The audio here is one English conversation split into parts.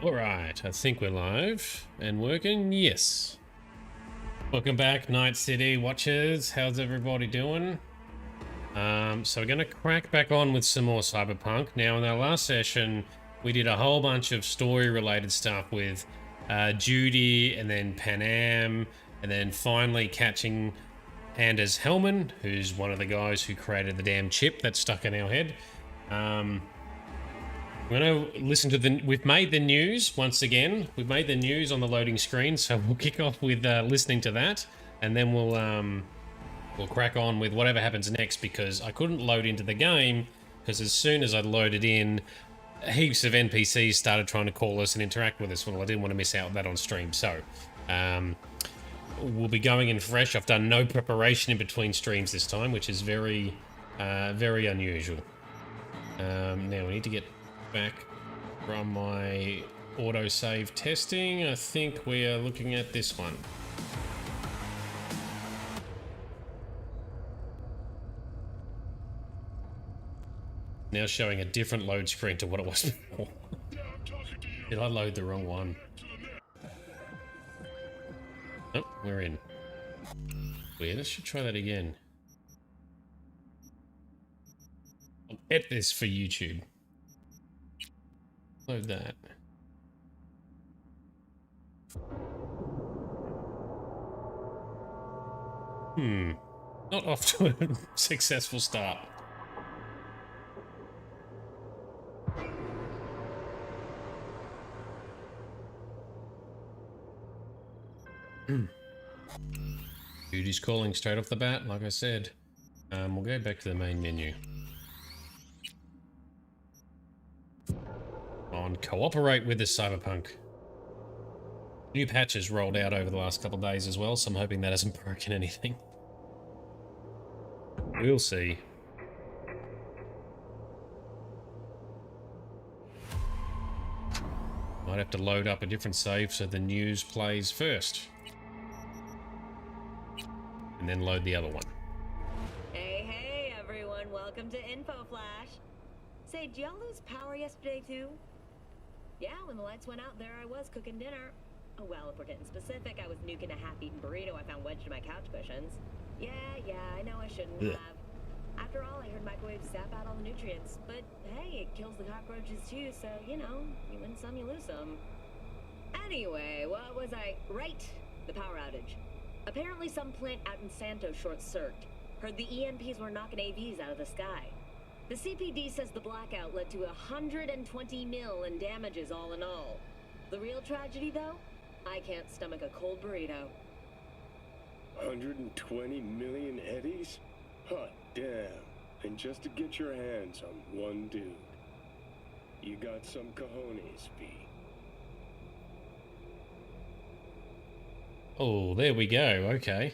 Alright, I think we're live and working. Yes. Welcome back, Night City watchers. How's everybody doing? So we're going to crack back on with some more Cyberpunk. Now, in our last session, we did a whole bunch of story-related stuff with Judy and then Panam, and then finally catching Anders Hellman, who's one of the guys who created the damn chip that's stuck in our head. We're going to listen to we've made the news once again. We've made the news on the loading screen, so we'll kick off with listening to that, and then we'll crack on with whatever happens next, because I couldn't load into the game, because as soon as I loaded in, heaps of NPCs started trying to call us and interact with us. Well, I didn't want to miss out on that on stream, so we'll be going in fresh. I've done no preparation in between streams this time, which is very, very unusual. Now we need to get back from my autosave testing. I think we are looking at this one. Now showing a different load screen to what it was before. Did I load the wrong one? Oh, we're in. Weird, I should try that again. I'll get this for YouTube. Load that. Not off to a successful start. Judy's calling straight off the bat, like I said. We'll go back to the main menu. On cooperate with the Cyberpunk. New patches rolled out over the last couple of days as well, so I'm hoping that hasn't broken anything. We'll see. Might have to load up a different save so the news plays first. And then load the other one. Hey everyone, welcome to Info Flash. Say, did y'all lose power yesterday too? Yeah, when the lights went out there, I was cooking dinner. Oh well, if we're getting specific, I was nuking a half-eaten burrito I found wedged in my couch cushions. Yeah, I know I shouldn't have. After all, I heard microwaves zap out all the nutrients. But hey, it kills the cockroaches too, so, you know, you win some, you lose some. Anyway, what was I... Right, the power outage. Apparently some plant out in Santo short-circuited. Heard the EMPs were knocking AVs out of the sky. The CPD says the blackout led to 120 mil in damages all in all. The real tragedy, though? I can't stomach a cold burrito. 120 million eddies? Hot damn. And just to get your hands on one dude. You got some cojones, B. Oh, there we go. Okay.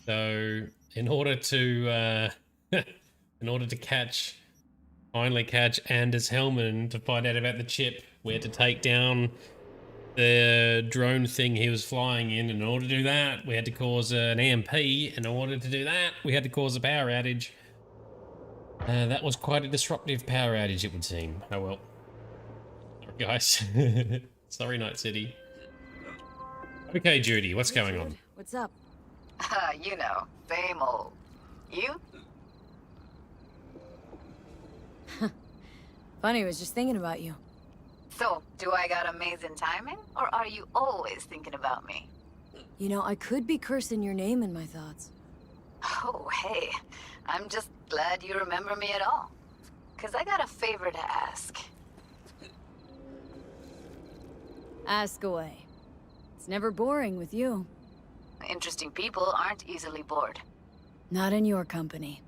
So, in order to finally catch Anders Hellman to find out about the chip, we had to take down the drone thing he was flying in. In order to do that, we had to cause an EMP. In order to do that, we had to cause a power outage. That was quite a disruptive power outage, it would seem. Oh well. Sorry, guys. Sorry, Night City. Okay, Judy, what's going on? What's up? You know, same old. You? Funny, I was just thinking about you. So, do I got amazing timing, or are you always thinking about me? You know, I could be cursing your name in my thoughts. Oh, hey, I'm just glad you remember me at all. 'Cause I got a favor to ask. Ask away. It's never boring with you. Interesting people aren't easily bored. Not in your company.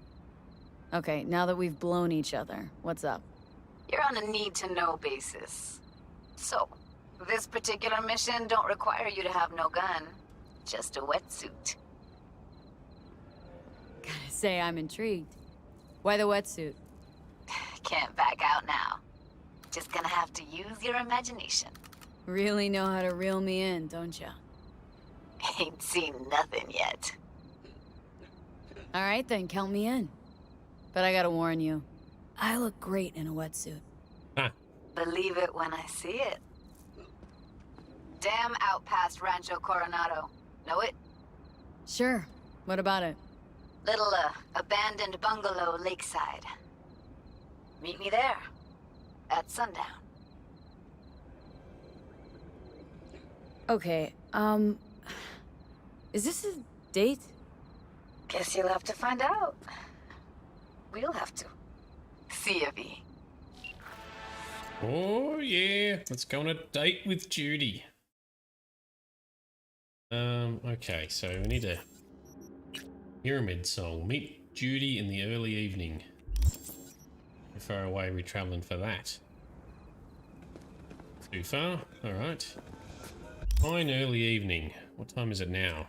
Okay, now that we've blown each other, what's up? You're on a need-to-know basis. So, this particular mission don't require you to have no gun, just a wetsuit. Gotta say, I'm intrigued. Why the wetsuit? Can't back out now. Just gonna have to use your imagination. Really know how to reel me in, don't ya? Ain't seen nothing yet. All right then, count me in. But I gotta warn you, I look great in a wetsuit. Ah, Believe it when I see it. Dam out past Rancho Coronado. Know it? Sure. What about it? Little, abandoned bungalow lakeside. Meet me there. At sundown. Okay, is this a date? Guess you'll have to find out. We'll have to. See ya, V. oh yeah, let's go on a date with Judy. Okay, so we need a pyramid song. Meet Judy in the early evening. How far away are we traveling for that? Too far? Alright. Fine early evening. What time is it now?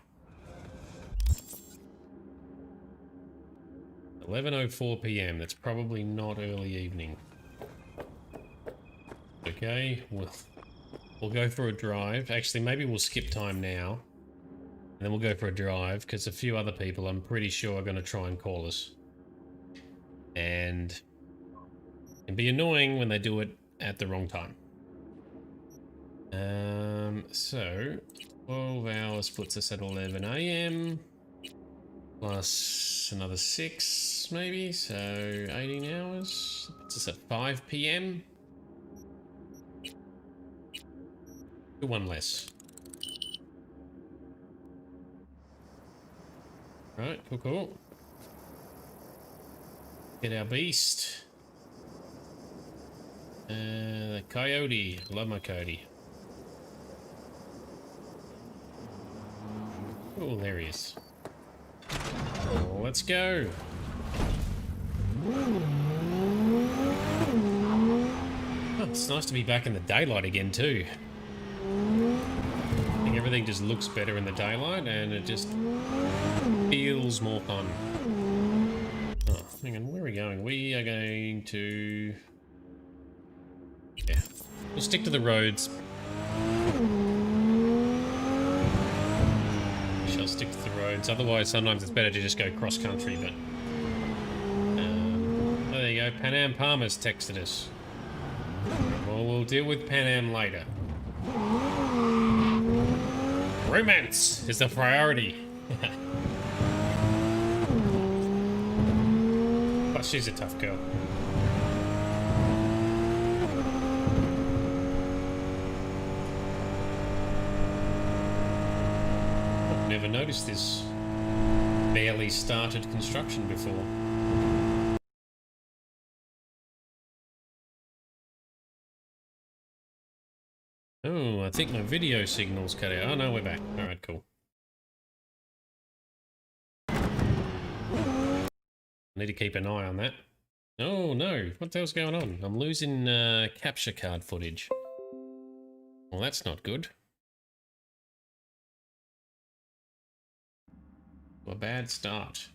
11:04 p.m. That's probably not early evening. Okay, we'll go for a drive. Actually, maybe we'll skip time now. And then we'll go for a drive, because a few other people I'm pretty sure are going to try and call us. And it'd be annoying when they do it at the wrong time. So 12 hours puts us at 11 a.m. plus another 6 maybe, so 18 hours puts us at 5 p.m. Do one less. Right, cool. Get our beast. The coyote. Love my coyote. Oh, there he is. Oh, let's go. Oh, it's nice to be back in the daylight again too. I think everything just looks better in the daylight and it just feels more fun. Oh, hang on, where are we going? We are going to... yeah, we'll stick to the roads. Shall stick to the roads. Otherwise, sometimes it's better to just go cross country, but... oh, there you go. Pan Am Palmer's texted us. Well, we'll deal with Pan Am later. Romance is the priority. But she's a tough girl. I've never noticed this barely started construction before. Oh, I think my video signal's cut out. Oh no, we're back. Alright, cool. I need to keep an eye on that. Oh no, what the hell's going on? I'm losing capture card footage. Well, that's not good. A bad start.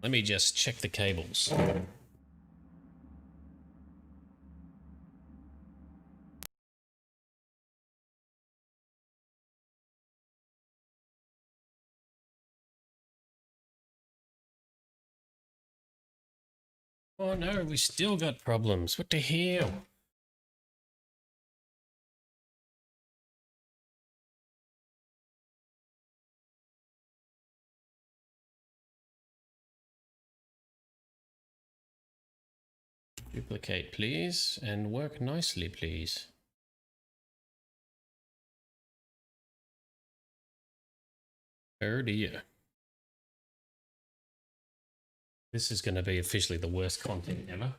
Let me just check the cables. Oh no, we still got problems. What the hell? Duplicate, please, and work nicely, please. Oh dear. This is going to be officially the worst content ever.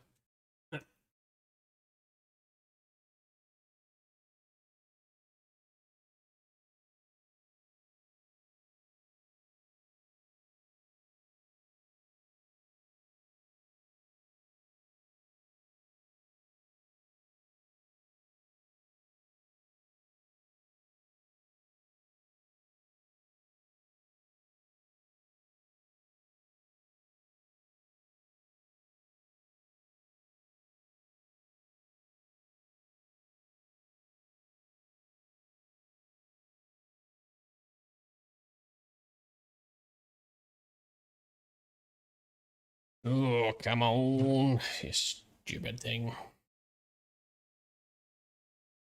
Oh, come on, you stupid thing.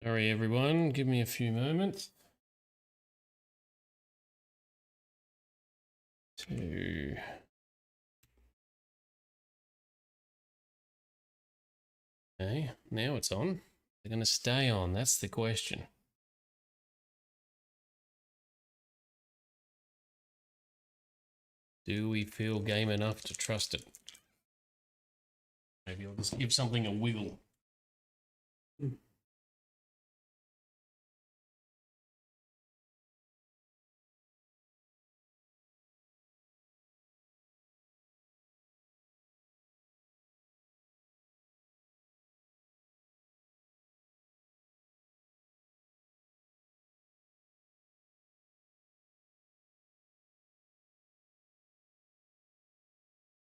Sorry, everyone. Give me a few moments. Two. Okay, now it's on. They're going to stay on. That's the question. Do we feel game enough to trust it? Maybe I'll just give something a wiggle.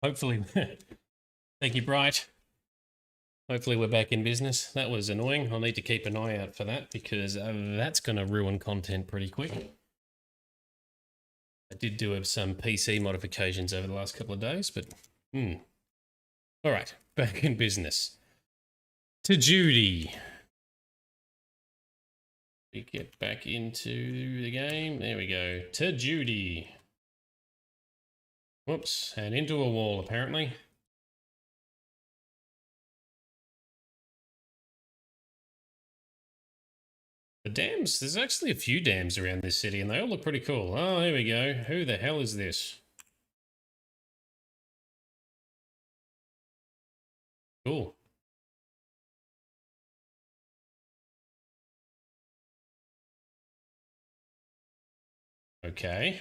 Hopefully, thank you, Bright. Hopefully we're back in business. That was annoying. I'll need to keep an eye out for that because that's going to ruin content pretty quick. I did do some PC modifications over the last couple of days, but all right, back in business. To Judy. We get back into the game. There we go. To Judy. Whoops, and into a wall apparently. The dams, there's actually a few dams around this city and they all look pretty cool. Oh, here we go. Who the hell is this? Cool. Okay.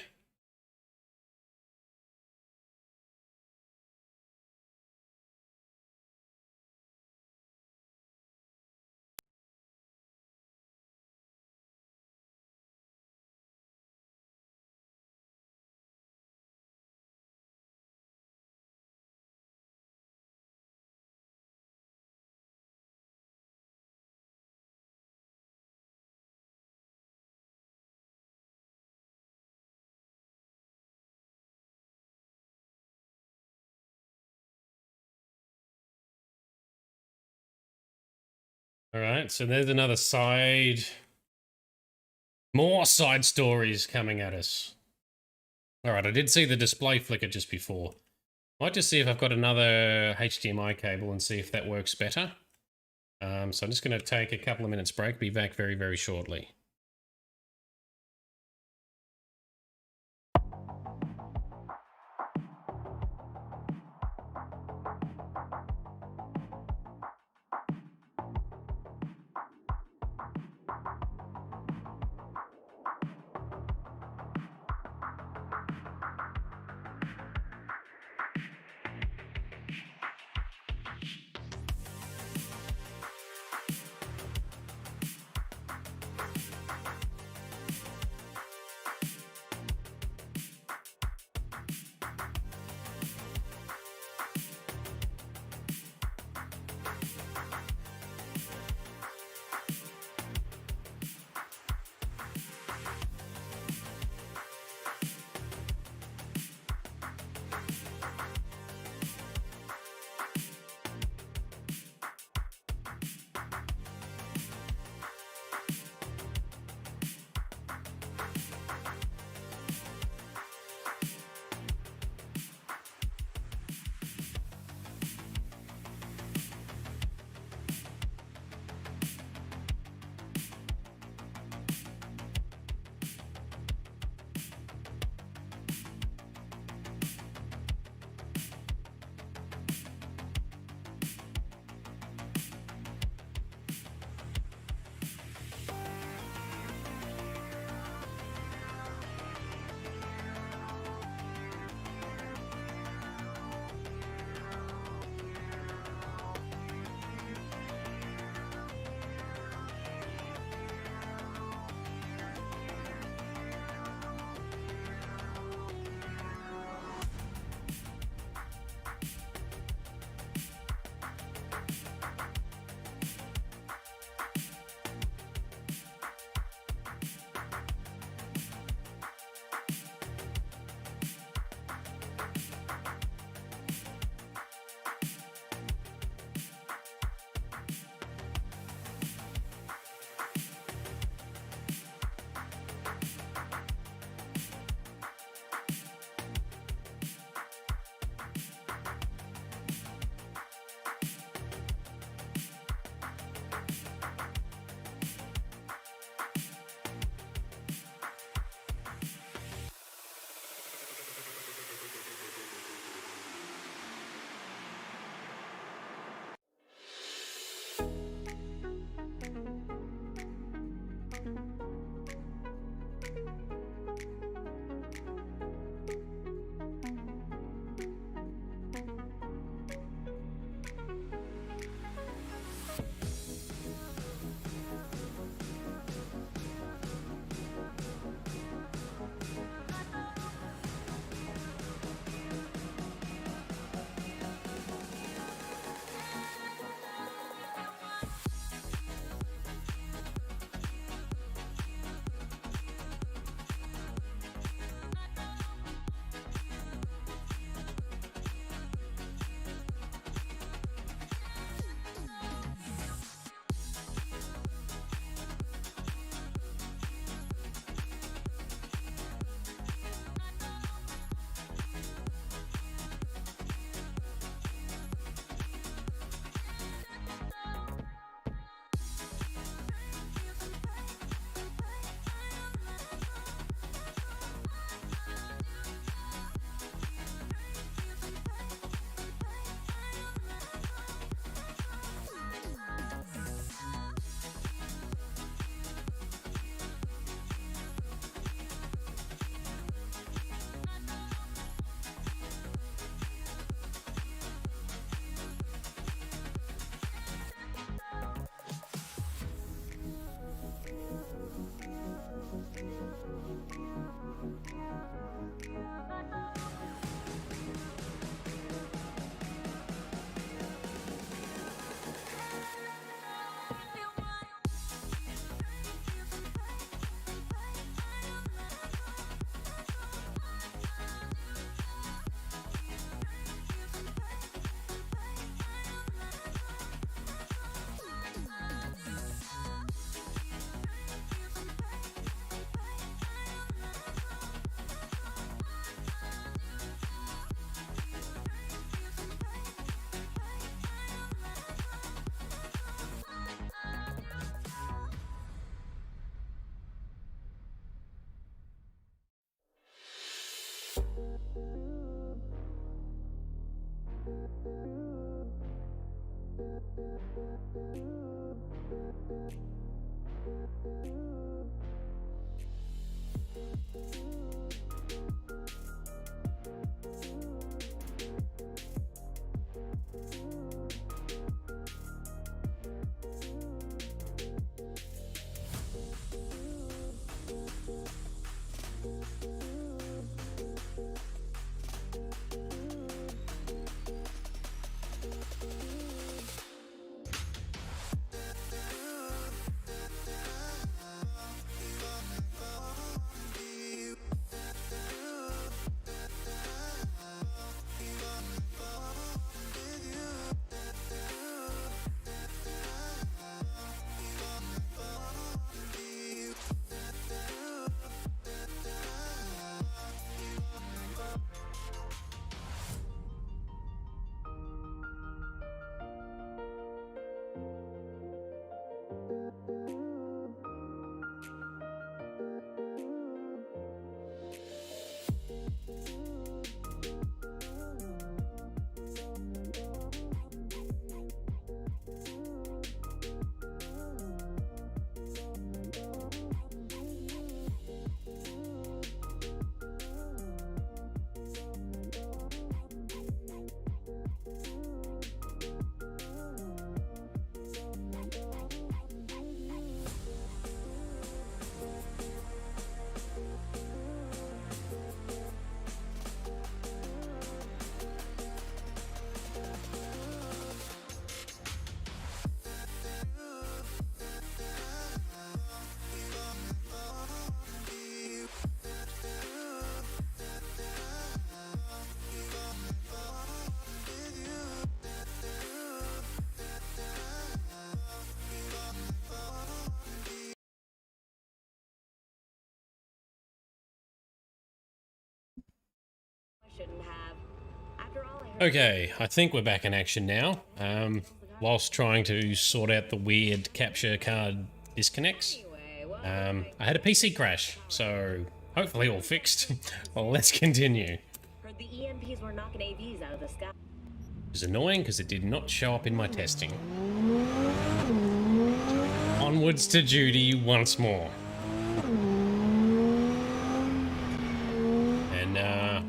All right, so there's another side. More side stories coming at us. All right, I did see the display flicker just before. Might just see if I've got another HDMI cable and see if that works better. So I'm just going to take a couple of minutes break. Be back very, very shortly. Shouldn't have. After all, I heard Okay, I think we're back in action now. Whilst trying to sort out the weird capture card disconnects, anyway, what I had a PC crash, so hopefully all fixed. Well, let's continue. heard the EMPs were knocking AVs out of the sky. It was annoying because it did not show up in my testing. Onwards to duty once more. And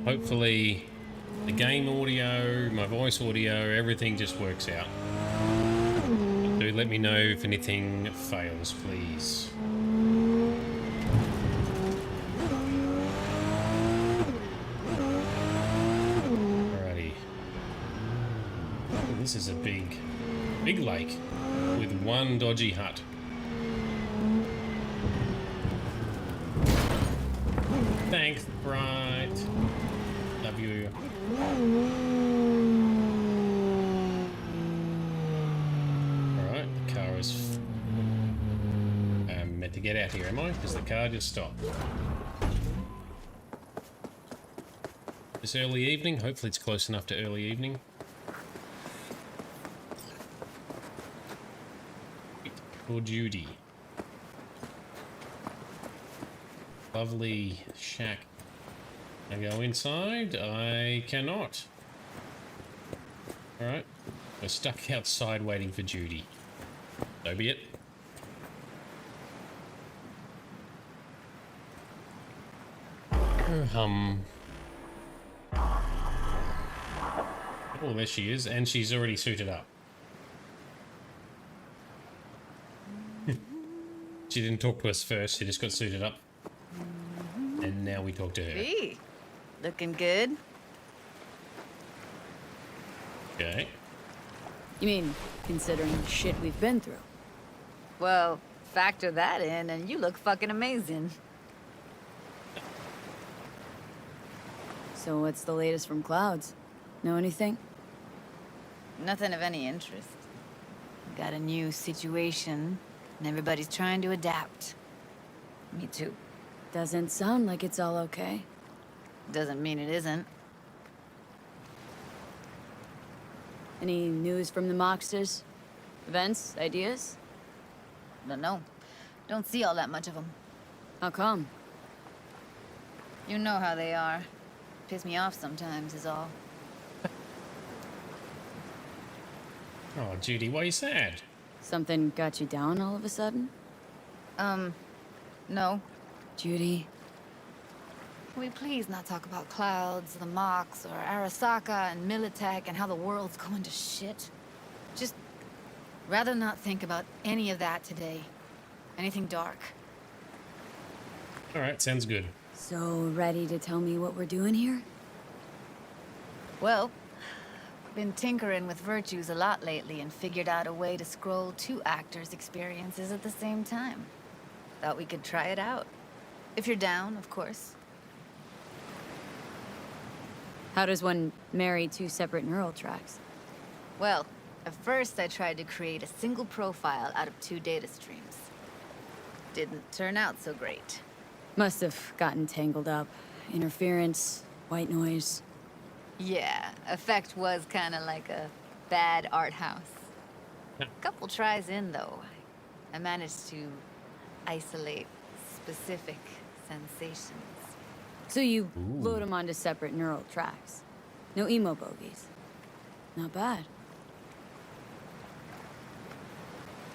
hopefully the game audio, my voice audio, everything just works out. Do let me know if anything fails, please. Alrighty. This is a big lake with one dodgy hut. Thanks, Bright. Love you. Alright, the car is... I'm meant to get out here, am I? Because the car just stopped. This early evening, hopefully it's close enough to early evening. For duty. Lovely shack. I go inside? I cannot. Alright. We're stuck outside waiting for duty. So be it. Oh, there she is, and she's already suited up. She didn't talk to us first, she just got suited up. And now we talk to her. Hey, looking good. Okay. You mean, considering the shit we've been through? Well, factor that in and you look fucking amazing. So what's the latest from Clouds? Know anything? Nothing of any interest. Got a new situation, and everybody's trying to adapt. Me too. Doesn't sound like it's all okay. Doesn't mean it isn't. Any news from the Mocksters? Events? Ideas? Don't know. Don't see all that much of them. How come? You know how they are. Piss me off sometimes is all. Oh, Judy, why are you sad? Something got you down all of a sudden? No. Judy, Can we please not talk about clouds, the Mox, or Arasaka and Militech and how the world's going to shit? Just rather not think about any of that today. Anything dark. Alright, sounds good. so ready to tell me what we're doing here? Well, been tinkering with virtues a lot lately and figured out a way to scroll 2 actors' experiences at the same time. Thought we could try it out. If you're down, of course. How does one marry 2 separate neural tracks? Well, at first I tried to create a single profile out of 2 data streams. Didn't turn out so great. Must have gotten tangled up. Interference, white noise. Yeah, effect was kinda like a bad art house. Couple tries in, though, I managed to isolate specific sensations. So you Ooh. load them onto separate neural tracks. No emo bogies. Not bad.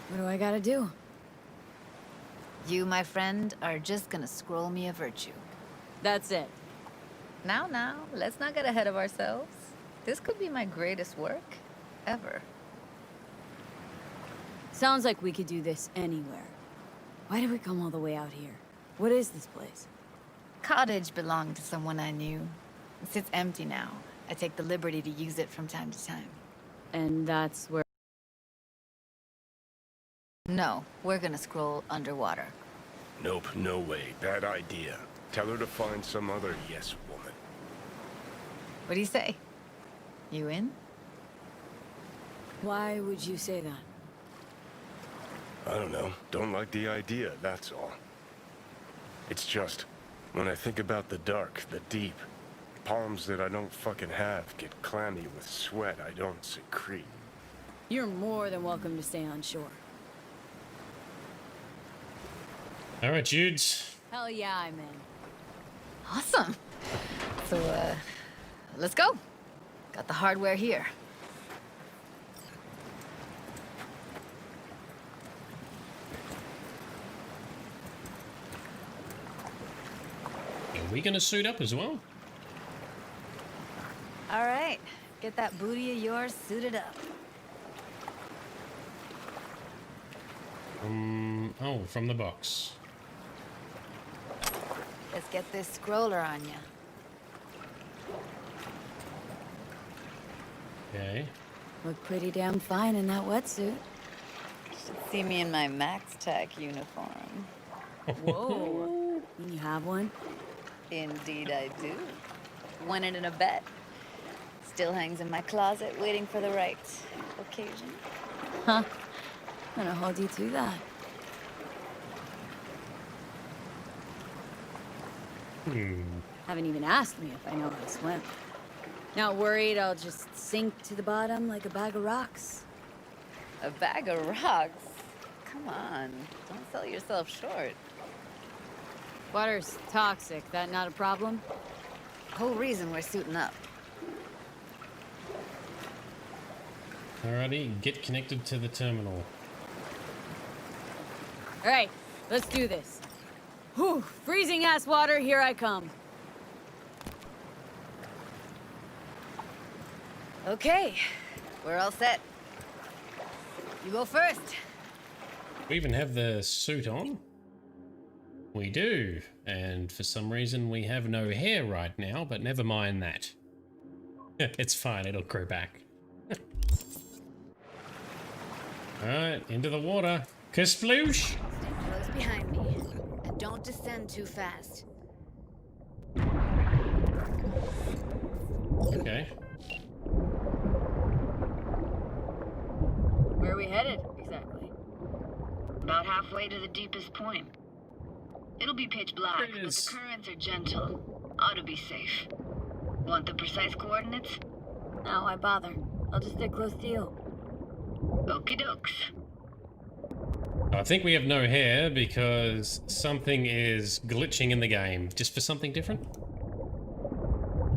What do I gotta do? You, my friend, are just gonna scroll me a virtue. That's it. Now, let's not get ahead of ourselves. This could be my greatest work ever. Sounds like we could do this anywhere. Why did we come all the way out here? What is this place? Cottage belonged to someone I knew. It sits empty now. I take the liberty to use it from time to time. And that's where... No, we're gonna scroll underwater. Nope, no way. Bad idea. Tell her to find some other yes woman. What do you say? You in? Why would you say that? I don't know. Don't like the idea, that's all. It's just, when I think about the dark, the deep, palms that I don't fucking have get clammy with sweat I don't secrete. You're more than welcome to stay on shore. Alright, Judes. Hell yeah, I'm in. Awesome. So, let's go. Got the hardware here. Are we gonna suit up as well? All right, get that booty of yours suited up. Oh, from the box. Let's get this scroller on ya. Okay. Look pretty damn fine in that wetsuit. Should see me in my Max Tech uniform. Whoa. You have one? Indeed I do. Won it in a bet. Still hangs in my closet waiting for the right occasion. Huh. I'm gonna hold you to that. Haven't even asked me if I know how to swim. Not worried I'll just sink to the bottom like a bag of rocks. A bag of rocks? Come on, don't sell yourself short. Water's toxic, that not a problem? Whole reason we're suiting up. Alrighty, get connected to the terminal. Alright, let's do this. Whew, freezing ass water, here I come. Okay, we're all set. You go first. We even have the suit on. We do, and for some reason we have no hair right now, but never mind that. It's fine, it'll grow back. Alright, into the water. Kersploosh! Stay close behind me, and don't descend too fast. Okay. Where are we headed, exactly? About halfway to the deepest point. It'll be pitch black, There it but is. the currents are gentle. Ought to be safe. Want the precise coordinates? No, why bother? I'll just stick close to you. Okie dokes. I think we have no hair because something is glitching in the game. Just for something different?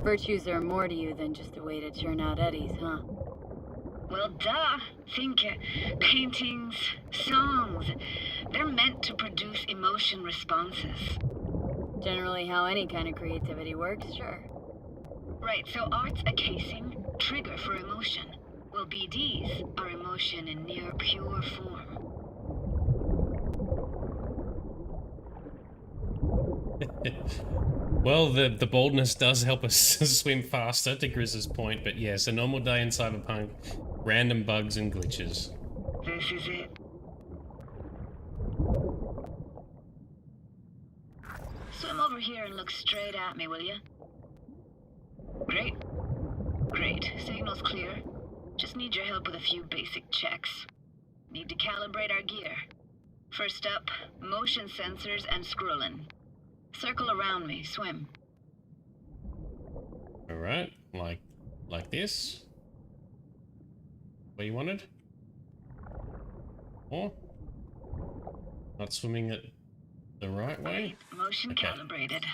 Virtues are more to you than just a way to churn out eddies, huh? Well, duh. Think paintings, songs. They're meant to produce emotion responses. Generally how any kind of creativity works, sure. Right, so art's a casing, trigger for emotion. Well, BDs are emotion in near pure form. Well, the boldness does help us swim faster, to Grizz's point, but yes, a normal day in Cyberpunk, random bugs and glitches. This is it. Swim over here and look straight at me, will you? Great. Great. Signal's clear. Just need your help with a few basic checks. Need to calibrate our gear. First up, motion sensors and scrolling. Circle around me, swim. Alright, like this? What you wanted? Or? Not swimming it the right way? Right, motion Okay. calibrated.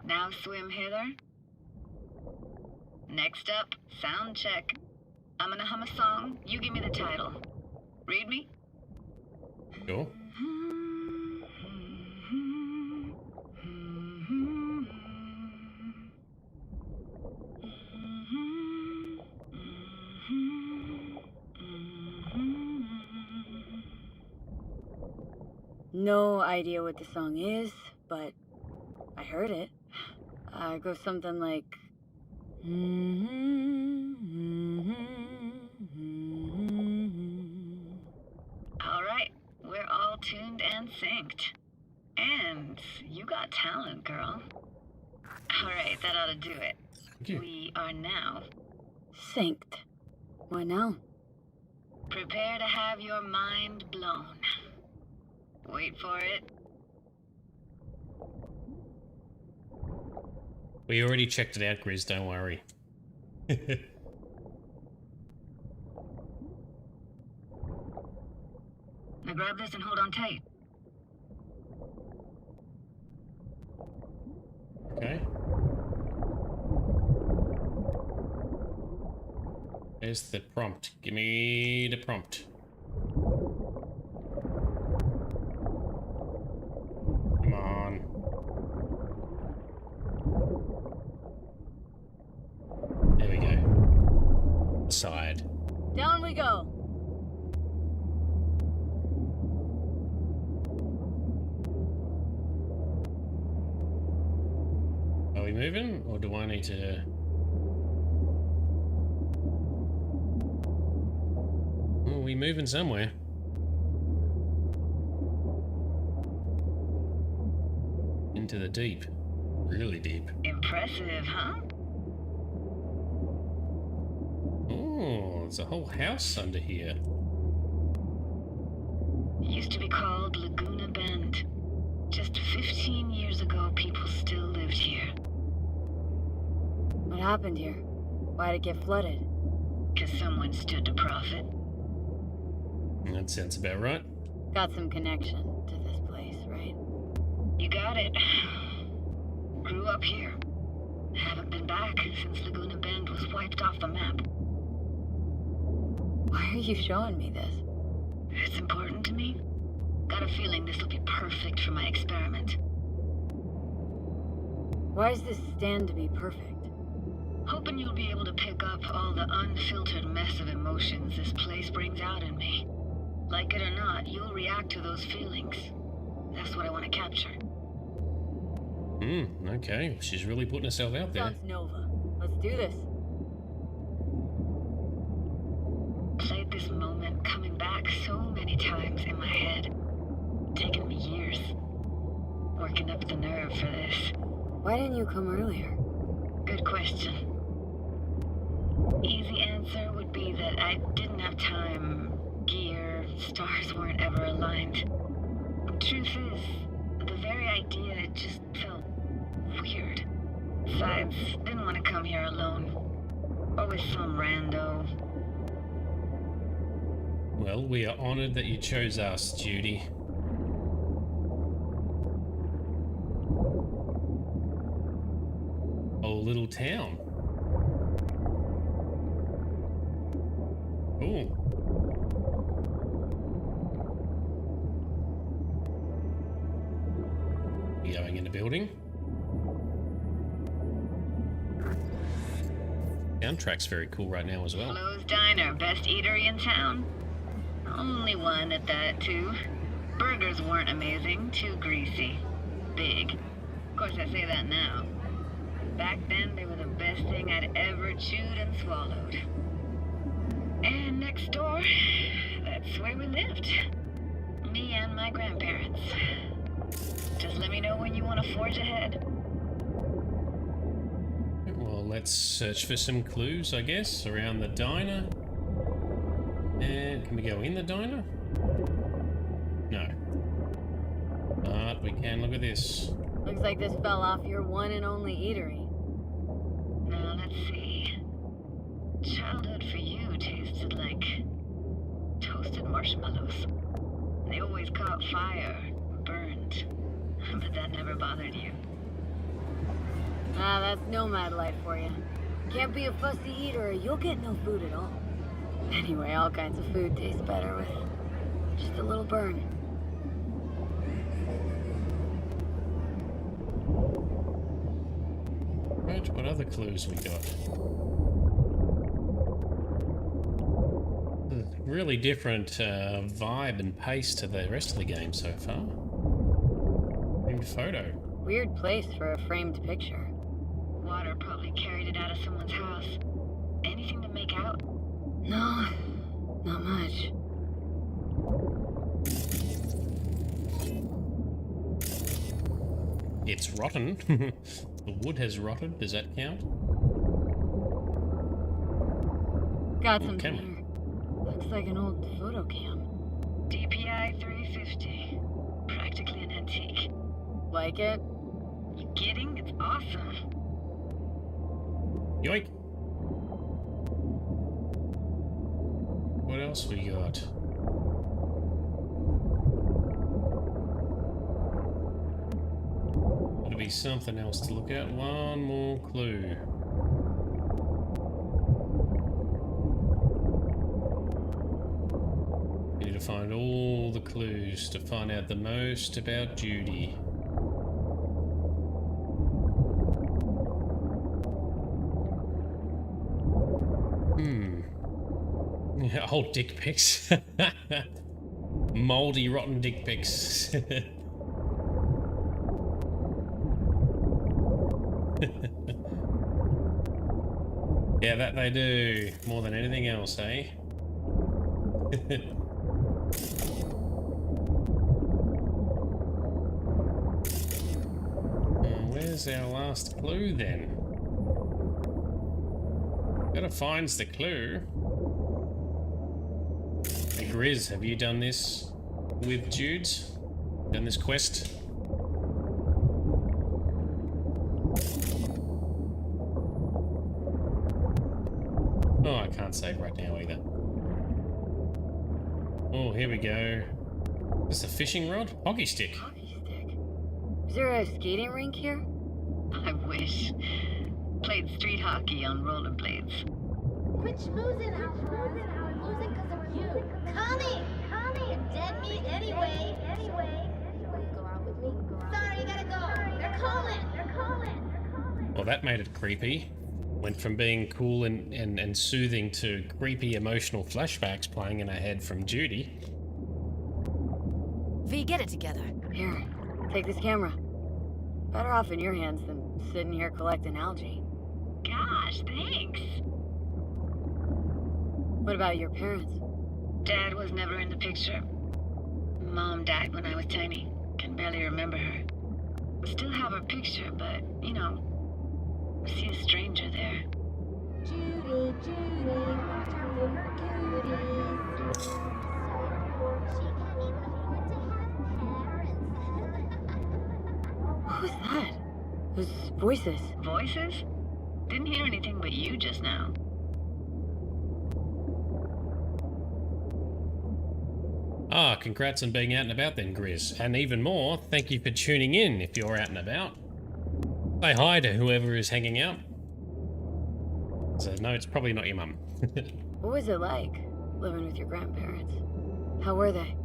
Now swim hither. Next up, sound check. I'm gonna hum a song, you give me the title. Read me? Sure. No idea what the song is, but I heard it. It goes something like... Alright, we're all tuned and synced. And you got talent, girl. Alright, that ought to do it. Thank you. We are now. Synced. Why now? Prepare to have your mind blown. Wait for it. We already checked it out, Grizz, don't worry. Now grab this and hold on tight. Okay. There's the prompt. Give me the prompt. Come on. There we go. Side. Down we go. Are we moving, or do I need to... Oh, we moving somewhere. Into the deep. Really deep. Impressive, huh? Oh, there's a whole house under here. Used to be called Laguna Bend. Just 15 years ago, people still lived here. What happened here? Why'd it get flooded? 'Cause someone stood to profit. That sounds about right. Got some connection to this place, right? You got it. Grew up here. Haven't been back since Laguna Bend was wiped off the map. Why are you showing me this? It's important to me. Got a feeling this will be perfect for my experiment. Why does this stand to be perfect? Hoping you'll be able to pick up all the unfiltered mess of emotions this place brings out in me. Like it or not, you'll react to those feelings. That's what I want to capture. Okay. She's really putting herself out there. Sounds Nova. Let's do this. Played this moment coming back so many times in my head. Taken me years. Working up the nerve for this. Why didn't you come earlier? Good question. Easy answer would be that I didn't have time. Gear, stars weren't ever aligned. Truth is, the very idea it just felt weird. Besides, didn't want to come here alone. Or with some rando. Well, we are honored that you chose us, Judy. Oh, little town. Cool. Going in the building. Soundtrack's very cool right now as well. Flo's Diner, best eatery in town. Only one at that, too. Burgers weren't amazing, too greasy. Big. Of course, I say that now. Back then, they were the best thing I'd ever chewed and swallowed. And next door, that's where we lived. Me and my grandparents. Just let me know when you want to forge ahead. Well, let's search for some clues, I guess, around the diner. And can we go in the diner? No. But we can look at this. Looks like this fell off your one and only eatery. Now, let's see. Childhood for you tasted like toasted marshmallows. They always caught fire, burned. But that never bothered you. Ah, that's nomad life for you. Can't be a fussy eater or you'll get no food at all. Anyway, all kinds of food taste better with just a little burn. Right, what other clues we got? Really different vibe and pace to the rest of the game so far. Framed photo. Weird place for a framed picture. Water probably carried it out of someone's house. Anything to make out? No, not much. It's rotten. The wood has rotted. Does that count? Got Ooh, some camera. here. Looks like an old photo cam. DPI 350. Practically an antique. Like it? You kidding? It's awesome. Yoink. What else we got? Gotta be something else to look at. One more clue. We need to find all the clues to find out the most about Judy. Old dick pics. Moldy, rotten dick pics. Yeah, that they do. More than anything else, eh? Where's our last clue then? Gotta find the clue. Hey Grizz, have you done this with Jude's? Done this quest? Oh, I can't save right now either. Oh, here we go. Is this a fishing rod? Hockey stick. Hockey stick. Is there a skating rink here? I wish. Played street hockey on rollerblades. Quit schmoozing, Alfred. We're losing because of you. Connie! You're dead meat anyway. Go out with me? Sorry, you gotta go. They're calling. Well, that made it creepy. Went from being cool and soothing to creepy emotional flashbacks playing in her head from Judy. V, get it together. Here, take this camera. Better off in your hands than sitting here collecting algae. Gosh, thanks. What about your parents? Dad was never in the picture. Mom died when I was tiny. Can barely remember her. Still have her picture, but, you know, see a stranger there. Judy, watch out for her cuties. She can't even afford to have parents. Who's that? Those voices. Voices? Didn't hear anything but you just now. Ah, congrats on being out and about then, Grizz. And even more, thank you for tuning in if you're out and about. Say hi to whoever is hanging out. So, no, it's probably not your mum. What was it like? living with your grandparents. How were they?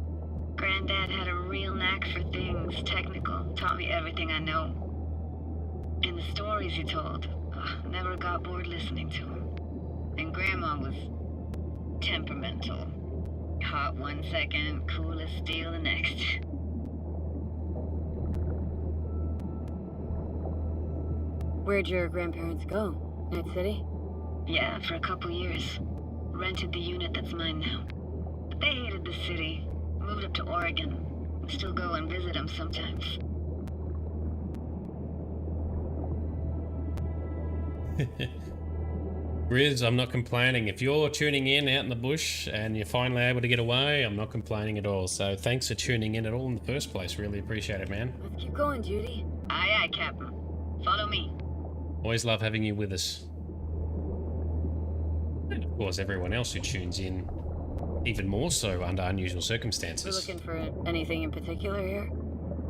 Granddad had a real knack for things technical, taught me everything I know. And the stories he told, never got bored listening to him. And Grandma was temperamental. Hot 1 second, cool as steel the next. Where'd your grandparents go? Night City? Yeah, for a couple years. Rented the unit that's mine now. But they hated the city. Moved up to Oregon. Still go and visit them sometimes. Grizz, I'm not complaining. If you're tuning in out in the bush and you're finally able to get away, I'm not complaining at all. So thanks for tuning in at all in the first place. Really appreciate it, man. Let's keep going, Judy. Aye, aye, Captain. Follow me. Always love having you with us. And of course, everyone else who tunes in, even more so under unusual circumstances. We're looking for anything in particular here?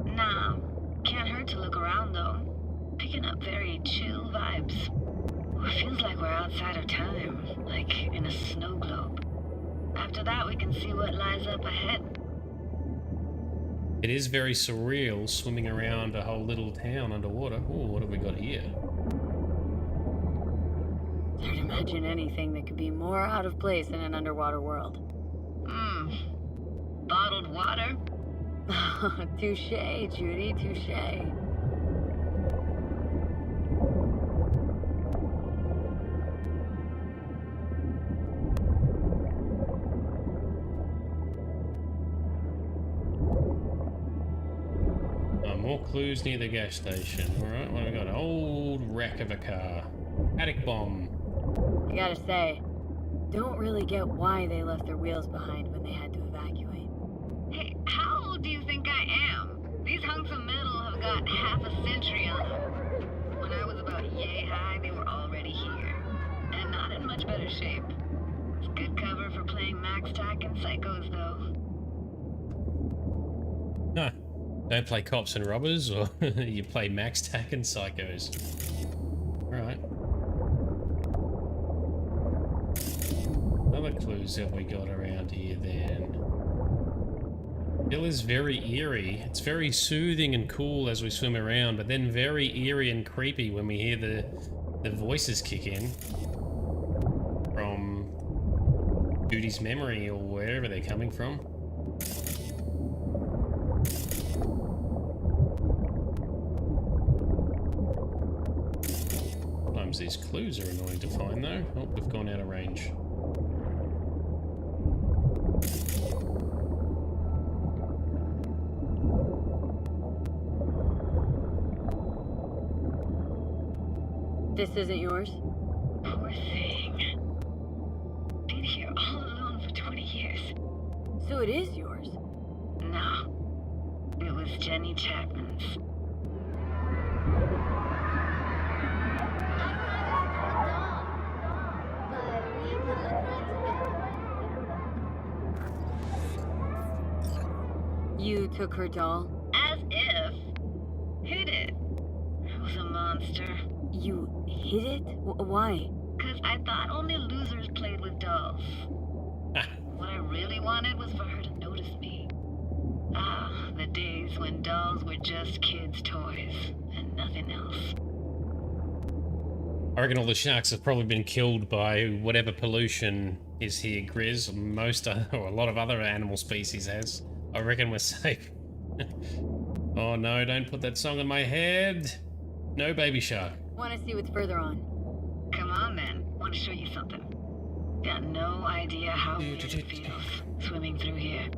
Nah, can't hurt to look around though. Picking up very chill vibes. Feels like we're outside of time, like in a snow globe. After that, we can see what lies up ahead. It is very surreal swimming around a whole little town underwater. Ooh, what have we got here? Hard to imagine anything that could be more out of place in an underwater world. Bottled water? Touché, Judy, touché. More clues near the gas station. Alright, what have we got? An old wreck of a car. Attic bomb. I gotta say, don't really get why they left their wheels behind when they had to evacuate. Hey, how old do you think I am? These hunks of metal have got half a century on them. When I was about yay high, they were already here. And not in much better shape. It's good cover for playing Max Tack and Psychos, though. Huh. Don't play cops and robbers, or you play Max Tack and Psychos. Alright. What other clues have we got around here then? It is very eerie. It's very soothing and cool as we swim around, but then very eerie and creepy when we hear the voices kick in from Judy's memory or wherever they're coming from. Sometimes these clues are annoying to find though. Oh, we've gone out of range. This isn't yours? Poor thing. Been here all alone for 20 years. So it is yours? No. It was Jenny Chapman's. You took her doll? As if. Hid it. It was a monster. You hid it? Why? Because I thought only losers played with dolls. What I really wanted was for her to notice me. Ah, the days when dolls were just kids' toys and nothing else. I reckon all the sharks have probably been killed by whatever pollution is here, Grizz. Most, or a lot of other animal species has. I reckon we're safe. Oh no, don't put that song in my head. No baby shark. Want to see what's further on? Come on then, want to show you something. Got no idea how weird it feels swimming through here.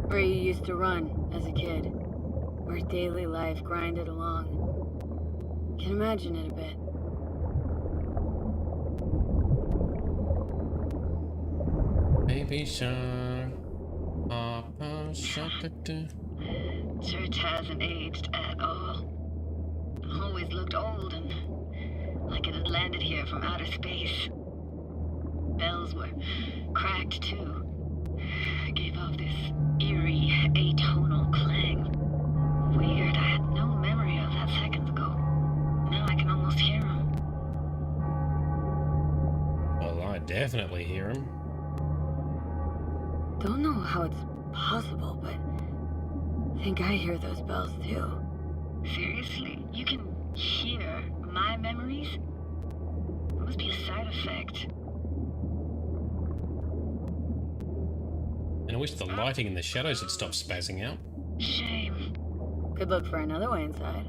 Where you used to run as a kid. Where daily life grinded along. Can imagine it a bit. Baby shark. Papa shark. Church hasn't aged at all. Always looked old and like it had landed here from outer space. Bells were cracked too. Gave off this eerie, atonal clang. Weird, I had no memory of that seconds ago. Now I can almost hear them. Well, I definitely hear him. how it's possible, but I think I hear those bells too. Seriously? You can hear my memories? It must be a side effect. And I wish the lighting and the shadows had stopped spazzing out. Shame. Could look for another way inside.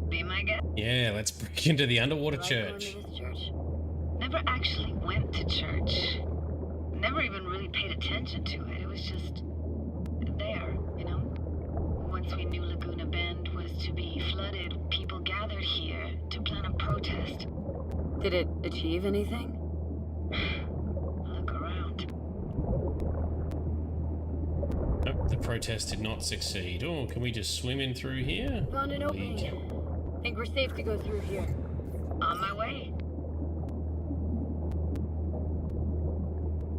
Be my guest. Yeah, let's break into the underwater Like going church. to this church? Never actually went to church. Never even really paid attention to it. It was just there, you know? Once we knew Laguna Bend was to be flooded, people gathered here to plan a protest. Did it achieve anything? Look around. Nope, the protest did not succeed. Oh, can we just swim in through here? Found an opening. Think we're safe to go through here. On my way.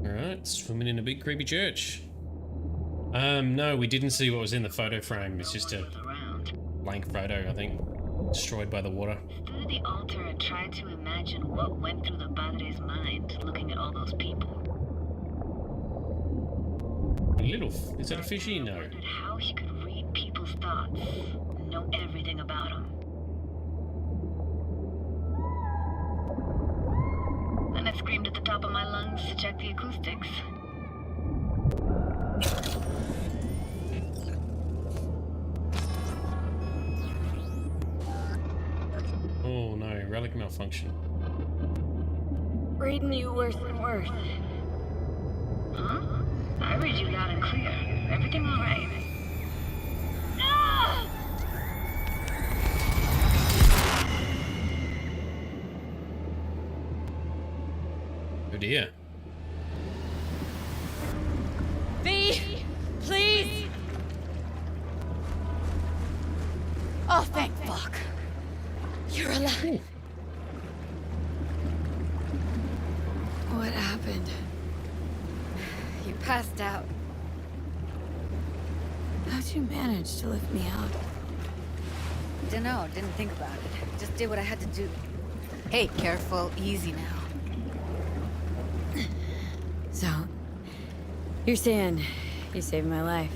Alright, swimming in a big creepy church. No, we didn't see what was in the photo frame. It's just a Around. blank photo, I think. Destroyed by the water. Stood at the altar and tried to imagine what went through the padre's mind looking at all those people. Is that a fishy? No. Wondered how he could read people's thoughts, know everything about them. Then I screamed at the top of my lungs to check the acoustics. Oh no, relic malfunction. Reading you worse and worse. Huh? I read you loud and clear. Everything all right? Oh dear. V, please. Oh, thank fuck. You're alive. What happened? You passed out. How'd you manage to lift me out? Dunno, didn't think about it. Just did what I had to do. Hey, careful, easy now. So, you're saying you saved my life.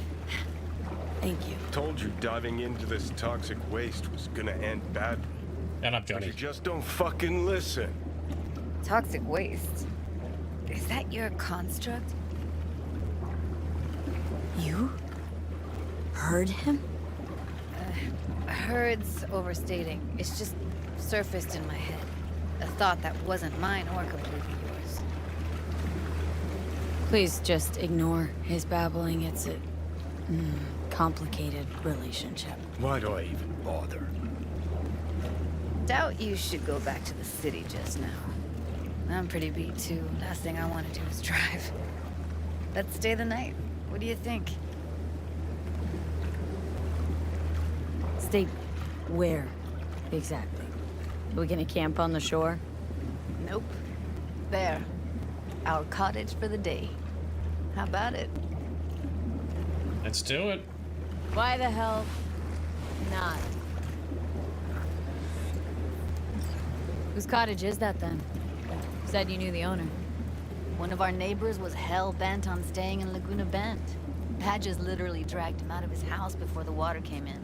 Thank you. Told you diving into this toxic waste was gonna end badly. Shut up, But you Johnny. just don't fucking listen. Toxic waste. Is that your construct? You? Heard him? Heard's overstating. It's just surfaced in my head. A thought that wasn't mine or completely yours. Please just ignore his babbling. It's a complicated relationship. Why do I even bother? Doubt you should go back to the city just now. I'm pretty beat too. Last thing I want to do is drive. Let's stay the night. What do you think? Stay where, exactly? Are we gonna camp on the shore? Nope. There. Our cottage for the day. How about it? Let's do it. Why the hell not? Whose cottage is that then? Said you knew the owner. One of our neighbors was hell-bent on staying in Laguna Bend. Padges literally dragged him out of his house before the water came in.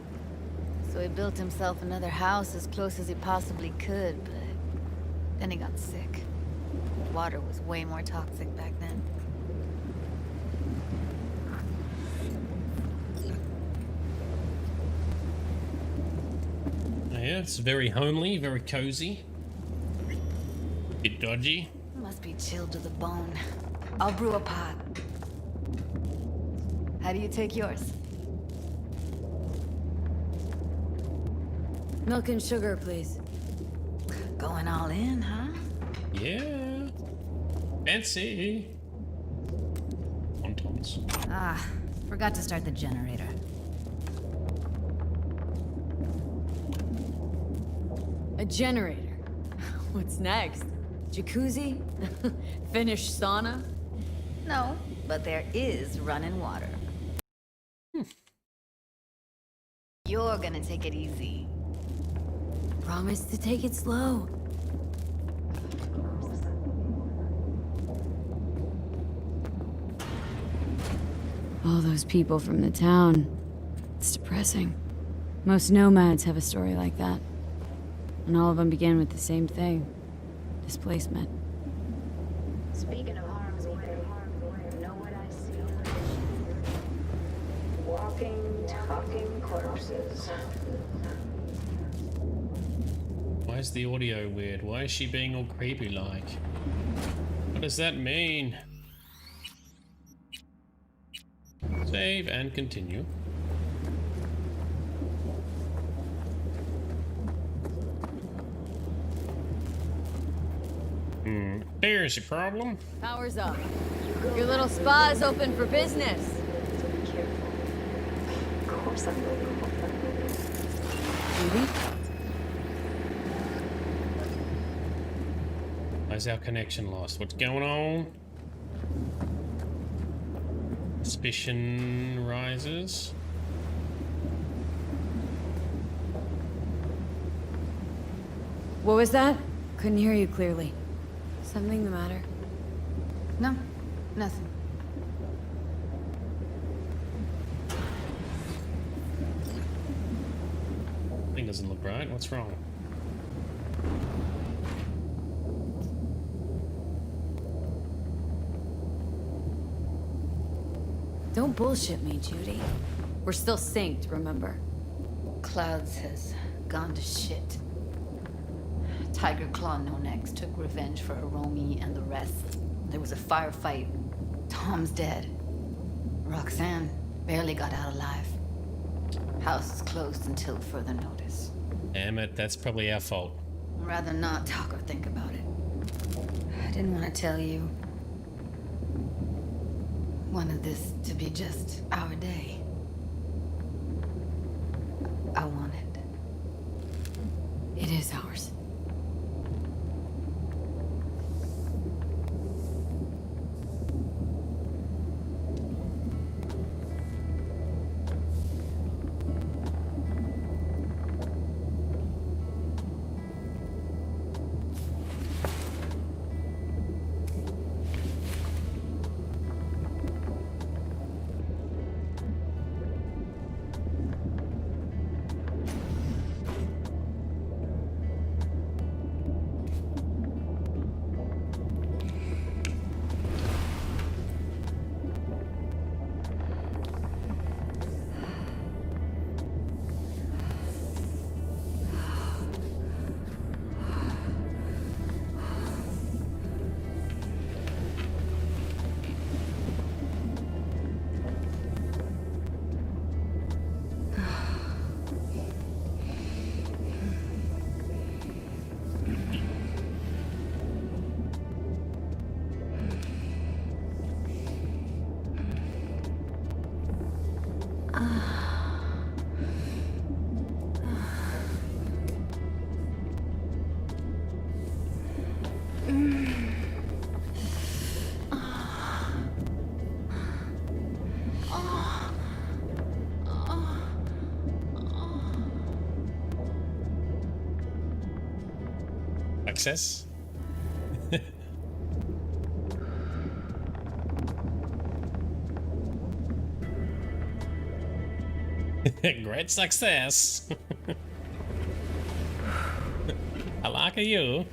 So he built himself another house as close as he possibly could, but then he got sick. Water was way more toxic back then. Yeah, it's very homely, very cozy. Bit dodgy. Must be chilled to the bone. I'll brew a pot. How do you take yours? Milk and sugar, please. Going all in, huh? Yeah. Fancy. Wontons. Ah, forgot to start the generator. A generator. What's next? Jacuzzi? Finnish sauna? No, but there is running water. You're gonna take it easy. Promise to take it slow. All those people from the town. It's depressing. Most nomads have a story like that. And all of them begin with the same thing. Displacement. Speaking of harm's way, know what I see? Walking, talking corpses. Why is the audio weird? Why is she being all creepy like? What does that mean? Save and continue. There's your problem. Power's up. Your little spa is open for business. So be careful. Of course I'm really Maybe? Why's our connection lost? What's going on? Suspicion rises. What was that? Couldn't hear you clearly. Something the matter? No, nothing. Thing doesn't look right. What's wrong? Don't bullshit me, Judy. We're still synced, remember? Clouds has gone to shit. Tiger Claw No Necks took revenge for Hiromi and the rest. There was a firefight. Tom's dead. Roxanne barely got out alive. House is closed until further notice. Damn it, that's probably our fault. I'd rather not talk or think about it. I didn't want to tell you. Wanted this to be just our day. I wanted. It is ours. Success. Great success. I like you.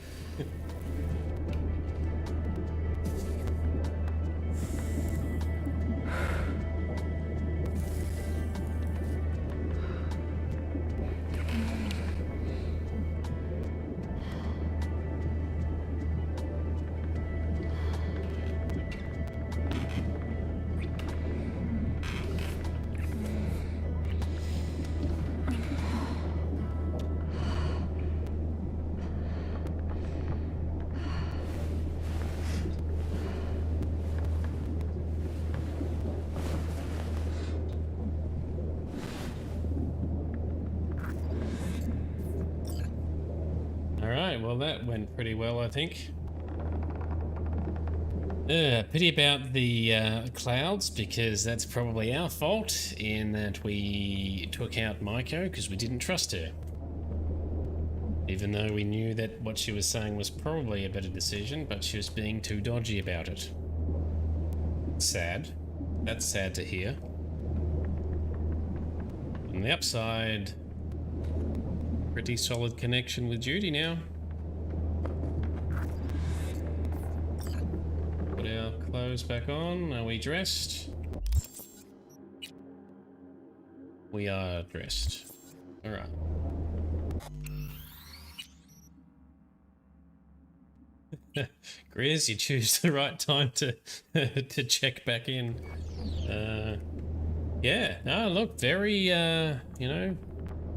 Well, that went pretty well, I think. Pity about the clouds, because that's probably our fault in that we took out Maiko because we didn't trust her. Even though we knew that what she was saying was probably a better decision, but she was being too dodgy about it. Sad. That's sad to hear. On the upside, pretty solid connection with Judy now. Put our clothes back on. Are we dressed? We are dressed. Alright. Grizz, you choose the right time to to check back in. Yeah, no, look, very, you know,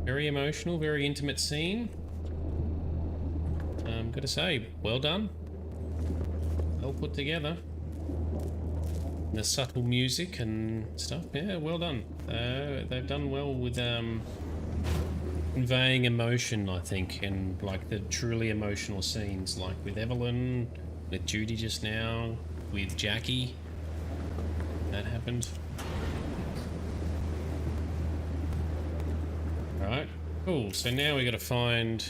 very emotional, very intimate scene. Gotta say, well done. Well put together. The subtle music and stuff, yeah, well done. They've done well with conveying emotion, I think, and like the truly emotional scenes, like with Evelyn, with Judy just now, with Jackie. That happened. Alright, cool. So now we gotta find...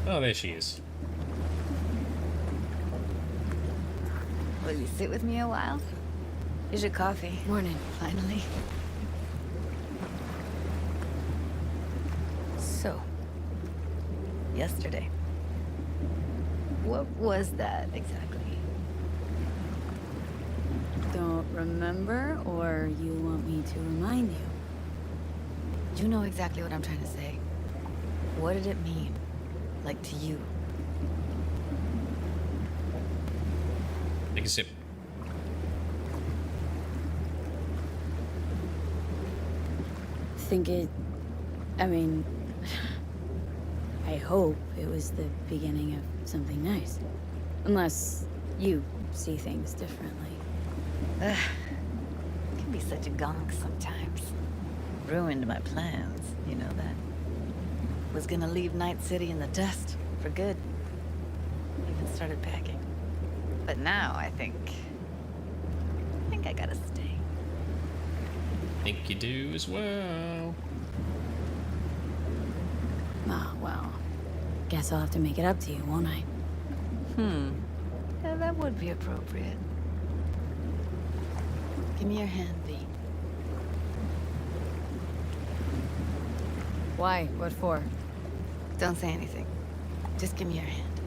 Oh, there she is. Will you sit with me a while? Here's your coffee. Morning. Finally. So, yesterday. What was that exactly? Don't remember, or you want me to remind you? You know exactly what I'm trying to say. What did it mean? Like to you? Take a sip. I mean, I hope it was the beginning of something nice. Unless you see things differently. Ugh. Can be such a gonk sometimes. Ruined my plans, you know that. Was gonna leave Night City in the dust for good. Even started packing. But now I think I gotta stay. Think you do as well. Ah, well. Guess I'll have to make it up to you, won't I? Yeah, that would be appropriate. Give me your hand, V. Why? What for? Don't say anything. Just give me your hand.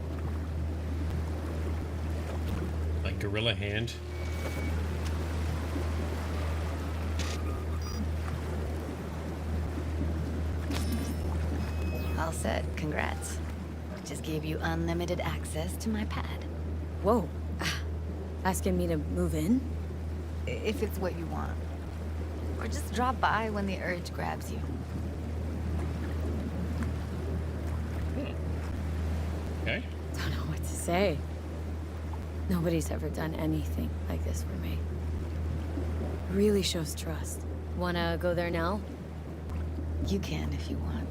Like gorilla hand. All set. Congrats. Just gave you unlimited access to my pad. Whoa. Asking me to move in? If it's what you want. Or just drop by when the urge grabs you. Okay. Don't know what to say. Nobody's ever done anything like this for me. Really shows trust. Wanna go there now? You can if you want.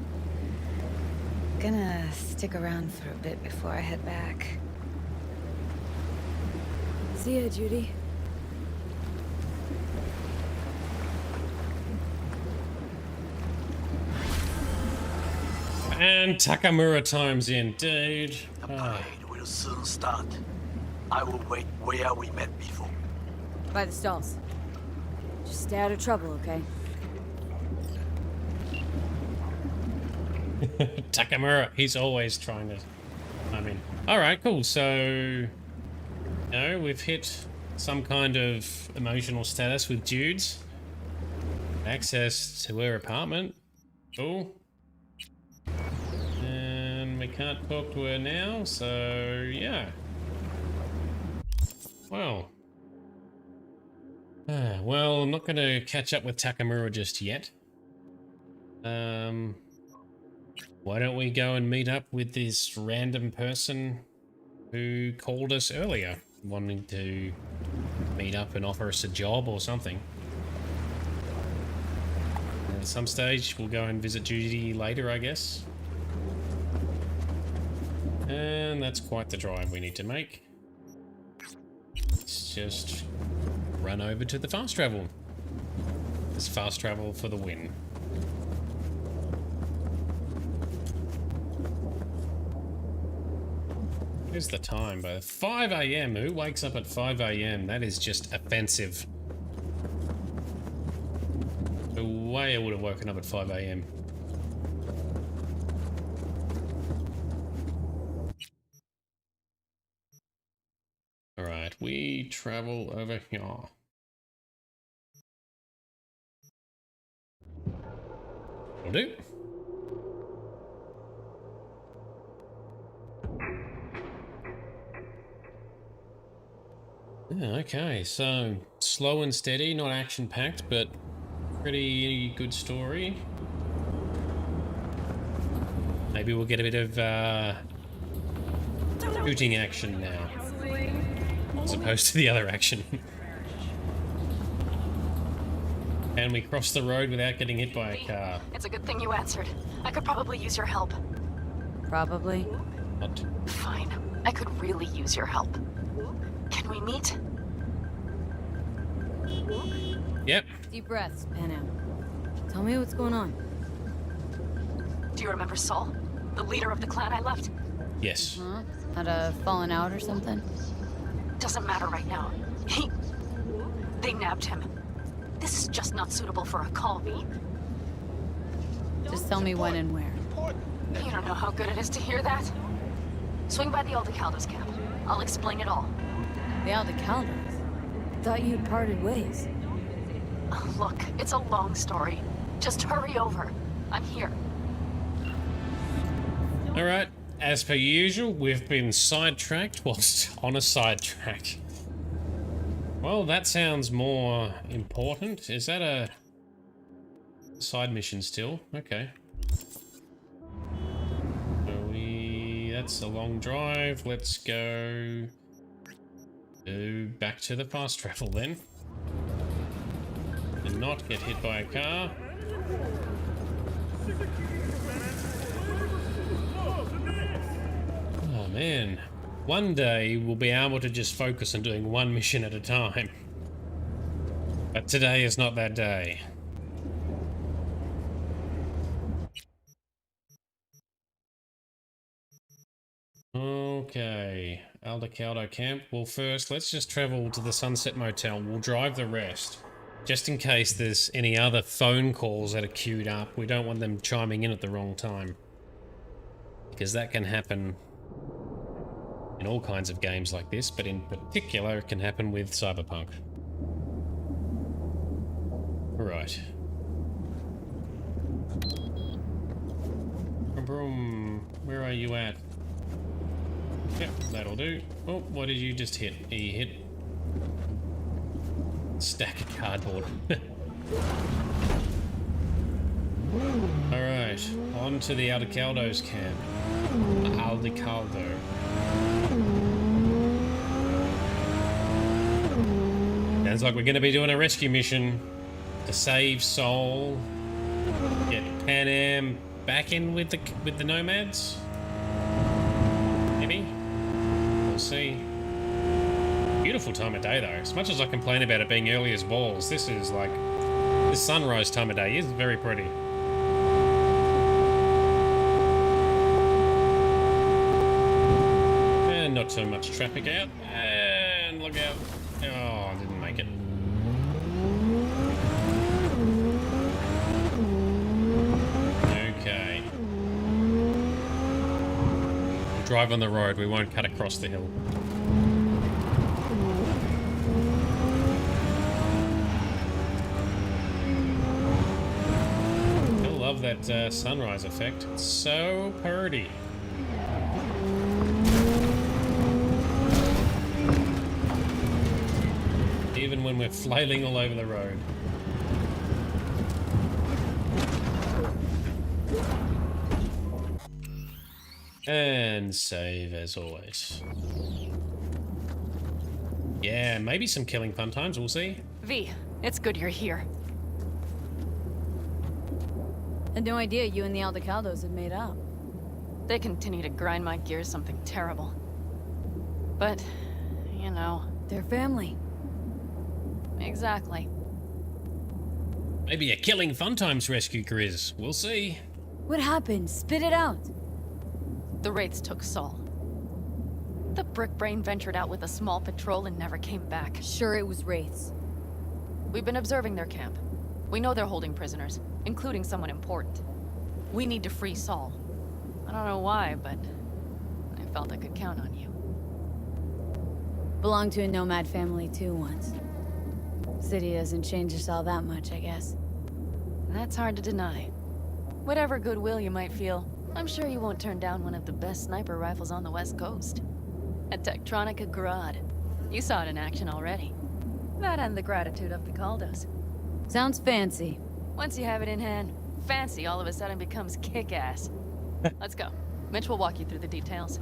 Gonna stick around for a bit before I head back. See ya, Judy. And Takamura times in, dude. The parade will soon start. I will wait where we met before. By the stalls. Just stay out of trouble, okay? Takamura, he's always trying to... I mean... Alright, cool. So... You know, we've hit some kind of emotional status with Jude's. Access to her apartment. Cool. And we can't talk to her now, so... Yeah. Well... well, I'm not going to catch up with Takamura just yet. Why don't we go and meet up with this random person who called us earlier, wanting to meet up and offer us a job or something. At some stage, we'll go and visit Judy later, I guess. And that's quite the drive we need to make. Let's just run over to the fast travel. It's fast travel for the win. is the time? By 5 a.m. Who wakes up at 5 a.m.? That is just offensive. No way I would have woken up at 5 a.m. Alright, we travel over here. Will do. Yeah, okay, so slow and steady, not action-packed, but pretty good story. Maybe we'll get a bit of shooting action now, as opposed to the other action. And we cross the road without getting hit by a car. It's a good thing you answered. I could probably use your help. Probably. What? Fine. I could really use your help. Can we meet? Yep. Deep breaths, Panam. Tell me what's going on. Do you remember Saul? The leader of the clan I left? Yes. Huh? Had a fallen out or something? Doesn't matter right now. They nabbed him. This is just not suitable for a call, V. Just tell me when and where. You don't know how good it is to hear that. Swing by the Aldecaldos camp. I'll explain it all. The Aldecaldos? Thought you'd parted ways. Look, it's a long story. Just hurry over. I'm here. Alright, as per usual, we've been sidetracked whilst on a sidetrack. Well, that sounds more important. Is that a side mission still? Okay. That's a long drive. Let's go back to the fast travel then. And not get hit by a car. Oh man. One day we'll be able to just focus on doing one mission at a time. But today is not that day. Okay, Aldecaldo camp. Well, first, let's just travel to the Sunset Motel. We'll drive the rest. Just in case there's any other phone calls that are queued up. We don't want them chiming in at the wrong time. Because that can happen in all kinds of games like this, but in particular, it can happen with Cyberpunk. Right. Broom, where are you at? Yep, that'll do. Oh, what did you just hit? He hit stack of cardboard. Alright, on to the Aldecaldos camp. Aldecaldo. Sounds like we're going to be doing a rescue mission to save Sol, get Panam back in with the nomads. Maybe. We'll see. Beautiful time of day though. As much as I complain about it being early as balls, this is like this sunrise time of day is very pretty. And not so much traffic out. And look out. Oh, I didn't make it. Okay. We'll drive on the road, we won't cut across the hill. I love that sunrise effect. It's so pretty. Even when we're flailing all over the road. And save as always. Yeah, maybe some killing fun times, we'll see. V, it's good you're here. Had no idea you and the Aldecaldos had made up. They continue to grind my gears something terrible. But, you know. They're family. Exactly. Maybe a killing fun times rescue, Grizz. We'll see. What happened? Spit it out. The Wraiths took Saul. The brick brain ventured out with a small patrol and never came back. Sure, it was wraiths. We've been observing their camp. We know they're holding prisoners, including someone important. We need to free Saul. I don't know why, but I felt I could count on you. Belonged to a nomad family too once. City doesn't change us all that much, I guess. That's hard to deny. Whatever goodwill you might feel, I'm sure you won't turn down one of the best sniper rifles on the West Coast. A Tektronica Grad. You saw it in action already. That and the gratitude of the Caldos. Sounds fancy. Once you have it in hand, fancy all of a sudden becomes kick-ass. Let's go. Mitch will walk you through the details.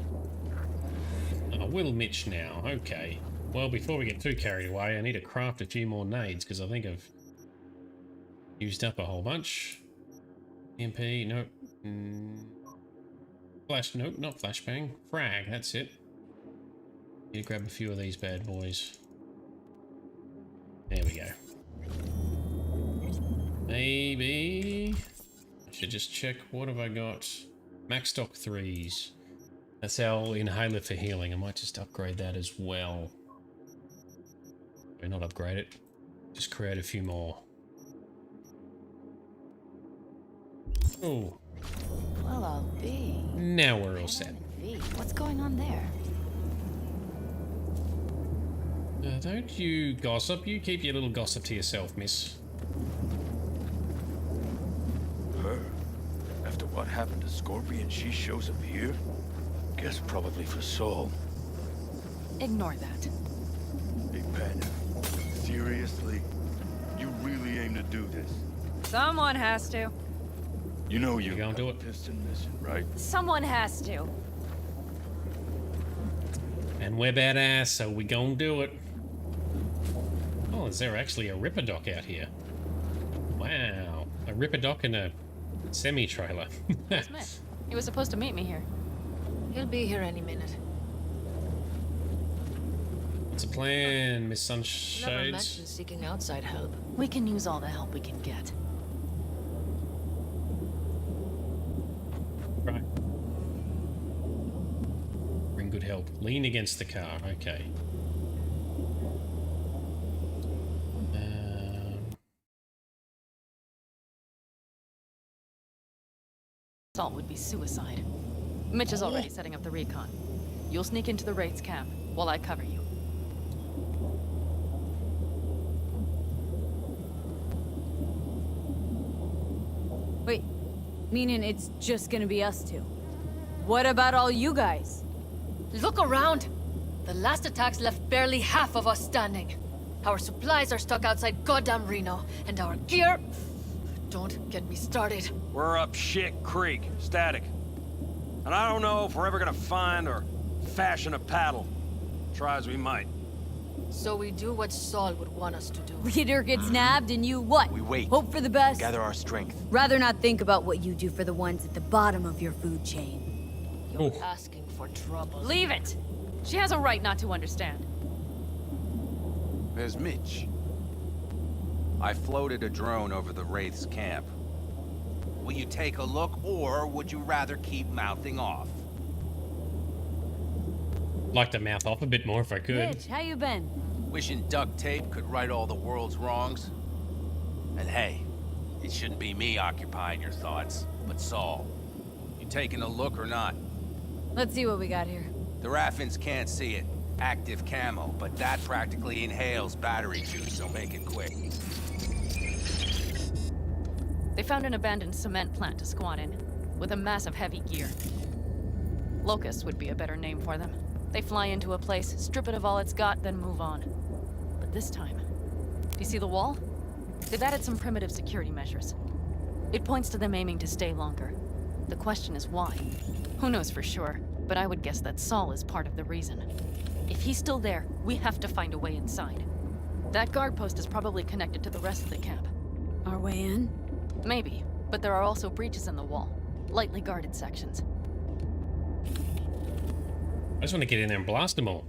Will Mitch now. Okay. Well, before we get too carried away, I need to craft a few more nades because I think I've used up a whole bunch. MP, nope. Flash, nope, not flashbang. Frag, that's it. Need to grab a few of these bad boys. There we go. Maybe I should just check what have I got. Max stock 3s. That's our inhaler for healing. I might just upgrade that as well. Or not upgrade it. Just create a few more. Oh. Well, I'll be. Now we're all set. What's going on there? Don't you gossip. You keep your little gossip to yourself, miss. Her? After what happened to Scorpion, she shows up here? Guess probably for Saul. Ignore that. Hey, Pen. Seriously? You really aim to do this? Someone has to. You know you gonna do it? Piston mission, right? Someone has to. And we're badass, so we gon' do it. Oh, is there actually a Ripper Doc out here? Wow. A Ripper Doc in a semi-trailer. That's Mitch. He was supposed to meet me here. He'll be here any minute. What's the plan, Miss Never Sunshades? mentioned seeking outside help. We can use all the help we can get. Right. Bring good help. Lean against the car. Okay. Assault would be suicide. Mitch is already setting up the recon. You'll sneak into the Wraith's camp while I cover you. Wait, meaning it's just gonna be us two? What about all you guys? Look around! The last attacks left barely half of us standing. Our supplies are stuck outside goddamn Reno, and our gear... Don't get me started. We're up shit creek, static. And I don't know if we're ever gonna find or fashion a paddle. Try as we might. So we do what Saul would want us to do. Leader gets nabbed and you what? We wait. Hope for the best? Gather our strength. Rather not think about what you do for the ones at the bottom of your food chain. You're asking for trouble. Leave it! She has a right not to understand. There's Mitch. I floated a drone over the Wraith's camp. Will you take a look, or would you rather keep mouthing off? Like to mouth off a bit more if I could. Mitch, how you been? Wishing duct tape could right all the world's wrongs? And hey, it shouldn't be me occupying your thoughts, but Saul. You taking a look or not? Let's see what we got here. The Raffins can't see it. Active camo, but that practically inhales battery juice, so make it quick. They found an abandoned cement plant to squat in, with a massive heavy gear. Locusts would be a better name for them. They fly into a place, strip it of all it's got, then move on. But this time, do you see the wall? They've added some primitive security measures. It points to them aiming to stay longer. The question is why? Who knows for sure, but I would guess that Saul is part of the reason. If he's still there, we have to find a way inside. That guard post is probably connected to the rest of the camp. Our way in? Maybe, but there are also breaches in the wall. Lightly guarded sections. I just want to get in there and blast them all.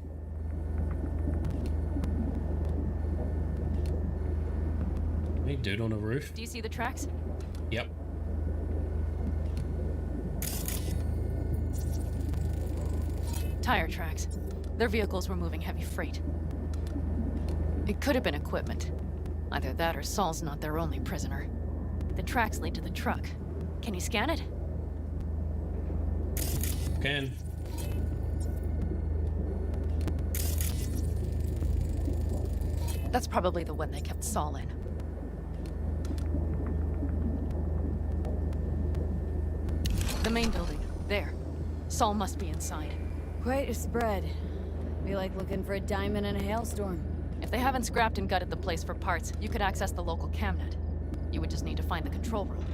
Hey, dude on a roof. Do you see the tracks? Yep. Tire tracks. Their vehicles were moving heavy freight. It could have been equipment. Either that or Saul's not their only prisoner. The tracks lead to the truck. Can you scan it? Can. That's probably the one they kept Saul in. The main building. There. Saul must be inside. Quite a spread. Be like looking for a diamond in a hailstorm. If they haven't scrapped and gutted the place for parts, you could access the local camnet. You would just need to find the control room.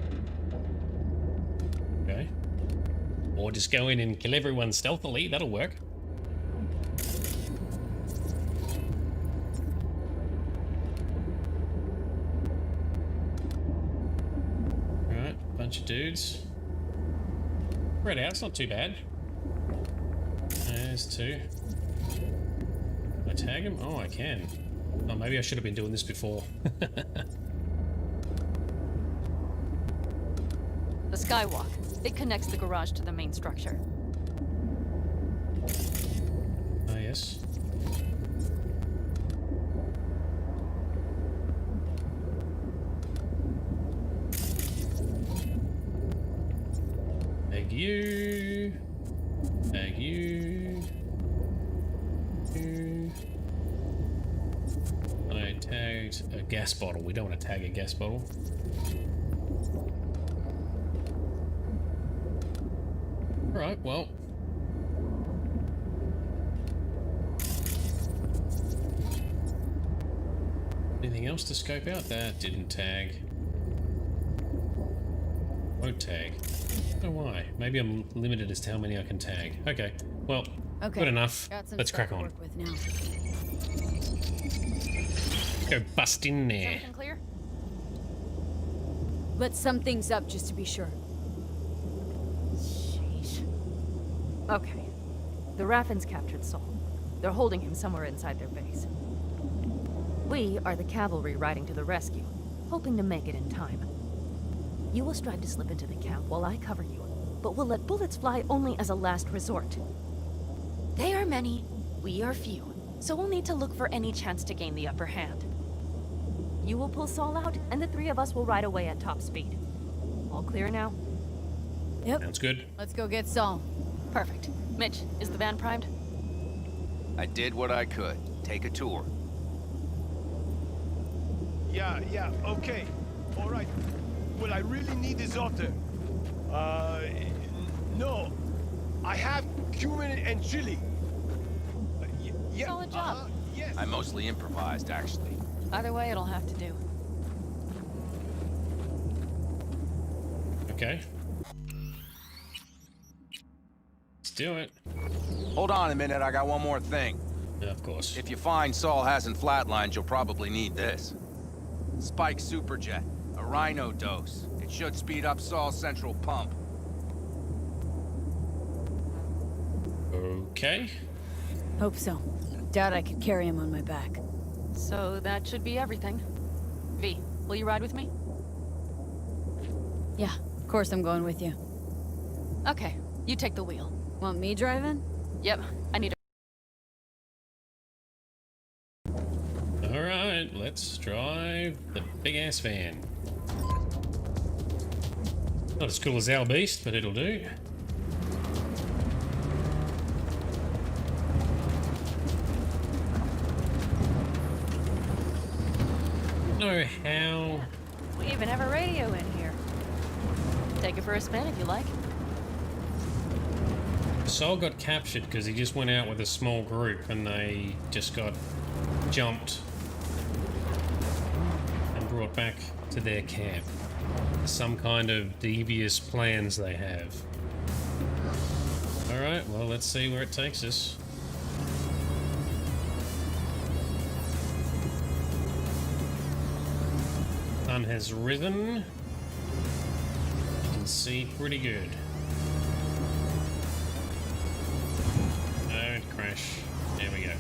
Okay. Or just go in and kill everyone stealthily. That'll work. Alright, bunch of dudes. Spread out, it's not too bad. There's two. Can I tag him? Oh, I can. Oh, maybe I should have been doing this before. The skywalk. It connects the garage to the main structure. Oh, yes. Tag you. Tag you. I tagged a gas bottle. We don't want to tag a gas bottle. Alright, well. Anything else to scope out? That didn't tag. Won't tag. I don't know why. Maybe I'm limited as to how many I can tag. Okay, well, good enough. Let's crack on. Go bust in there. Everything clear? Let's sum things up just to be sure. Okay. The Raffins captured Saul. They're holding him somewhere inside their base. We are the cavalry riding to the rescue, hoping to make it in time. You will strive to slip into the camp while I cover you, but we'll let bullets fly only as a last resort. They are many, we are few, so we'll need to look for any chance to gain the upper hand. You will pull Saul out, and the three of us will ride away at top speed. All clear now? Yep. Sounds good. Let's go get Saul. Perfect. Mitch, is the van primed? I did what I could. Take a tour. Yeah, okay. All right. Well, I really need this otter. No. I have cumin and chili. Yeah. Solid job. Yes. I mostly improvised, actually. Either way, it'll have to do. Okay. Let's do it. Hold on a minute, I got one more thing. Yeah, of course. If you find Saul hasn't flatlined, you'll probably need this. Spike Superjet, a Rhino dose. It should speed up Saul's central pump. Okay. Hope so. Doubt I could carry him on my back. So that should be everything. V, will you ride with me? Yeah, of course I'm going with you. Okay, you take the wheel. Want me driving? Yep, I need Alright, let's drive the big ass van. Not as cool as our beast, but it'll do. Know how. We even have a radio in here. Take it for a spin if you like. Saul got captured because he just went out with a small group and they just got jumped and brought back to their camp. Some kind of devious plans they have. Alright, well, let's see where it takes us. Sun has risen. You can see pretty good. Don't crash. There we go.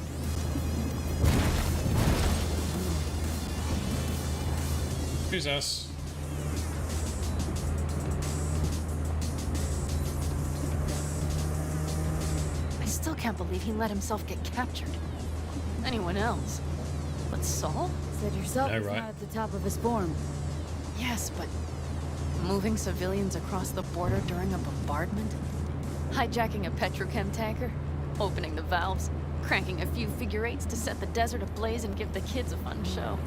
Who's us? I still can't believe he let himself get captured. Anyone else? But Saul? Said yourself Yeah, he's right. not at the top of his form. Yes, but moving civilians across the border during a bombardment? Hijacking a petrochem tanker? Opening the valves? Cranking a few figure eights to set the desert ablaze and give the kids a fun show?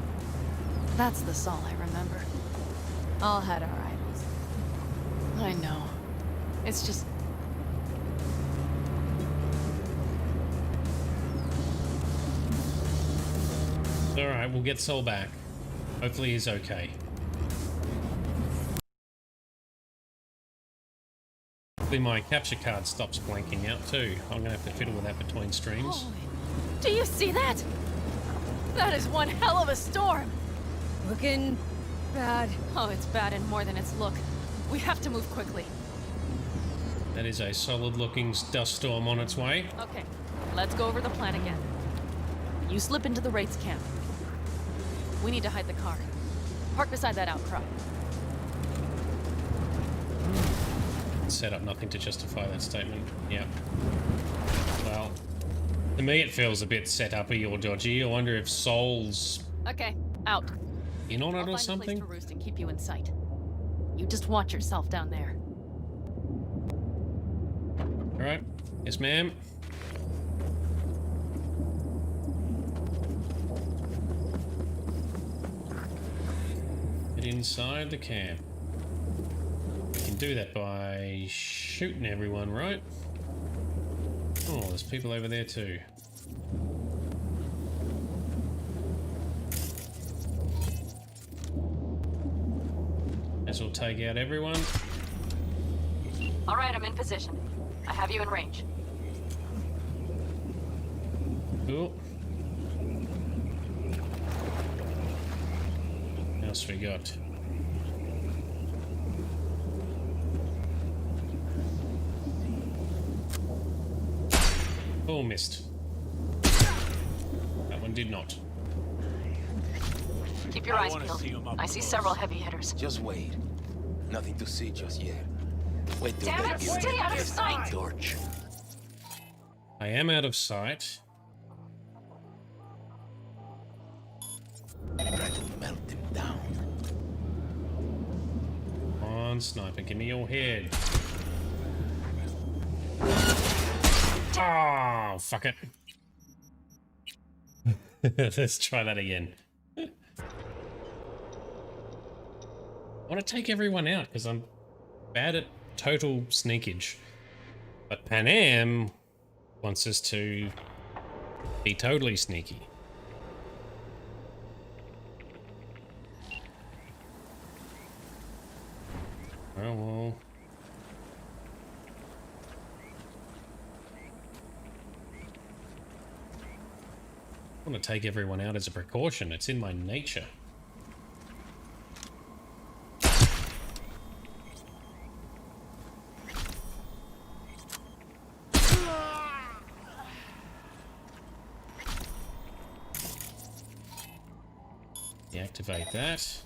That's the Saul I remember. All had our idols. I know. It's just... Alright, we'll get Saul back. Hopefully he's okay. Hopefully my capture card stops blanking out too. I'm gonna have to fiddle with that between streams. Holy... Do you see that? That is one hell of a storm! Looking bad. Oh, it's bad and more than its look. We have to move quickly. That is a solid looking dust storm on its way. Okay, let's go over the plan again. You slip into the Wraith's camp. We need to hide the car. Park beside that outcrop. Set up nothing to justify that statement. Yeah. Well, to me it feels a bit set up-y or dodgy. I wonder if Saul's Okay, out. in on it I'll or find a something? place to roost and keep you in sight. You just watch yourself down there. Alright. Yes, ma'am. Get inside the camp. We can do that by shooting everyone, right? Oh, there's people over there too. As we'll take out everyone. All right, I'm in position. I have you in range. Cool. What else we got? Oh, missed. That one did not. Keep your eyes peeled. I see several heavy hitters. Just wait. Nothing to see just yet. Wait till Damn they it, give stay me out of the sight! torch. I am out of sight. Try to melt him down. Come on, sniper, give me your head. Oh, fuck it. Let's try that again. I want to take everyone out because I'm bad at total sneakage. But Pan Am wants us to be totally sneaky. Oh well. I want to take everyone out as a precaution. It's in my nature. Deactivate that.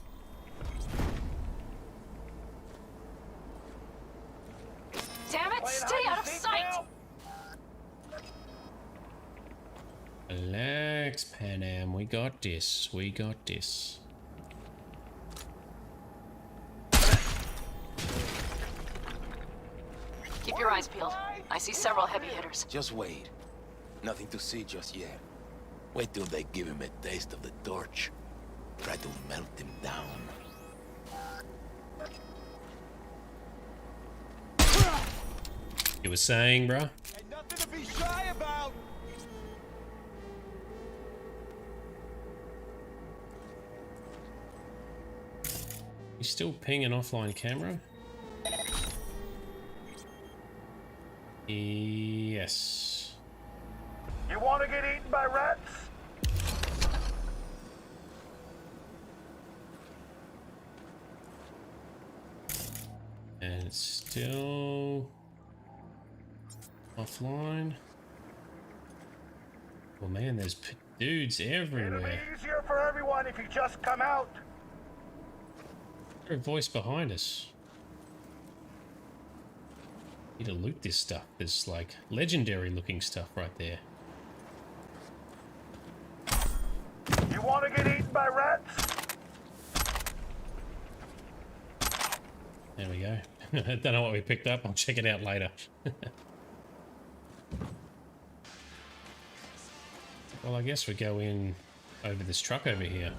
Damn it, stay out of sight! Relax, Pan Am. We got this. We got this. Keep your eyes peeled. I see several heavy hitters. Just wait. Nothing to see just yet. Wait till they give him a taste of the torch. Try to melt him down. You were saying, bruh? Ain't nothing to be shy about. You still ping an offline camera? Yes. You want to get eaten by rats? And it's still offline. Well, man, there's dudes It'll be everywhere. easier for everyone if you just come out. Is there a voice behind us? Need to loot this stuff. There's like legendary looking stuff right there. You want to get eaten by rats? There we go. I don't know what we picked up. I'll check it out later. Well, I guess we go in over this truck over here.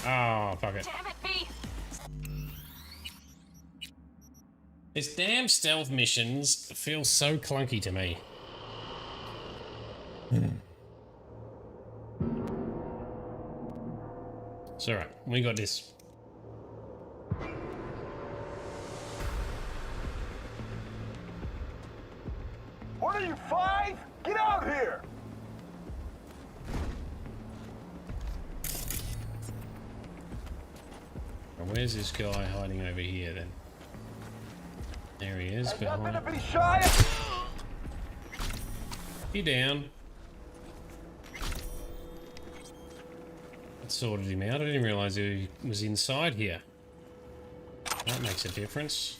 Oh, fuck it. Damn it, B! These damn stealth missions feel so clunky to me. It's alright, we got this. What are you, 5? Get out here! Where's this guy hiding over here then? There he is, Ain't nothing behind. to be shy of. He down. That sorted him out. I didn't realize he was inside here. That makes a difference.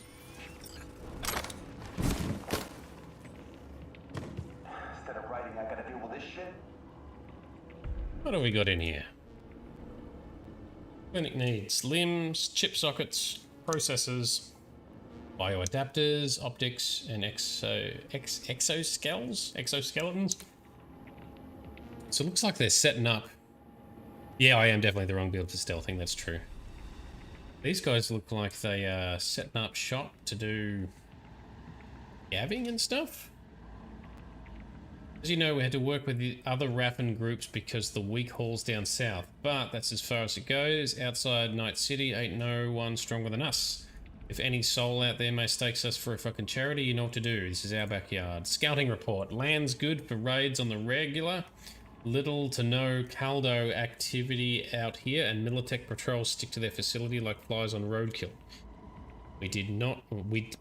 Instead of writing, I gotta deal with this shit. What do we got in here? Clinic needs limbs, chip sockets, processors, bioadapters, optics, and exoskeletons. So it looks like they're setting up. Yeah, I am definitely the wrong build for stealthing, that's true. These guys look like they are setting up shop to do gabbing and stuff. As you know, we had to work with the other Raffen groups because the weak haul's down south, but that's as far as it goes. Outside Night City ain't no one stronger than us. If any soul out there mistakes us for a fucking charity, you know what to do. This is our backyard. Scouting report. Land's good for raids on the regular. Little to no Caldo activity out here, and Militech patrols stick to their facility like flies on roadkill.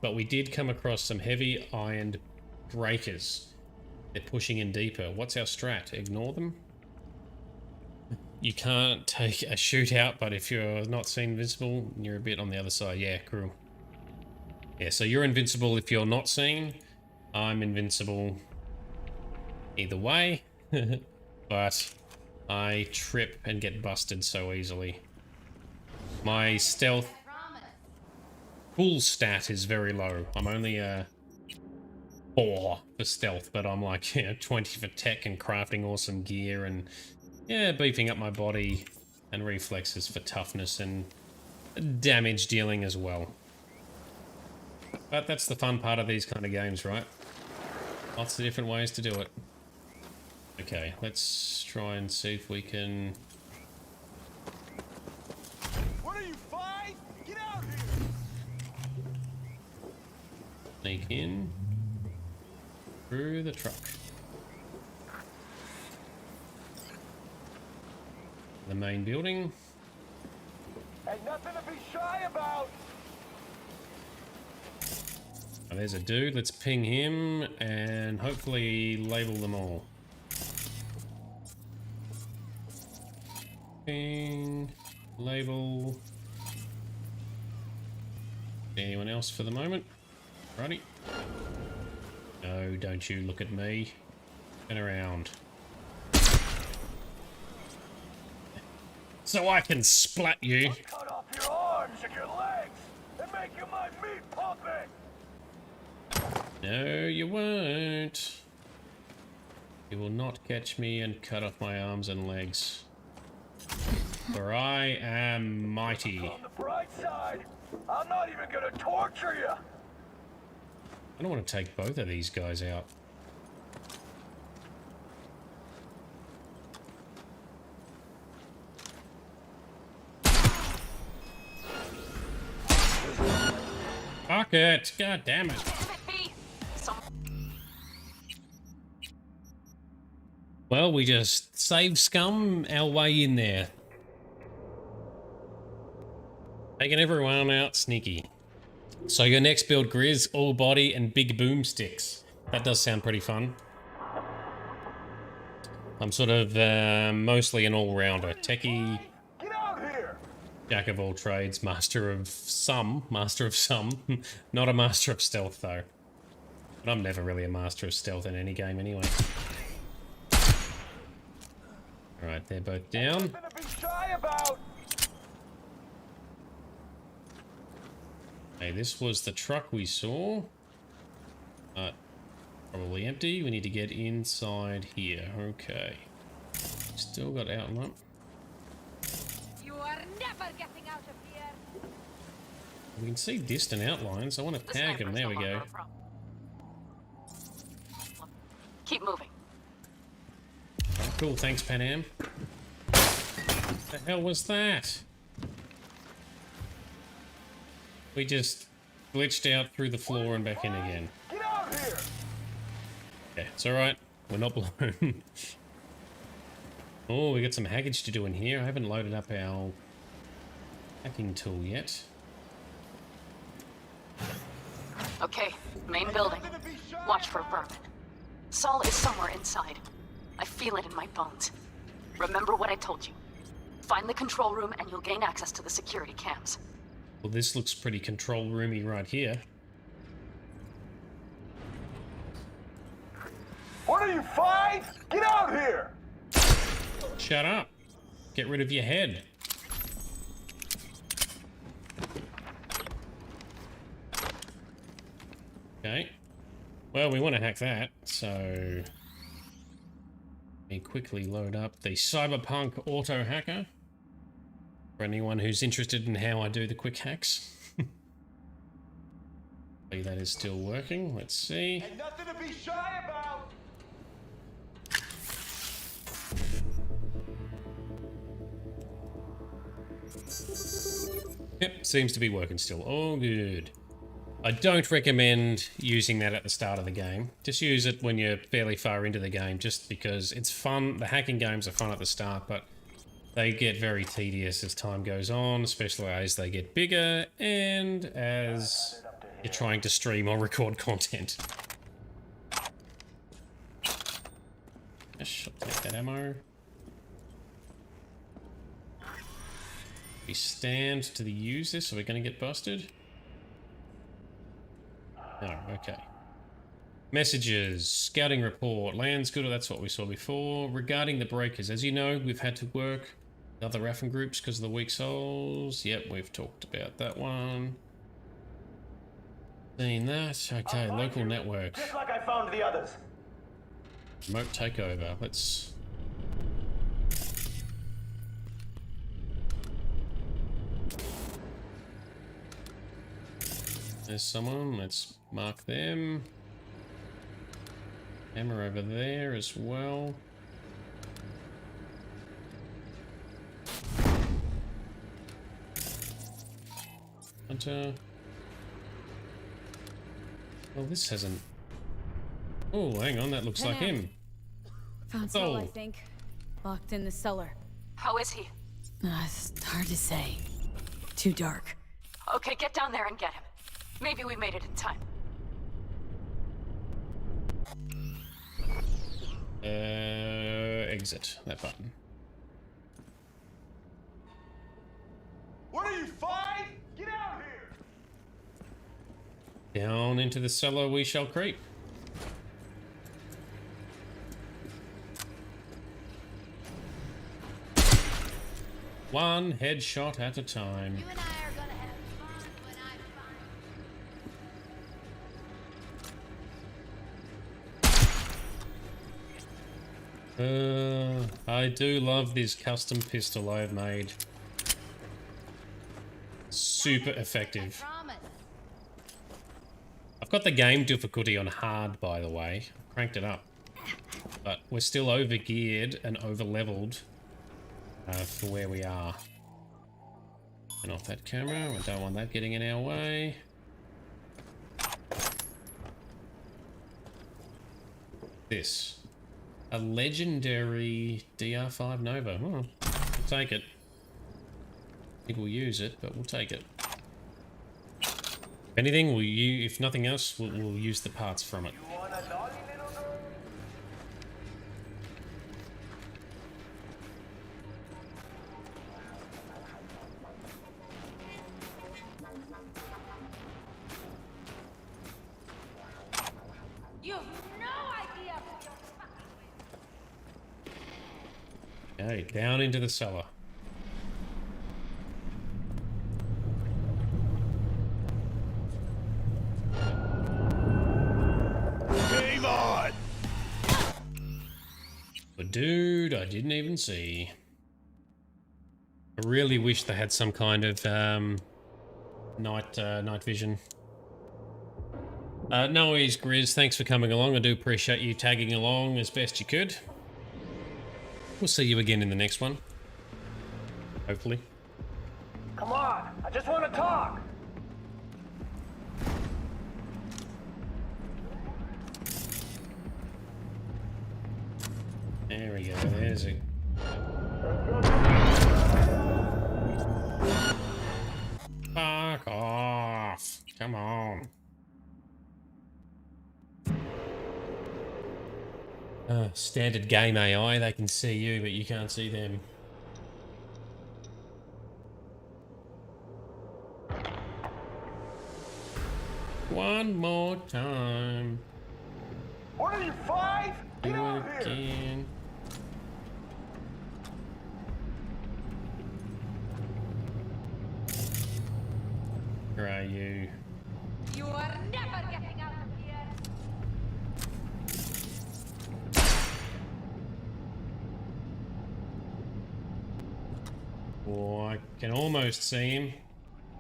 But we did come across some heavy ironed breakers. They're pushing in deeper. What's our strat? Ignore them? You can't take a shootout, but if you're not seen invincible, you're a bit on the other side. Yeah, cool. Yeah, so you're invincible if you're not seen. I'm invincible either way. But I trip and get busted so easily. My stealth full stat is very low. I'm only 4 for stealth, but I'm like 20 for tech and crafting awesome gear and yeah, beefing up my body and reflexes for toughness and damage dealing as well. But that's the fun part of these kind of games, right? Lots of different ways to do it. Okay, let's try and see if we can... What are you, 5? Get out here! Sneak in through the truck. The main building. Ain't nothing to be shy about. Oh, there's a dude. Let's ping him and hopefully label them all. Ping, label. Anyone else for the moment? Righty. No, don't you look at me. Turn around. So I can splat you. Cut off your arms and your legs and make you my meat puppet. No, you won't. You will not catch me and cut off my arms and legs. For I am mighty. On the bright side, I'm not even gonna torture you. I don't want to take both of these guys out. Fuck it! God damn it! Well, we just saved scum our way in there. Taking everyone out sneaky. So your next build, Grizz, all body and big boomsticks. That does sound pretty fun. I'm sort of mostly an all-rounder. Techie, Get out here! Jack of all trades, master of some. Not a master of stealth, though. But I'm never really a master of stealth in any game anyway. Alright, they're both down. Okay, this was the truck we saw. Probably empty. We need to get inside here. Okay. Still got outline. You are never getting out of here. We can see distant outlines. I want to tag them. There we go. Keep moving. Oh, cool. Thanks, Panam. What the hell was that? We just glitched out through the floor and back in again. Get out here! Okay, it's alright. We're not blown. Oh, we got some hackage to do in here. I haven't loaded up our hacking tool yet. Okay, main building. Watch for vermin. Saul is somewhere inside. I feel it in my bones. Remember what I told you. Find the control room and you'll gain access to the security cams. Well, this looks pretty control roomy right here. What are you, 5? Get out here! Shut up. Get rid of your head. Okay. Well, we want to hack that, so... Let me quickly load up the Cyberpunk Auto Hacker. For anyone who's interested in how I do the quick hacks. That is still working. Let's see. And nothing to be shy about! Yep, seems to be working still. All good. I don't recommend using that at the start of the game. Just use it when you're fairly far into the game, just because it's fun. The hacking games are fun at the start, but they get very tedious as time goes on, especially as they get bigger and as you're trying to stream or record content. Yes, I'll take that ammo. We stand to the user, so we're going to get busted. Oh, okay. Messages, scouting report, lands good, that's what we saw before. Regarding the breakers, as you know, we've had to work with other Raffen groups because of the weak souls. Yep, we've talked about that one. Seen that. Okay, local network. Just like I found the others. Remote takeover. Let's... There's someone. Let's mark them. Hammer over there as well. Hunter. Well, this hasn't... Oh, hang on. That looks like him. Found Saul, I think. Locked in the cellar. How is he? It's hard to say. Too dark. Okay, get down there and get him. Maybe we made it in time. Exit that button. What are you, 5? Get out here! Down into the cellar we shall creep. One headshot at a time. You and I are gonna have fun when I I do love this custom pistol I've made. Super effective. I've got the game difficulty on hard, by the way. I've cranked it up. But we're still over-geared and over-leveled for where we are. Turn off that camera. We don't want that getting in our way. This. A legendary DR5 Nova. Oh, we'll take it. I think we'll use it, but we'll take it. If anything, if nothing else, we'll use the parts from it. Okay, down into the cellar. Game on! But dude, I didn't even see. I really wish they had some kind of night vision. No worries, Grizz. Thanks for coming along. I do appreciate you tagging along as best you could. We'll see you again in the next one. Hopefully. Come on, I just want to talk. There we go. There's a... Fuck off. Come on. Standard game AI, they can see you, but you can't see them. One more time. What are you, 5? Do Get out it here! again. Where are you? You are never getting out of here. Oh, I can almost see him.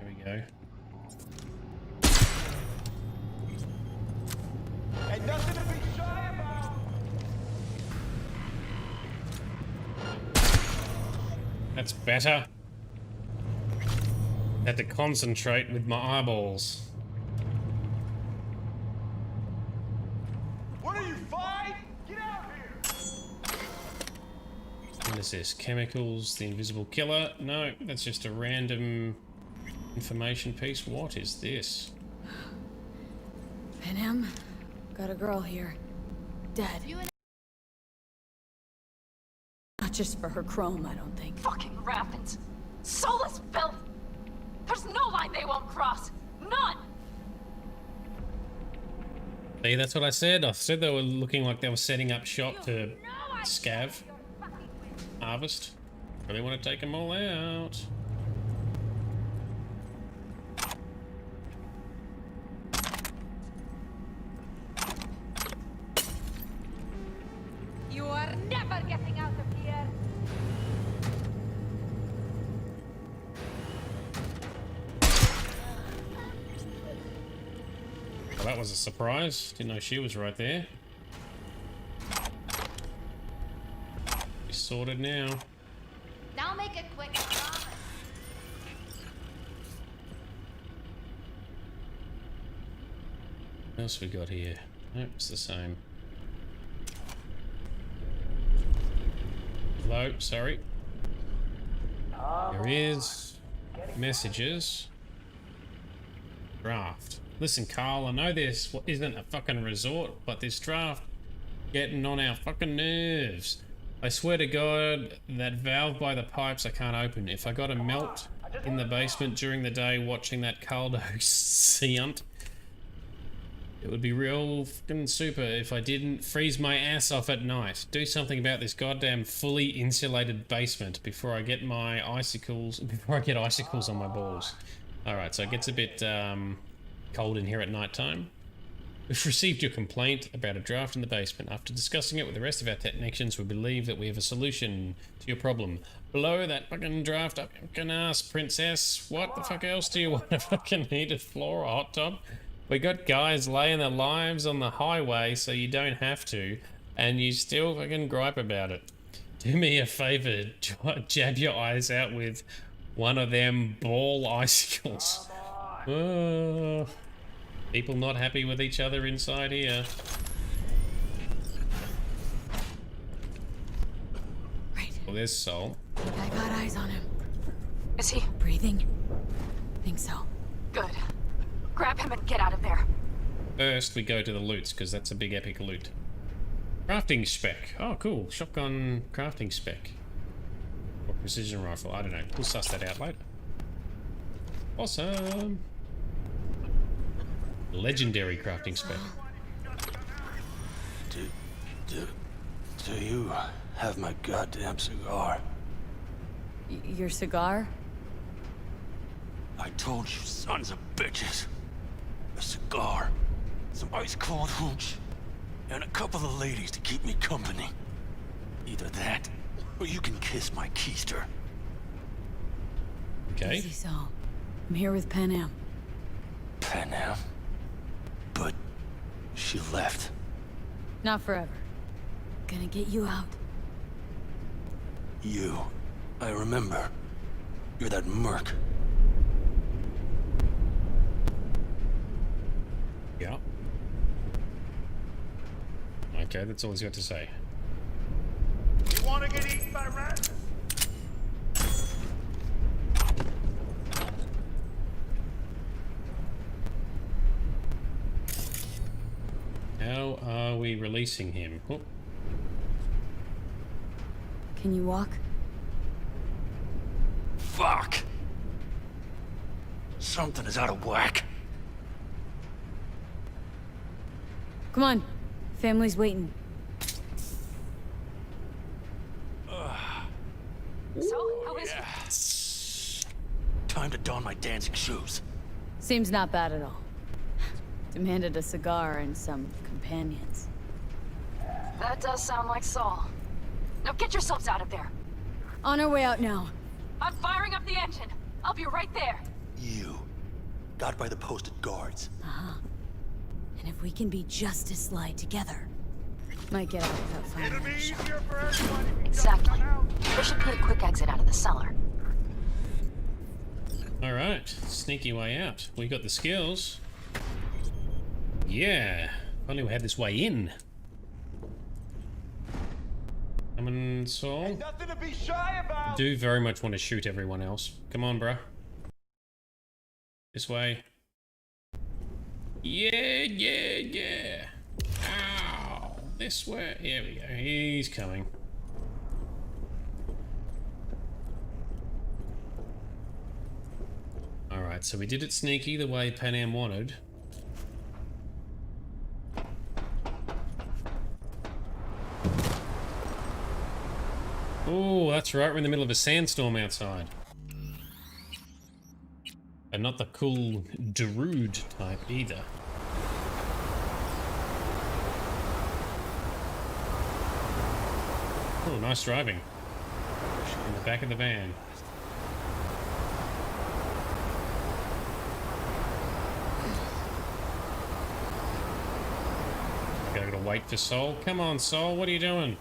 There we go. Ain't nothing to be shy about. That's better. Had to concentrate with my eyeballs. What are you, 5? Get out here! What is this? Chemicals, the invisible killer? No, that's just a random information piece. What is this? Panem, got a girl here. Dead. Not just for her chrome, I don't think. Fucking rapids. Soulless filth. There's no line they won't cross. None. See, that's what I said. I said they were looking like they were setting up shop to scav. Harvest. Really want to take them all out. You are never getting out of here. Well, that was a surprise. Didn't know she was right there. It's sorted now. Now make it quick, I promise. What else we got here? Nope, it's the same. Hello, sorry. There is messages. Draft. Listen, Carl, I know this isn't a fucking resort, but this draft getting on our fucking nerves. I swear to God, that valve by the pipes I can't open. If I got a melt in the basement during the day watching that Caldo seant, it would be real fucking super if I didn't freeze my ass off at night. Do something about this goddamn fully insulated basement before I get my icicles, on my balls. Alright, so it gets a bit cold in here at night time. We've received your complaint about a draft in the basement. After discussing it with the rest of our technicians, we believe that we have a solution to your problem. Blow that fucking draft up your fucking ass, princess. What the fuck else do you want? A fucking heated floor or a hot tub? We got guys laying their lives on the highway so you don't have to, and you still fucking gripe about it. Do me a favor, jab your eyes out with one of them ball icicles. People not happy with each other inside here. Right. Well, there's Sol. I got eyes on him. Is he Breathing? Think so. good? Grab him and get out of there. First, we go to the loots, because that's a big epic loot. Crafting spec. Oh, cool. Shotgun crafting spec. Or precision rifle. I don't know. We'll suss that out later. Awesome. Legendary crafting spec. So you have my goddamn cigar. Your cigar? I told you, sons of bitches. A cigar, some ice-cold hooch, and a couple of ladies to keep me company. Either that, or you can kiss my keister. Okay. Easy, Saul. I'm here with Pan Am. Pan Am? But she left. Not forever. Gonna get you out. You. I remember. You're that merc. Yeah. Okay, that's all he's got to say. You wanna get eaten by rats? How are we releasing him? Oh. Can you walk? Fuck! Something is out of whack. Come on. Family's waiting. So, how is it? Time to don my dancing shoes. Seems not bad at all. Demanded a cigar and some companions. That does sound like Saul. Now get yourselves out of there. On our way out now. I'm firing up the engine. I'll be right there. You. Got by the posted guards. Uh-huh. And if we can be just as sly together, might get out without finding our shot. Exactly. There should be a quick exit out of the cellar. Alright, sneaky way out. We got the skills. Yeah. Only we had this way in. Come on, Saul. Nothing to be shy about. Do very much want to shoot everyone else. Come on, bruh. This way. Yeah. Ow. This way. Here we go. He's coming. Alright, so we did it sneaky the way Pan Am wanted. Oh, that's right, we're in the middle of a sandstorm outside. And not the cool Darude type either. Oh, nice driving. In the back of the van. Okay, I gotta wait for Sol. Come on, Sol, what are you doing?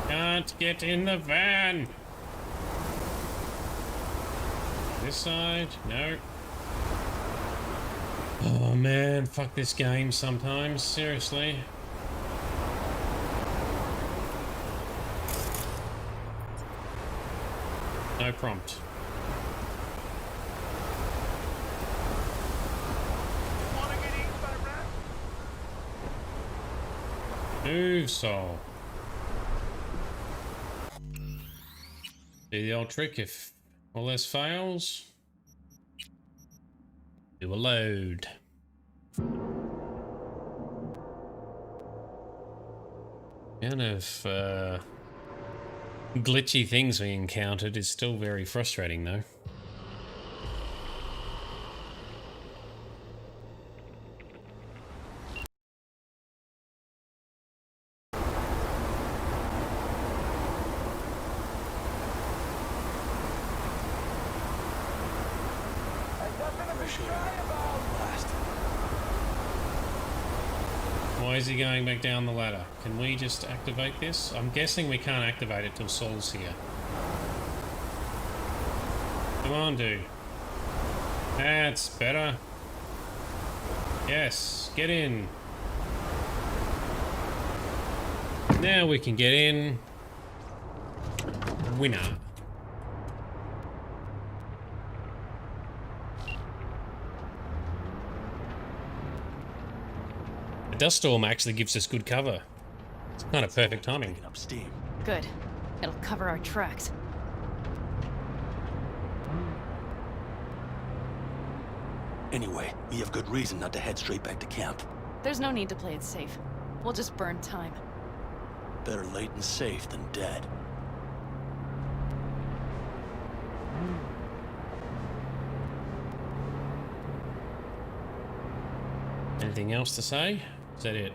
Can't get in the van. This side? No. Oh man, fuck this game sometimes, seriously. No prompt. Move, Sol. Do the old trick if all else fails. Do a load. Kind of glitchy things we encountered is still very frustrating though. Why is he going back down the ladder? Can we just activate this? I'm guessing we can't activate it till Saul's here. Come on, dude. That's better. Yes, get in. Now we can get in. Winner. The dust storm actually gives us good cover. It's kind of perfect timing. Up steam. Good. It'll cover our tracks. Anyway, we have good reason not to head straight back to camp. There's no need to play it safe. We'll just burn time. Better late and safe than dead. Anything else to say? Is that it?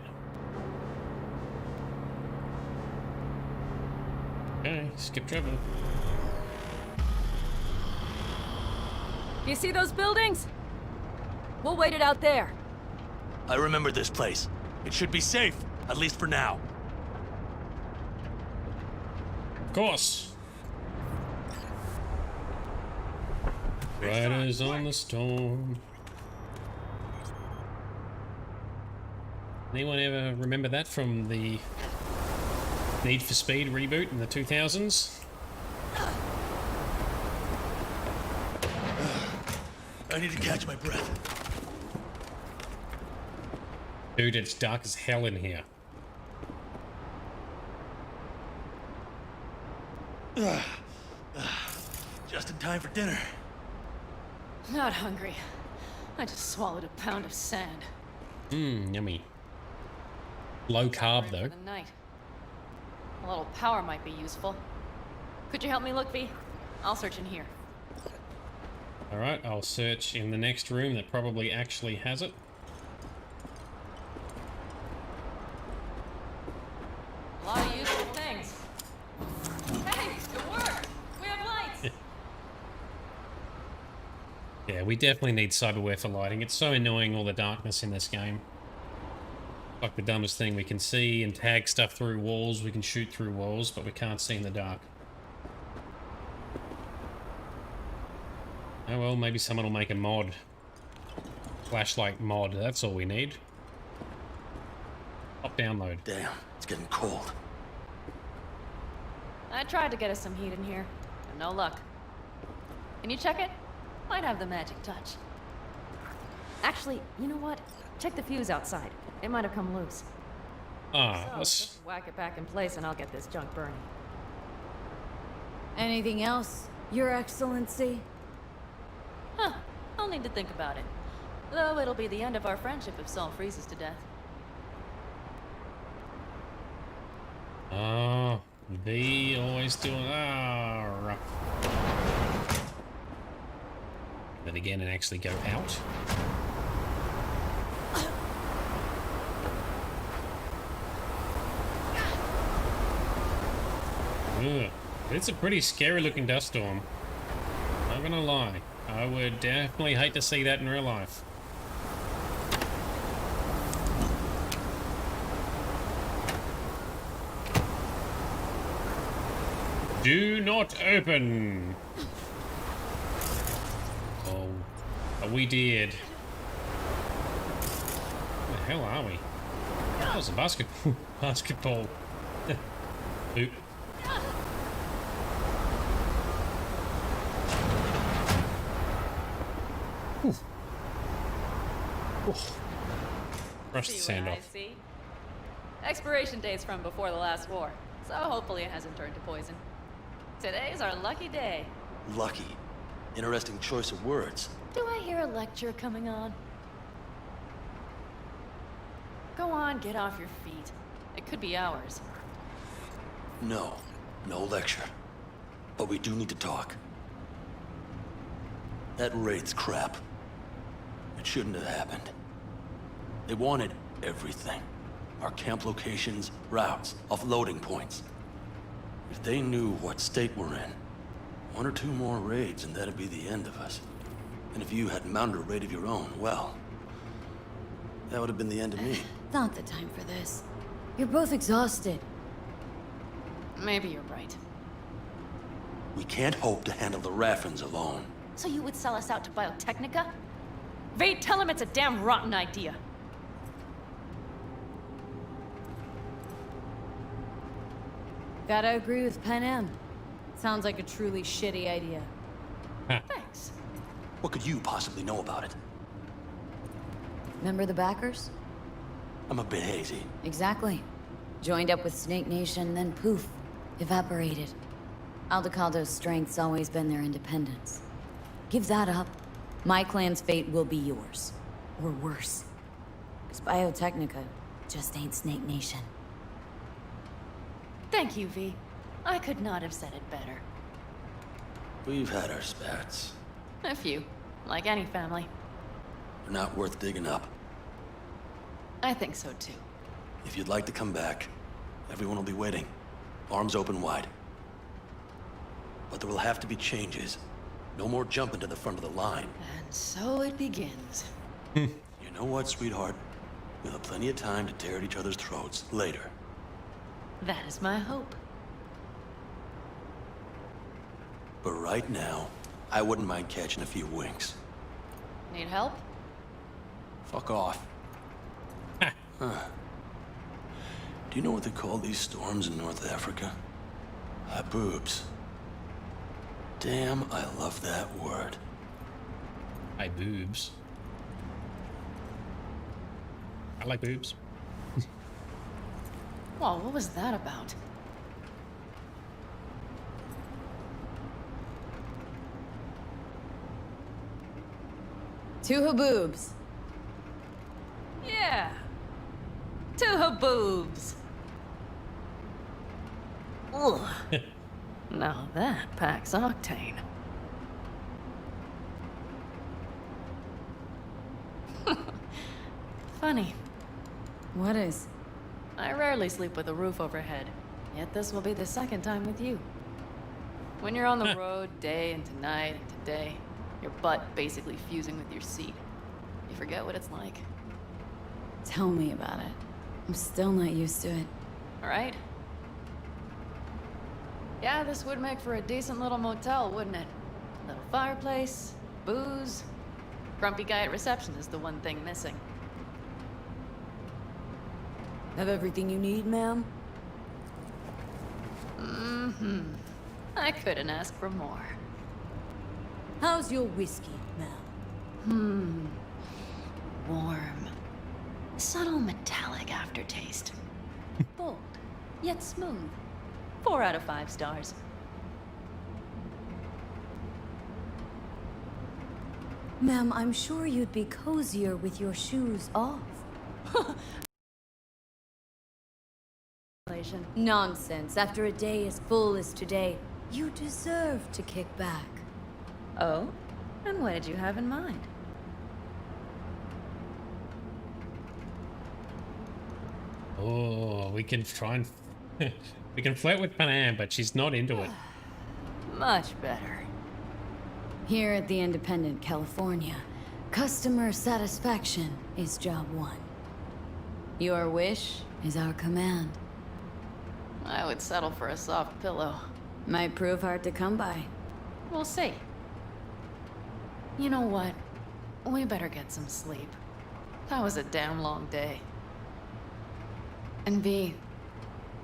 Okay, skip travel. You see those buildings? We'll wait it out there. I remember this place. It should be safe, at least for now. Of course. Riders on the storm. Anyone ever remember that from the Need for Speed reboot in the 2000s? I need to catch my breath. Dude, it's dark as hell in here. Just in time for dinner. Not hungry. I just swallowed a pound of sand. Mmm, yummy. Low carb though. For the night. A little power might be useful. Could you help me look, V? I'll search in here. Alright, I'll search in the next room that probably actually has it. A lot of useful things. Hey, it worked! We have lights! Yeah, we definitely need cyberware for lighting. It's so annoying, all the darkness in this game. Like the dumbest thing. We can see and tag stuff through walls, we can shoot through walls, but we can't see in the dark. Oh well, maybe someone will make a mod. Flashlight mod, that's all we need. Pop download. Damn, it's getting cold. I tried to get us some heat in here, but no luck. Can you check it? Might have the magic touch. Actually, you know what? Check the fuse outside. It might have come loose. Ah, So, just whack it back in place and I'll get this junk burning. Anything else, Your Excellency? Huh. I'll need to think about it. Though it'll be the end of our friendship if Saul freezes to death. Oh, V always doing. Ah, then again, and actually go out. Ugh. It's a pretty scary looking dust storm. Not gonna lie. I would definitely hate to see that in real life. Do not open! Oh, we did. Where the hell are we? That was a basketball. Oop. Brush the sand off. See? Expiration date's from before the last war, so hopefully it hasn't turned to poison. Today's our lucky day. Lucky. Interesting choice of words. Do I hear a lecture coming on? Go on, get off your feet. It could be hours. No. No lecture. But we do need to talk. That raid's crap. It shouldn't have happened. They wanted everything. Our camp locations, routes, offloading points. If they knew what state we're in, 1 or 2 more raids and that'd be the end of us. And if you had mounted a raid of your own, well, that would have been the end of me. Not the time for this. You're both exhausted. Maybe you're right. We can't hope to handle the Raffins alone. So you would sell us out to Biotechnica? Vade, tell him it's a damn rotten idea. Gotta agree with Pen M. Sounds like a truly shitty idea. Thanks. What could you possibly know about it? Remember the backers? I'm a bit hazy. Exactly. Joined up with Snake Nation, then poof, evaporated. Aldecaldo's strength's always been their independence. Give that up, My clan's fate will be yours. Or worse. Because Biotechnica just ain't Snake Nation. Thank you, V. I could not have said it better. We've had our spats. A few. Like any family. They're not worth digging up. I think so too. If you'd like to come back, everyone will be waiting. Arms open wide. But there will have to be changes. No more jumping to the front of the line. And so it begins. You know what, sweetheart? We'll have plenty of time to tear at each other's throats later. That is my hope. But right now, I wouldn't mind catching a few winks. Need help? Fuck off. Huh. Do you know what they call these storms in North Africa? Haboobs. Damn, I love that word. Hi, boobs. I like boobs. Whoa, what was that about? Two haboobs. Yeah. To her boobs. Ugh. Now that packs octane. Funny. What is? I rarely sleep with a roof overhead, yet this will be the second time with you. When you're on the road day into night into day, your butt basically fusing with your seat. You forget what it's like. Tell me about it. I'm still not used to it. Alright? Yeah, this would make for a decent little motel, wouldn't it? Little fireplace, booze. Grumpy guy at reception is the one thing missing. Have everything you need, ma'am? Mm-hmm. I couldn't ask for more. How's your whiskey, ma'am? Warm. Subtle metallic aftertaste. Bold, yet smooth. 4 out of 5 stars. Ma'am, I'm sure you'd be cozier with your shoes off. Nonsense. After a day as full as today, you deserve to kick back. Oh? And what did you have in mind? Oh, we can try and we can flirt with Panam, but she's not into it. Much better. Here at the Independent, California, customer satisfaction is job 1. Your wish is our command. I would settle for a soft pillow. Might prove hard to come by. We'll see. You know what? We better get some sleep. That was a damn long day. And V,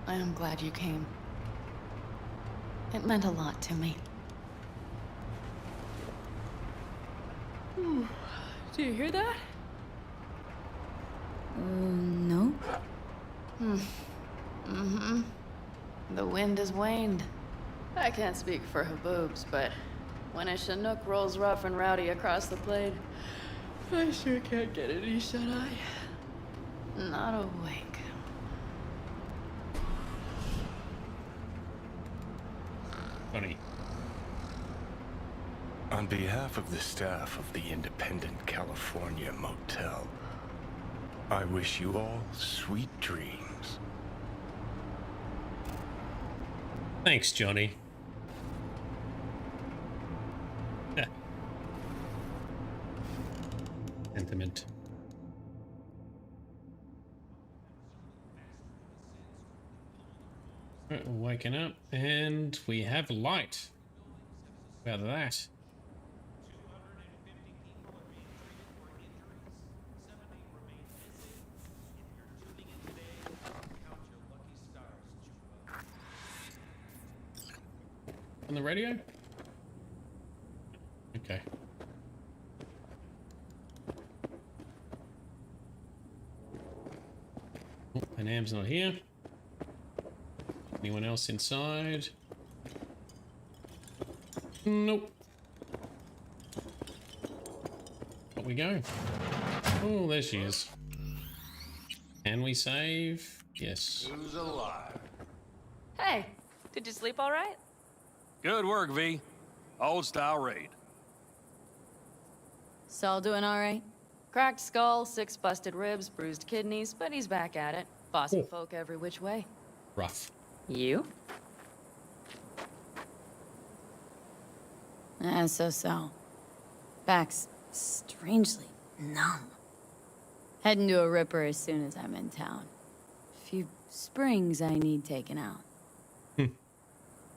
I am glad you came. It meant a lot to me. Do you hear that? No. Mm-hmm. The wind has waned. I can't speak for Haboobs, but when a Chinook rolls rough and rowdy across the plain, I sure can't get any shut-eye. Not awake. Funny. On behalf of the staff of the Independent California Motel, I wish you all sweet dreams. Thanks, Johnny. Sentiment. Right, we're waking up and we have light. How about that? On the radio? Okay. Oh, Panam's not here. Anyone else inside? Nope. go. Oh, there she is. Can we save? Yes. Who's alive? Hey, did you sleep all right? Good work, V. Old style raid. Saul doing all right? Cracked skull, 6 busted ribs, bruised kidneys, but he's back at it. Bossing folk every which way. Rough. You? So. Back's strangely numb. Heading to a ripper as soon as I'm in town. Few springs I need taken out.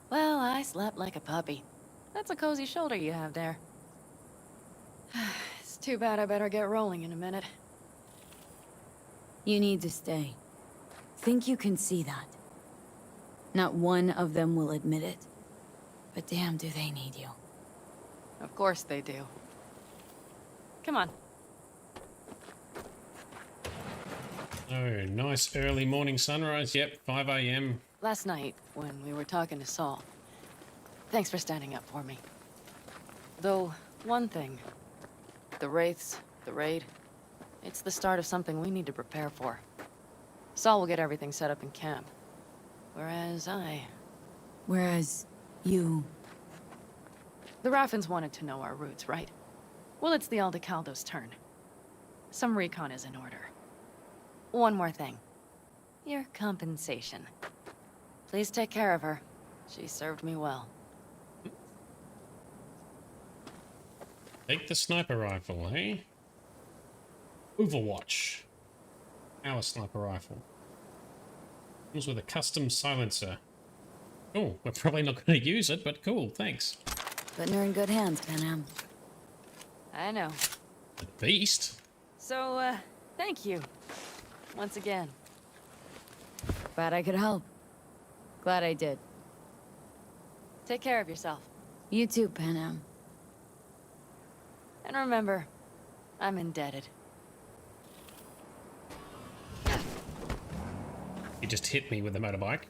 Well, I slept like a puppy. That's a cozy shoulder you have there. It's too bad I better get rolling in a minute. You need to stay. Think you can see that. Not one of them will admit it. But damn, do they need you. Of course they do. Come on. Oh, nice early morning sunrise. Yep, 5 a.m. Last night, when we were talking to Saul, thanks for standing up for me. Though, one thing. The Wraiths, the raid, it's the start of something we need to prepare for. Saul will get everything set up in camp. Whereas you... The Raffins wanted to know our routes, right? Well, it's the Aldecaldo's turn. Some recon is in order. One more thing. Your compensation. Please take care of her. She served me well. Take the sniper rifle, eh? Overwatch. Our sniper rifle. Comes with a custom silencer. Oh, we're probably not going to use it, but cool, thanks. Putting her in good hands, Panam. I know. The beast? So, thank you. Once again. Glad I could help. Glad I did. Take care of yourself. You too, Panam. And remember, I'm indebted. He just hit me with a motorbike.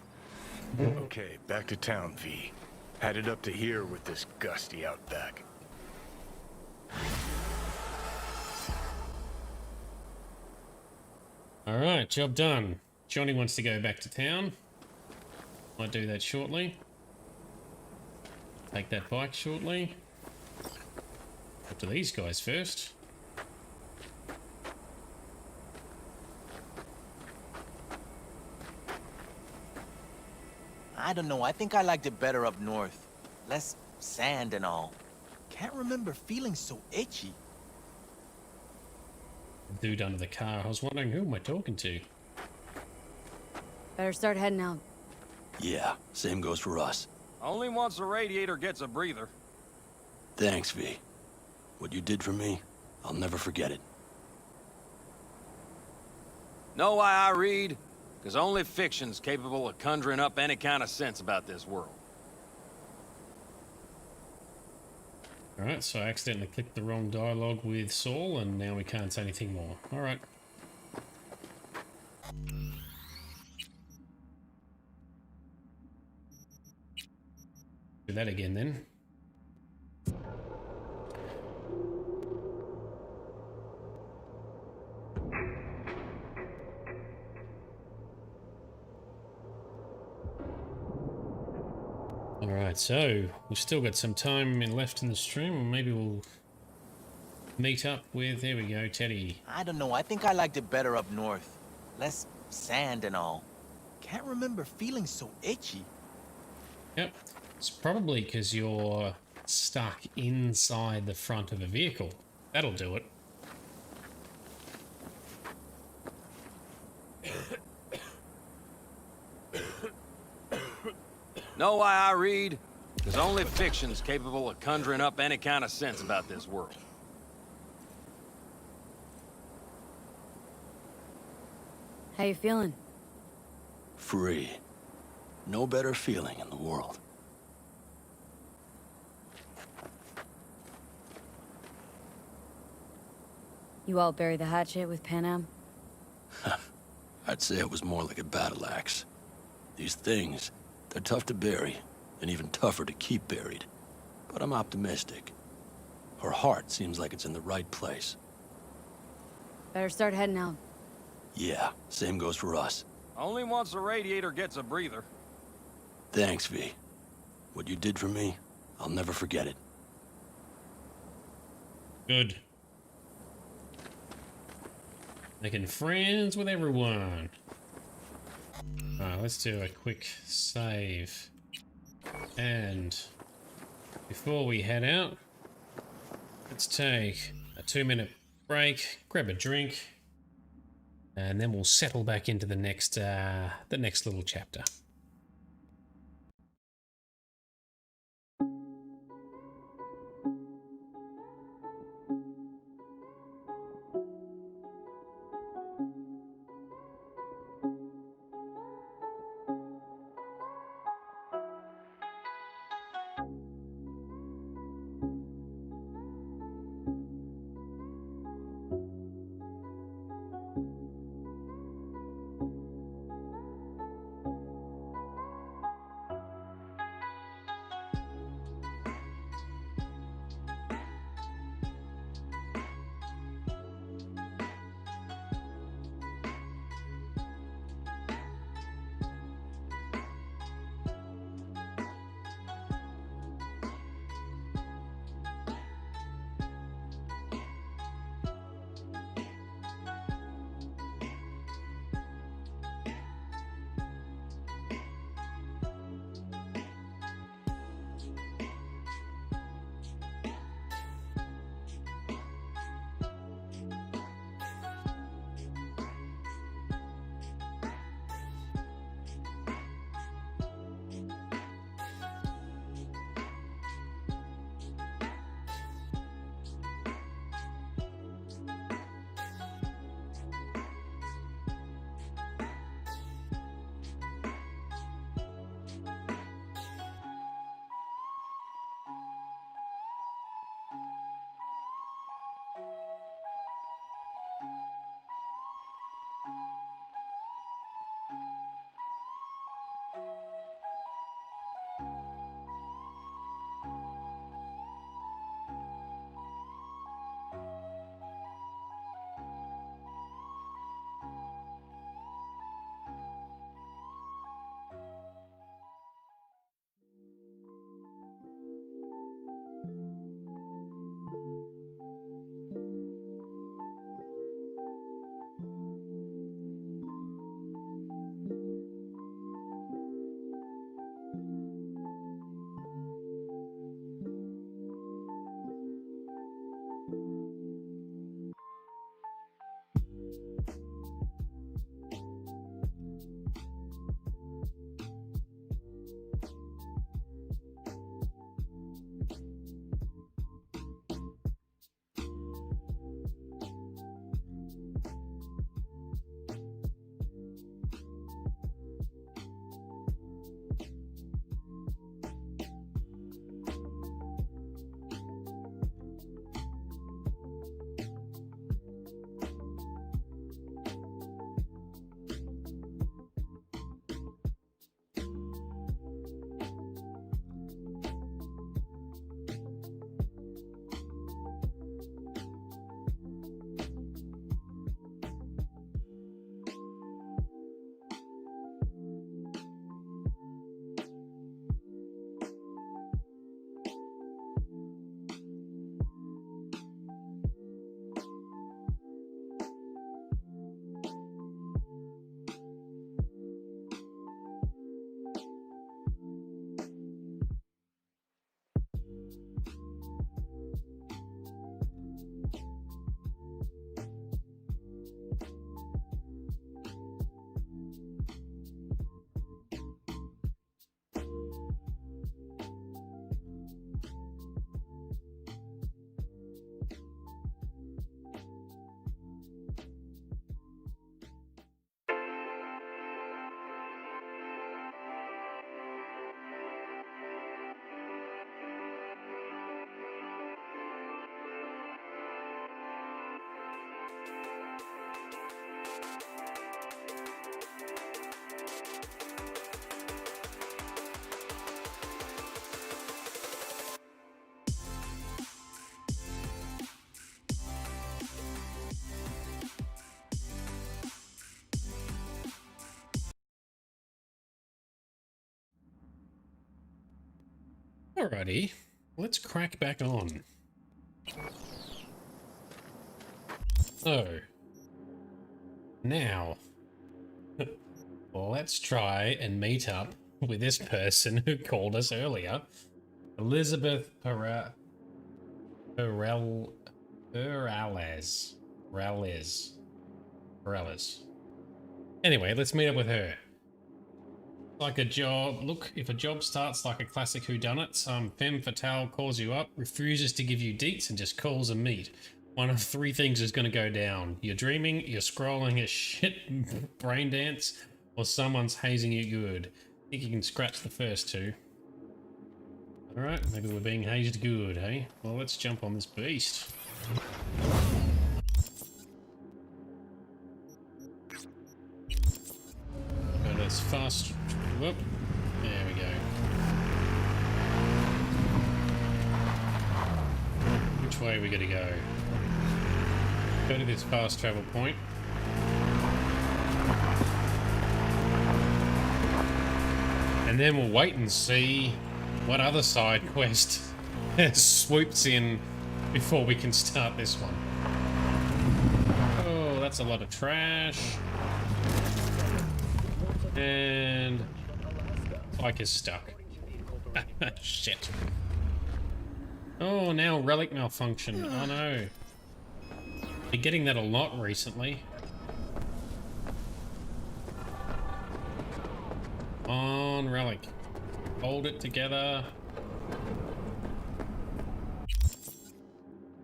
Okay, back to town, V. Headed up to here with this gusty outback. Alright, job done. Johnny wants to go back to town. Might do that shortly. Take that bike shortly. Up to these guys first. I don't know, I think I liked it better up north. Less sand and all. Can't remember feeling so itchy. Dude under the car. I was wondering, who am I talking to? Better start heading out. Yeah, same goes for us. Only once the radiator gets a breather. Thanks, V. What you did for me, I'll never forget it. Know why I read? Because only fiction's capable of conjuring up any kind of sense about this world. Alright, so I accidentally clicked the wrong dialogue with Saul, and now we can't say anything more. Alright. Do that again then. Alright, so we've still got some time left in the stream. Maybe we'll meet up with, there we go, Teddy. I don't know, I think I liked it better up north. Less sand and all. Can't remember feeling so itchy. Yep, it's probably because you're stuck inside the front of a vehicle. That'll do it. Know why I read? Because only fiction's capable of conjuring up any kind of sense about this world. How you feeling? Free. No better feeling in the world. You all bury the hatchet with Panam? I'd say it was more like a battle axe. These things, they're tough to bury, and even tougher to keep buried. But I'm optimistic. Her heart seems like it's in the right place. Better start heading out. Yeah, same goes for us. Only once the radiator gets a breather. Thanks, V. What you did for me, I'll never forget it. Good. Making friends with everyone. Let's do a quick save. And before we head out, let's take a 2-minute break, grab a drink, and then we'll settle back into the next little chapter. Alrighty, let's crack back on. So, now, let's try and meet up with this person who called us earlier. Elizabeth Perales. Anyway, let's meet up with her. Like a job. Look, if a job starts like a classic whodunit, some femme fatale calls you up, refuses to give you deets, and just calls a meet. One of three things is going to go down. You're dreaming, you're scrolling a shit brain dance, or someone's hazing you good. I think you can scratch the first two. Alright, maybe we're being hazed good, hey? Well, let's jump on this beast. So let's fast... Whoop. There we go. Which way are we going to go? Go to this fast travel point. And then we'll wait and see what other side quest swoops in before we can start this one. Oh, that's a lot of trash. And bike is stuck. Shit. Oh, now relic malfunction. Oh no. Been getting that a lot recently. On relic. Hold it together.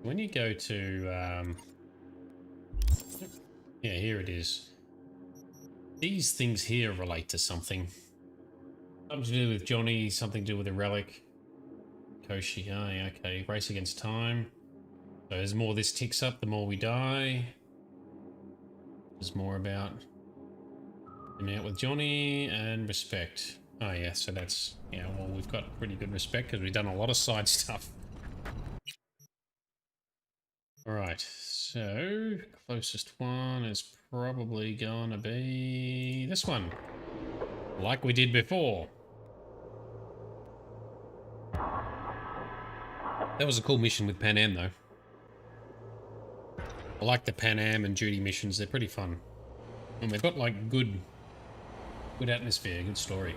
When you go to yeah, here it is. These things here relate to something. Something to do with Johnny, something to do with a relic. Koshi, oh yeah, okay. Race against time. So as more this ticks up, the more we die. There's more about him out with Johnny and respect. Oh yeah, so that's, yeah, well, we've got pretty good respect because we've done a lot of side stuff. Alright, so closest one is probably gonna be this one. Like we did before. That was a cool mission with Pan Am though. I like the Pan Am and Judy missions, they're pretty fun. And they've got like good atmosphere, good story.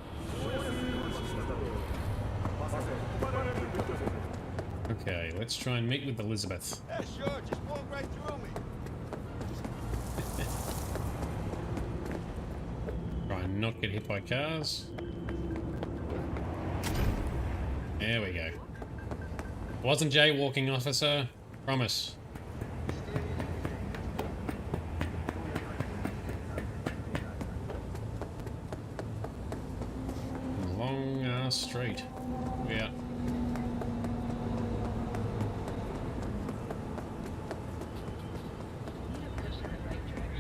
Okay, let's try and meet with Elizabeth. Yeah, sure, just walk right through me. Try and not get hit by cars. There we go. Wasn't jaywalking, officer. Promise. Long ass street. Yeah.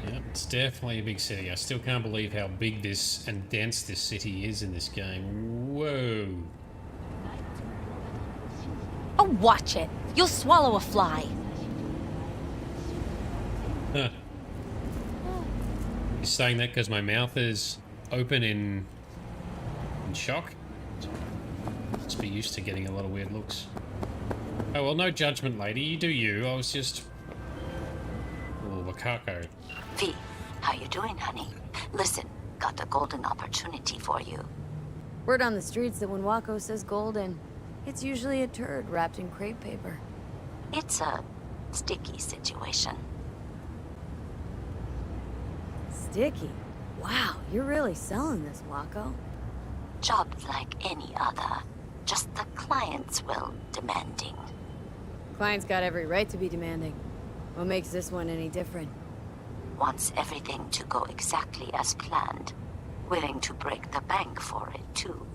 Yep, it's definitely a big city. I still can't believe how big this and dense this city is in this game. Whoa. Oh, watch it. You'll swallow a fly. Huh. You're saying that because my mouth is open in shock? Must be used to getting a lot of weird looks. Oh, well, no judgment, lady. You do you. I was just... Oh, Wakako. V, how you doing, honey? Listen, got a golden opportunity for you. Word on the streets that when Wako says golden, it's usually a turd wrapped in crepe paper. It's a sticky situation. Sticky? Wow, you're really selling this, Wako. Job like any other. Just the client's will demanding. Client's got every right to be demanding. What makes this one any different? Wants everything to go exactly as planned. Willing to break the bank for it, too.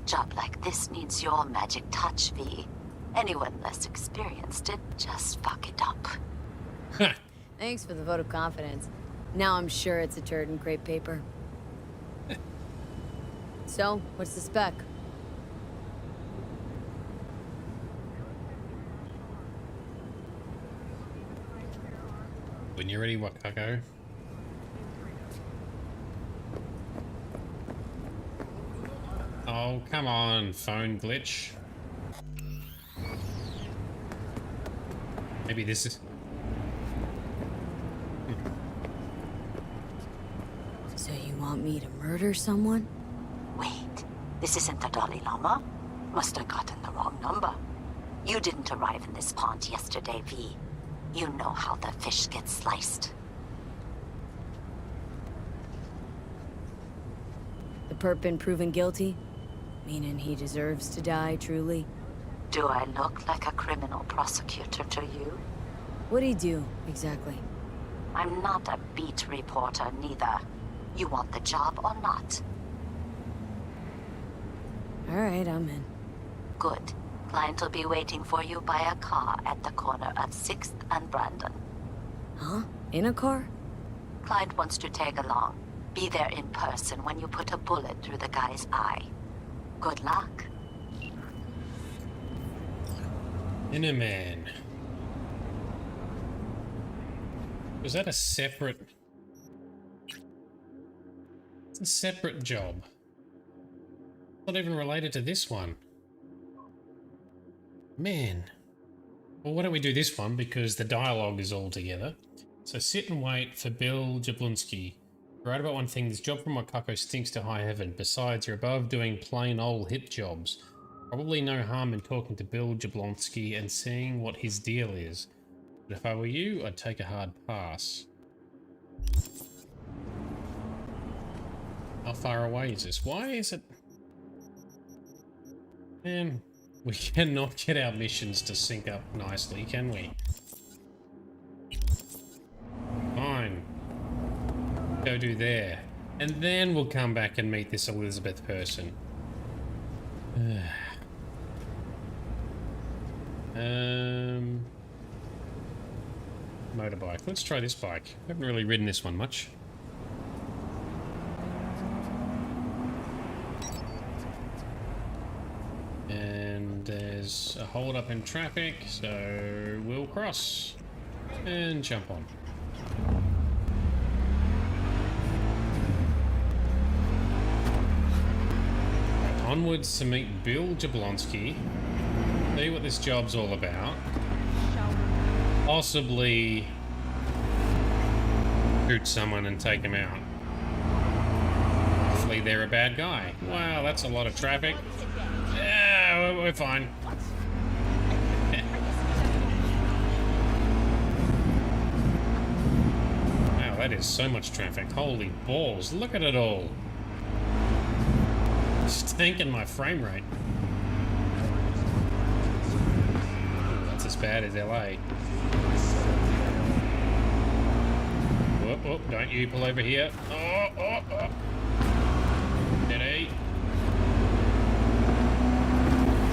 Job like this needs your magic touch, V. Anyone less experienced it, just fuck it up. Thanks for the vote of confidence. Now I'm sure it's a turd in crepe paper. So, what's the spec? When you're ready, Wakako. Oh, come on, phone glitch. Maybe this is... So you want me to murder someone? Wait, this isn't the Dalai Lama? Must have gotten the wrong number. You didn't arrive in this pond yesterday, V. You know how the fish gets sliced. The perp been proven guilty? Meaning he deserves to die, truly? Do I look like a criminal prosecutor to you? What'd he do, exactly? I'm not a beat reporter, neither. You want the job or not? Alright, I'm in. Good. Client will be waiting for you by a car at the corner of 6th and Brandon. Huh? In a car? Client wants to tag along. Be there in person when you put a bullet through the guy's eye. Good luck. Inner man. Was that a separate... It's a separate job. Not even related to this one. Man. Well, why don't we do this one, because the dialogue is all together. So sit and wait for Bill Jablonski. You're right about one thing, this job from Wakako stinks to high heaven. Besides, you're above doing plain old hit jobs. Probably no harm in talking to Bill Jablonski and seeing what his deal is. But if I were you, I'd take a hard pass. How far away is this? Why is it... Man, we cannot get our missions to sync up nicely, can we? Fine. Go do there. And then we'll come back and meet this Elizabeth person. Motorbike. Let's try this bike. I haven't really ridden this one much. And there's a hold up in traffic, so we'll cross and jump on. Onwards to meet Bill Jablonski. See what this job's all about. Possibly shoot someone and take him out. Hopefully they're a bad guy. Wow, that's a lot of traffic. Yeah, we're fine. Wow, that is so much traffic. Holy balls, look at it all. It's tanking my frame rate. Ooh, that's as bad as LA. Whoop, whoop, don't you pull over here. Oh, oh, oh. Steady.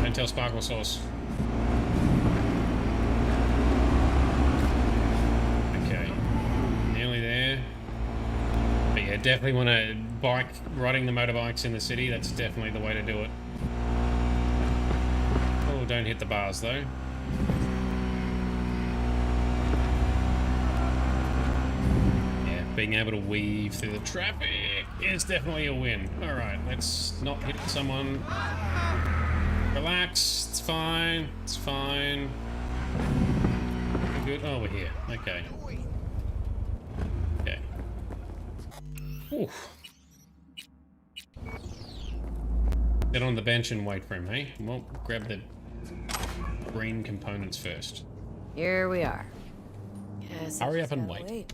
Don't tell Sparkle Sauce. Okay. Nearly there. But yeah, definitely want to riding the motorbikes in the city. That's definitely the way to do it. Oh, don't hit the bars though. Yeah, being able to weave through the traffic is definitely a win. Alright, let's not hit someone. Relax, it's fine, it's fine. We're good. Oh, we're here. Okay. Okay. Oof. Get on the bench and wait for him, hey? Well, grab the green components first. Here we are. Yes. Hurry up and wait.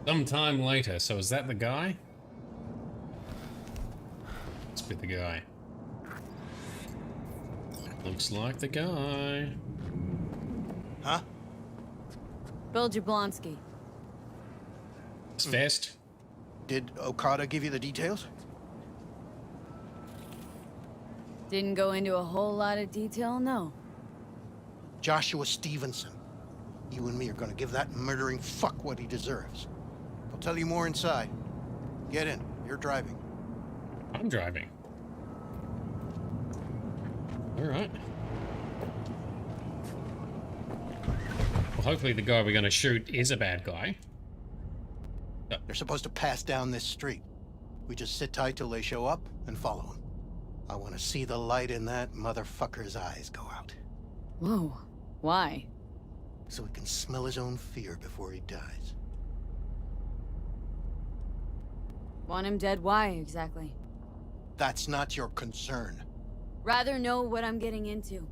Sometime later. So is that the guy? Let's be the guy. Looks like the guy. Huh? Bill Jablonski. It's fast. Did Okada give you the details? Didn't go into a whole lot of detail, no. Joshua Stevenson. You and me are gonna give that murdering fuck what he deserves. I'll tell you more inside. Get in. You're driving. I'm driving. All right. Well, hopefully the guy we're going to shoot is a bad guy. They're supposed to pass down this street. We just sit tight till they show up and follow them. I want to see the light in that motherfucker's eyes go out. Whoa. Why? So he can smell his own fear before he dies. Want him dead? Why, exactly? That's not your concern. Rather know what I'm getting into.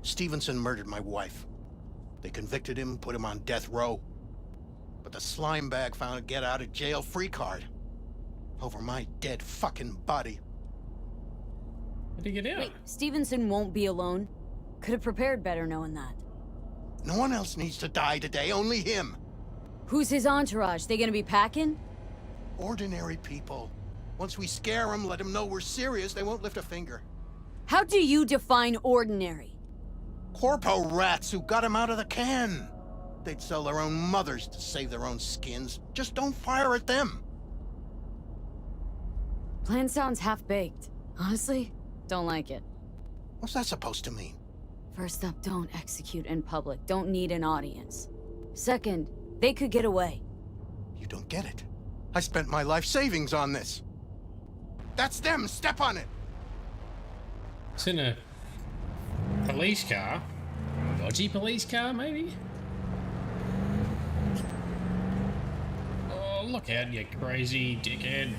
Stevenson murdered my wife. They convicted him, put him on death row. But the slime bag found a get-out-of-jail-free card. Over my dead fucking body. How did he get out? Wait, Stevenson won't be alone. Could have prepared better knowing that. No one else needs to die today, only him. Who's his entourage? They gonna be packing? Ordinary people. Once we scare them, let them know we're serious, they won't lift a finger. How do you define ordinary? Corpo rats who got him out of the can. They'd sell their own mothers to save their own skins. Just don't fire at them. Plan sounds half-baked. Honestly, don't like it. What's that supposed to mean? First up, don't execute in public. Don't need an audience. Second, they could get away. You don't get it. I spent my life savings on this. That's them. Step on it. It's in a police car. Dodgy police car, maybe? Oh, look out, you crazy dickhead.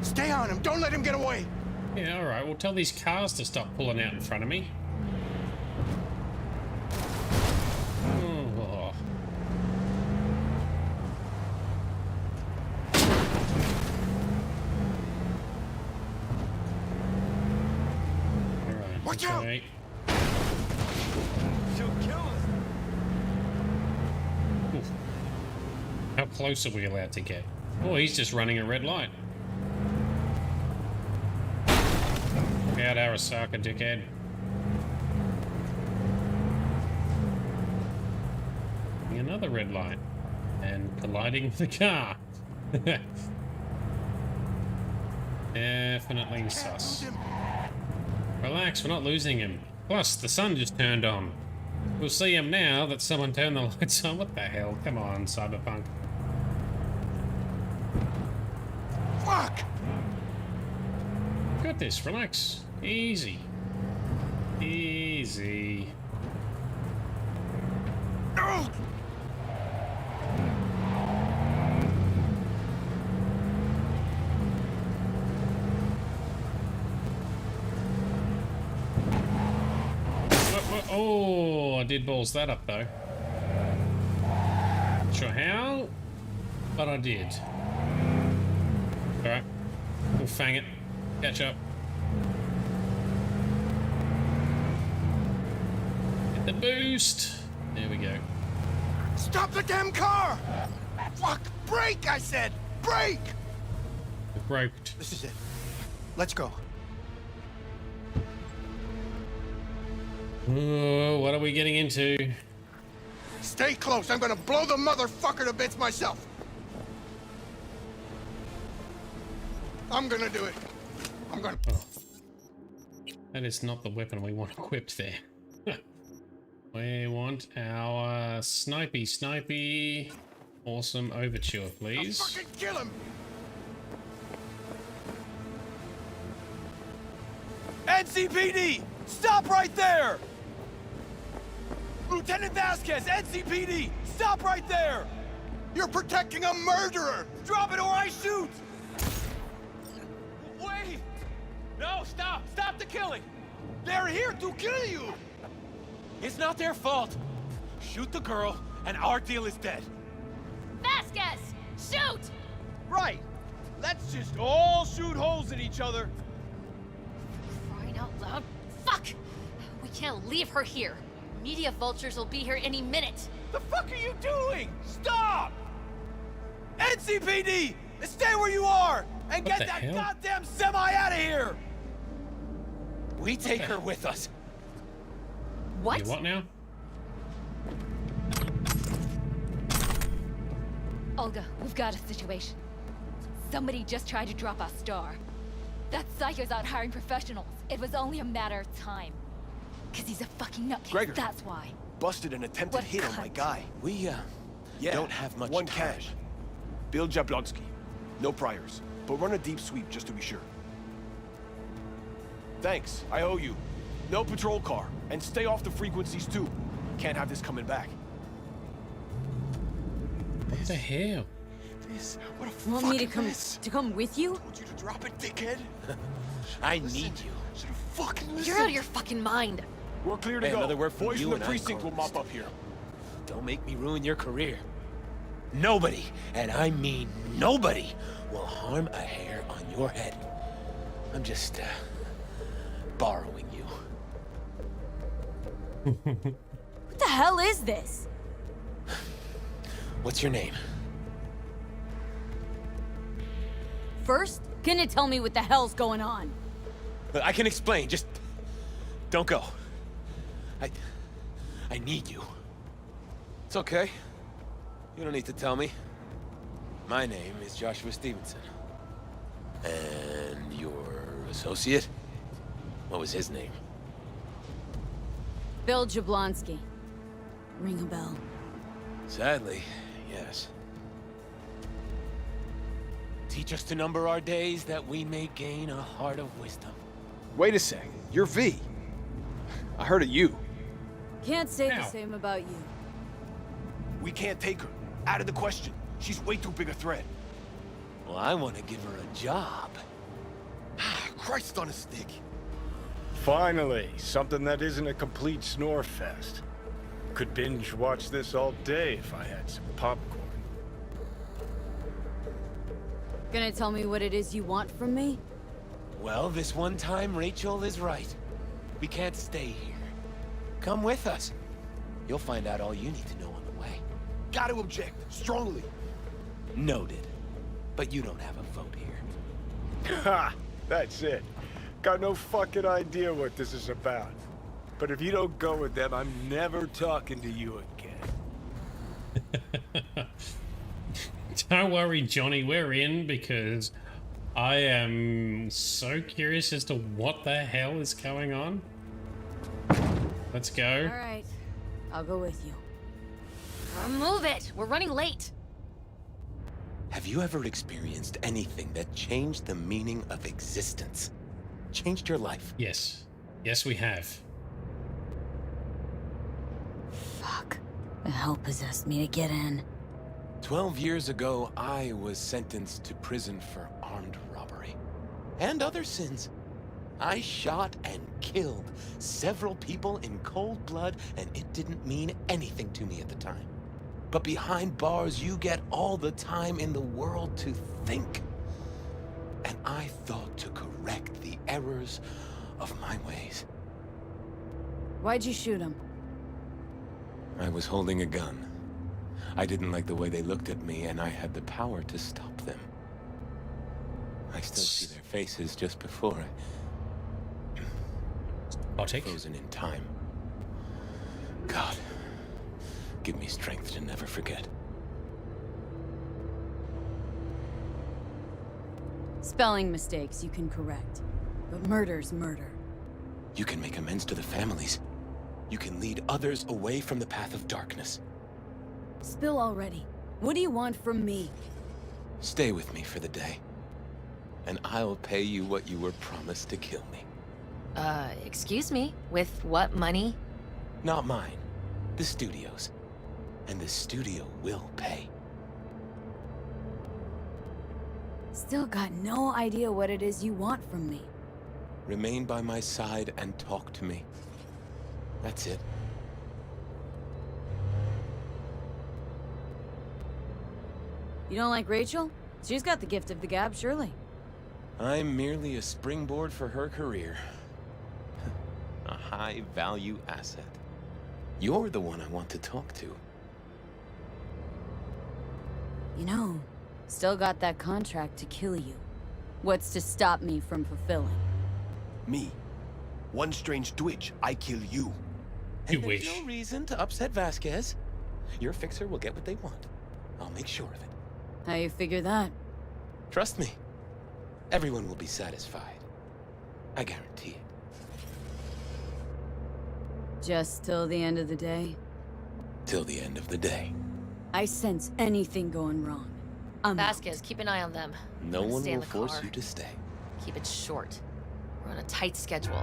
Stay on him. Don't let him get away. Yeah, alright. Well, tell these cars to stop pulling out in front of me. Oh. Alright, watch okay. out! She'll kill us. Oof. How close are we allowed to get? Oh, he's just running a red light. Look out, Arasaka, dickhead. Another red light. And colliding with the car. Definitely sus. Relax, we're not losing him. Plus, the sun just turned on. We'll see him now that someone turned the lights on. What the hell? Come on, Cyberpunk. Fuck! Got this, relax. Easy. Easy. Oh! Oh, I did balls that up though. Not sure how, but I did. Alright. We'll fang it. Catch up. Get the boost. There we go. Stop the damn car! Fuck! Brake, I said! Brake! It braked. This is it. Let's go. Oh, what are we getting into? Stay close. I'm gonna blow the motherfucker to bits myself. I'm gonna do it. I'm gonna... Oh. That is not the weapon we want equipped there. We want our snipey awesome overture, please. I'll fucking kill him! NCPD! Stop right there! Lieutenant Vasquez, NCPD! Stop right there! You're protecting a murderer! Drop it or I shoot! Wait! No, stop! Stop the killing! They're here to kill you! It's not their fault. Shoot the girl, and our deal is dead. Vasquez! Shoot! Right. Let's just all shoot holes in each other. Crying out loud. Fuck! We can't leave her here. Media vultures will be here any minute. The fuck are you doing? Stop! NCPD! Stay where you are! And get that goddamn semi out of here! We take her with us. What? You what now? Olga, we've got a situation. Somebody just tried to drop our star. That psycho's out hiring professionals. It was only a matter of time. Cause he's a fucking nutcase, Gregor. that's why. Busted an attempted What hit on my cunt? guy. We, don't have much one time. Cash. Bill Jablonski. No priors. But run a deep sweep just to be sure. Thanks, I owe you. No patrol car, and stay off the frequencies too. Can't have this coming back. What the hell? What a Want me to come with you? Told you to drop it, dickhead. I need you. Should've fucking listened. You're out of your fucking mind. We're clear to Hey, go. another word from Boys you from and the I'm precinct will closed. mop up here. Don't make me ruin your career. Nobody, and I mean nobody, will harm a hair on your head. I'm just, borrowing you. What the hell is this? What's your name? First, can you tell me what the hell's going on? I can explain, just don't go. I need you. It's okay. You don't need to tell me. My name is Joshua Stevenson. And your associate? What was his name? Bill Jablonski. Ring a bell. Sadly, yes. Teach us to number our days that we may gain a heart of wisdom. Wait a sec. You're V. I heard of you. Can't say the same about you. We can't take her. Out of the question. She's way too big a threat. Well, I want to give her a job. Christ on a stick. Finally, something that isn't a complete snore fest. Could binge watch this all day if I had some popcorn. Gonna tell me what it is you want from me? Well, this one time Rachel is right. We can't stay here. Come with us. You'll find out all you need to know on the way. Gotta object. Strongly. Noted. But you don't have a vote here. Ha! That's it. Got no fucking idea what this is about. But if you don't go with them, I'm never talking to you again. Don't worry, Johnny, we're in because I am so curious as to what the hell is going on. Let's go. All right, I'll go with you. Move it! We're running late. Have you ever experienced anything that changed the meaning of existence? Changed your life? Yes. Yes, we have. Fuck. The hell possessed me to get in. 12 years ago, I was sentenced to prison for armed robbery. And other sins. I shot and killed several people in cold blood, and it didn't mean anything to me at the time. But behind bars, you get all the time in the world to think. And I thought to correct the errors of my ways. Why'd you shoot him? I was holding a gun. I didn't like the way they looked at me, and I had the power to stop them. I still see their faces just before I'll take frozen in time. God, give me strength to never forget. Spelling mistakes you can correct, but murder's murder. You can make amends to the families. You can lead others away from the path of darkness. Spill already. What do you want from me? Stay with me for the day, and I'll pay you what you were promised to kill me. Excuse me? With what money? Not mine. The studio's. And the studio will pay. Still got no idea what it is you want from me. Remain by my side and talk to me. That's it. You don't like Rachel? She's got the gift of the gab, surely. I'm merely a springboard for her career. A high-value asset. You're the one I want to talk to. You know, still got that contract to kill you. What's to stop me from fulfilling? Me. One strange twitch, I kill you. And there's no reason to upset Vasquez. Your fixer will get what they want. I'll make sure of it. How you figure that? Trust me. Everyone will be satisfied. I guarantee it. Just till the end of the day? Till the end of the day. I sense anything going wrong. Vasquez, keep an eye on them. No one Stay in will the force car. you to stay. Keep it short, or We're on a tight schedule.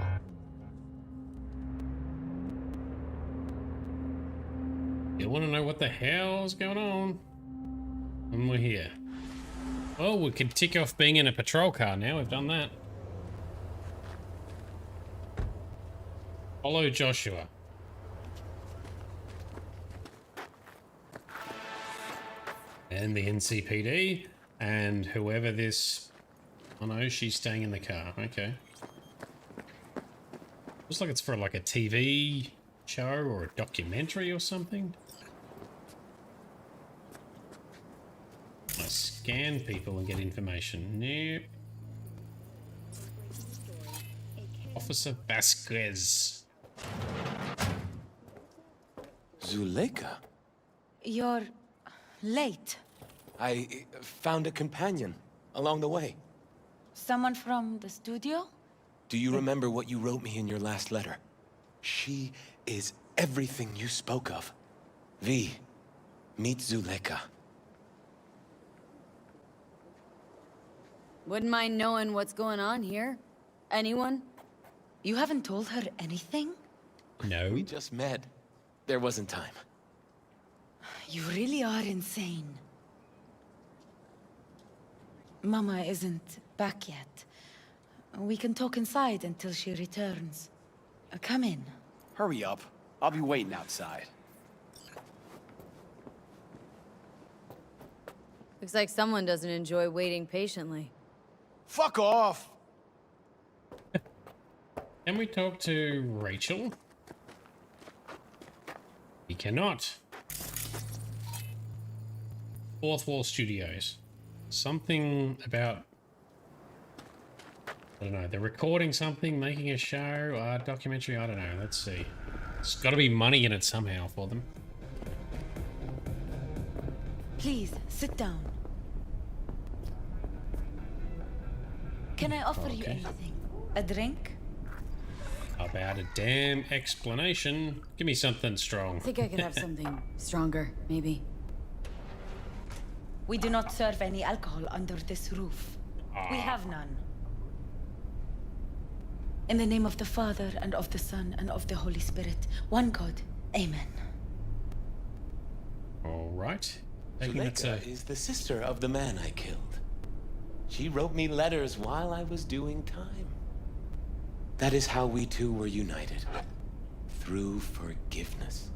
You want to know what the hell's going on? And we're here. Oh, we can tick off being in a patrol car now. We've done that. Follow Joshua. And the NCPD. And whoever this... Oh no, she's staying in the car. Okay. Looks like it's for like a TV show or a documentary or something. I scan people and get information. Nope. Officer Vasquez. Zuleika? You're late. I found a companion along the way. Someone from the studio? Do you remember what you wrote me in your last letter? She is everything you spoke of. V, meet Zuleika. Wouldn't mind knowing what's going on here. Anyone? You haven't told her anything? No. We just met. There wasn't time. You really are insane. Mama isn't back yet. We can talk inside until she returns. Come in. Hurry up. I'll be waiting outside. Looks like someone doesn't enjoy waiting patiently. Fuck off! Can we talk to Rachel? We cannot. Fourth Wall Studios. Something about... I don't know. They're recording something, making a show, documentary, I don't know. Let's see. There's got to be money in it somehow for them. Please, sit down. Can I offer you anything? A drink? About a damn explanation. Give me something strong. I think I could have something stronger, maybe. We do not serve any alcohol under this roof. We have none. In the name of the Father, and of the Son, and of the Holy Spirit, one God. Amen. All right. Zuleika is the sister of the man I killed. She wrote me letters while I was doing time. That is how we two were united. Through forgiveness.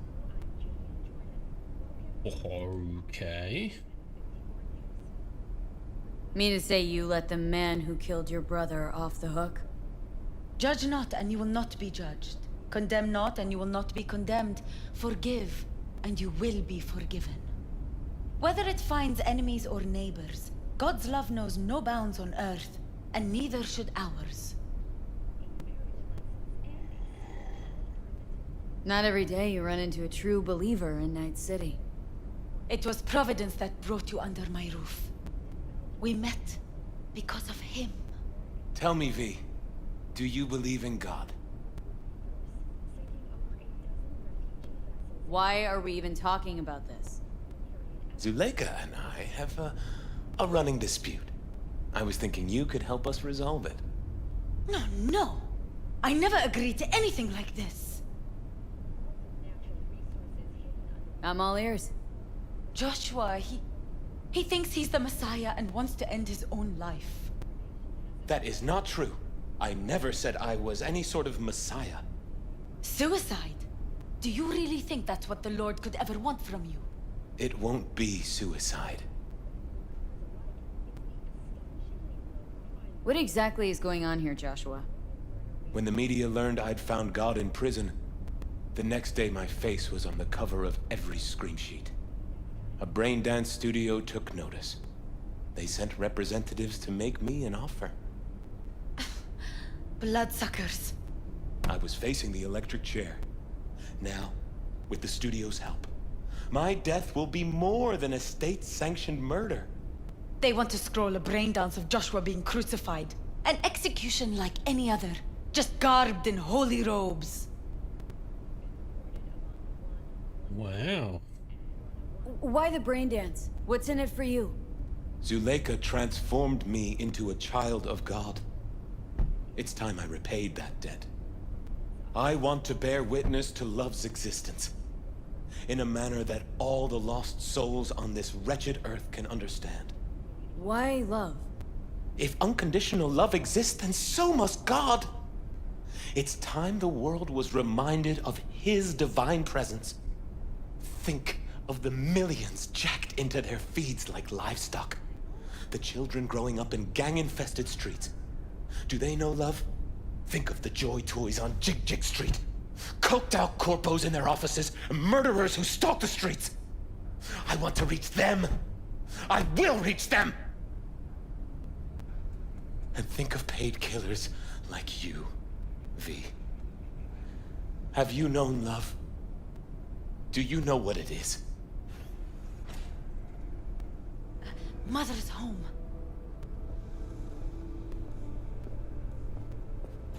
Okay. Mean to say you let the man who killed your brother off the hook? Judge not, and you will not be judged. Condemn not, and you will not be condemned. Forgive, and you will be forgiven. Whether it finds enemies or neighbors, God's love knows no bounds on earth, and neither should ours. Not every day you run into a true believer in Night City. It was Providence that brought you under my roof. We met because of him. Tell me, V, do you believe in God? Why are we even talking about this? Zuleika and I have a running dispute. I was thinking you could help us resolve it. No. I never agreed to anything like this. I'm all ears. Joshua, he thinks he's the Messiah and wants to end his own life. That is not true. I never said I was any sort of Messiah. Suicide? Do you really think that's what the Lord could ever want from you? It won't be suicide. What exactly is going on here, Joshua? When the media learned I'd found God in prison, the next day my face was on the cover of every screen sheet. A brain-dance studio took notice. They sent representatives to make me an offer. Bloodsuckers. I was facing the electric chair. Now, with the studio's help, my death will be more than a state-sanctioned murder. They want to scroll a brain dance of Joshua being crucified. An execution like any other, just garbed in holy robes. Wow. Why the brain dance? What's in it for you? Zuleika transformed me into a child of God. It's time I repaid that debt. I want to bear witness to love's existence in a manner that all the lost souls on this wretched earth can understand. Why love? If unconditional love exists, then so must God. It's time the world was reminded of His divine presence. Think of the millions jacked into their feeds like livestock. The children growing up in gang-infested streets. Do they know love? Think of the joy toys on Jig Jig Street. Coked out corpos in their offices, and murderers who stalk the streets. I want to reach them. I will reach them! And think of paid killers like you, V. Have you known love? Do you know what it is? Mother's home.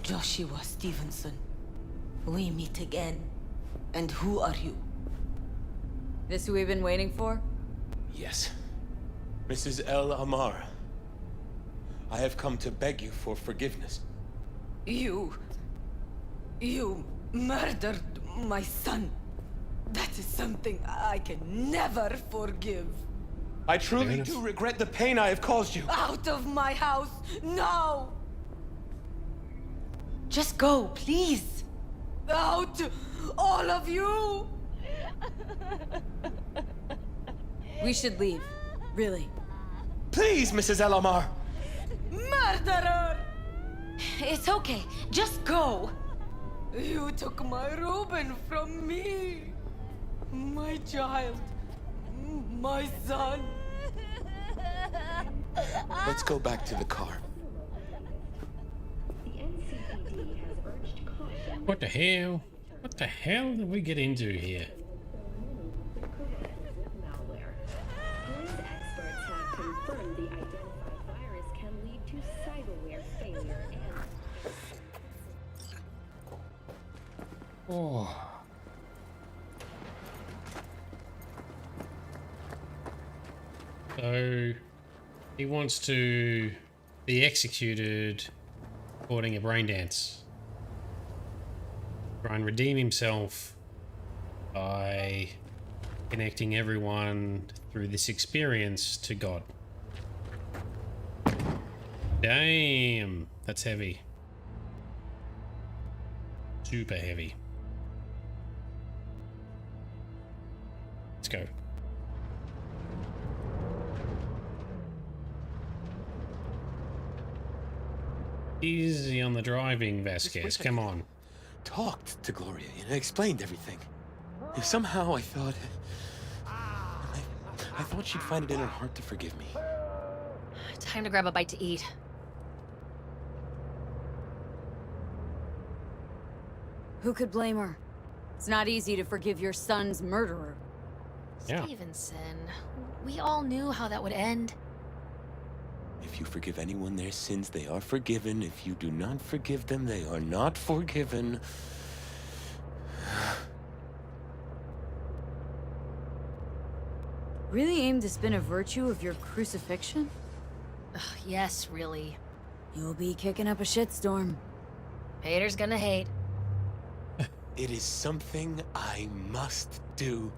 Joshua Stevenson. We meet again. And who are you? This we've been waiting for? Yes. Mrs. El Amar. I have come to beg you for forgiveness. You murdered my son. That is something I can never forgive. I truly do regret the pain I have caused you. Out of my house, no! Just go, please. Out, all of you! We should leave. Really. Please, Mrs. El Amar! Murderer! It's okay. Just go. You took my Reuben from me. My child. My son. Let's go back to the car. What the hell? What the hell did we get into here? Police experts have confirmed the identified virus can lead to cyberware failure and... Oh. So he wants to be executed according a brain dance. Try and redeem himself by connecting everyone through this experience to God. Damn, that's heavy. Super heavy. Let's go. Easy on the driving, Vasquez. Come on. Talked to Gloria and explained everything. Somehow I thought... I thought she'd find it in her heart to forgive me. Time to grab a bite to eat. Who could blame her? It's not easy to forgive your son's murderer. Yeah. Stevenson, we all knew how that would end. If you forgive anyone their sins, they are forgiven. If you do not forgive them, they are not forgiven. Really aim to spin a virtue of your crucifixion? Ugh, yes, really. You'll be kicking up a shitstorm. Haters gonna hate. It is something I must do.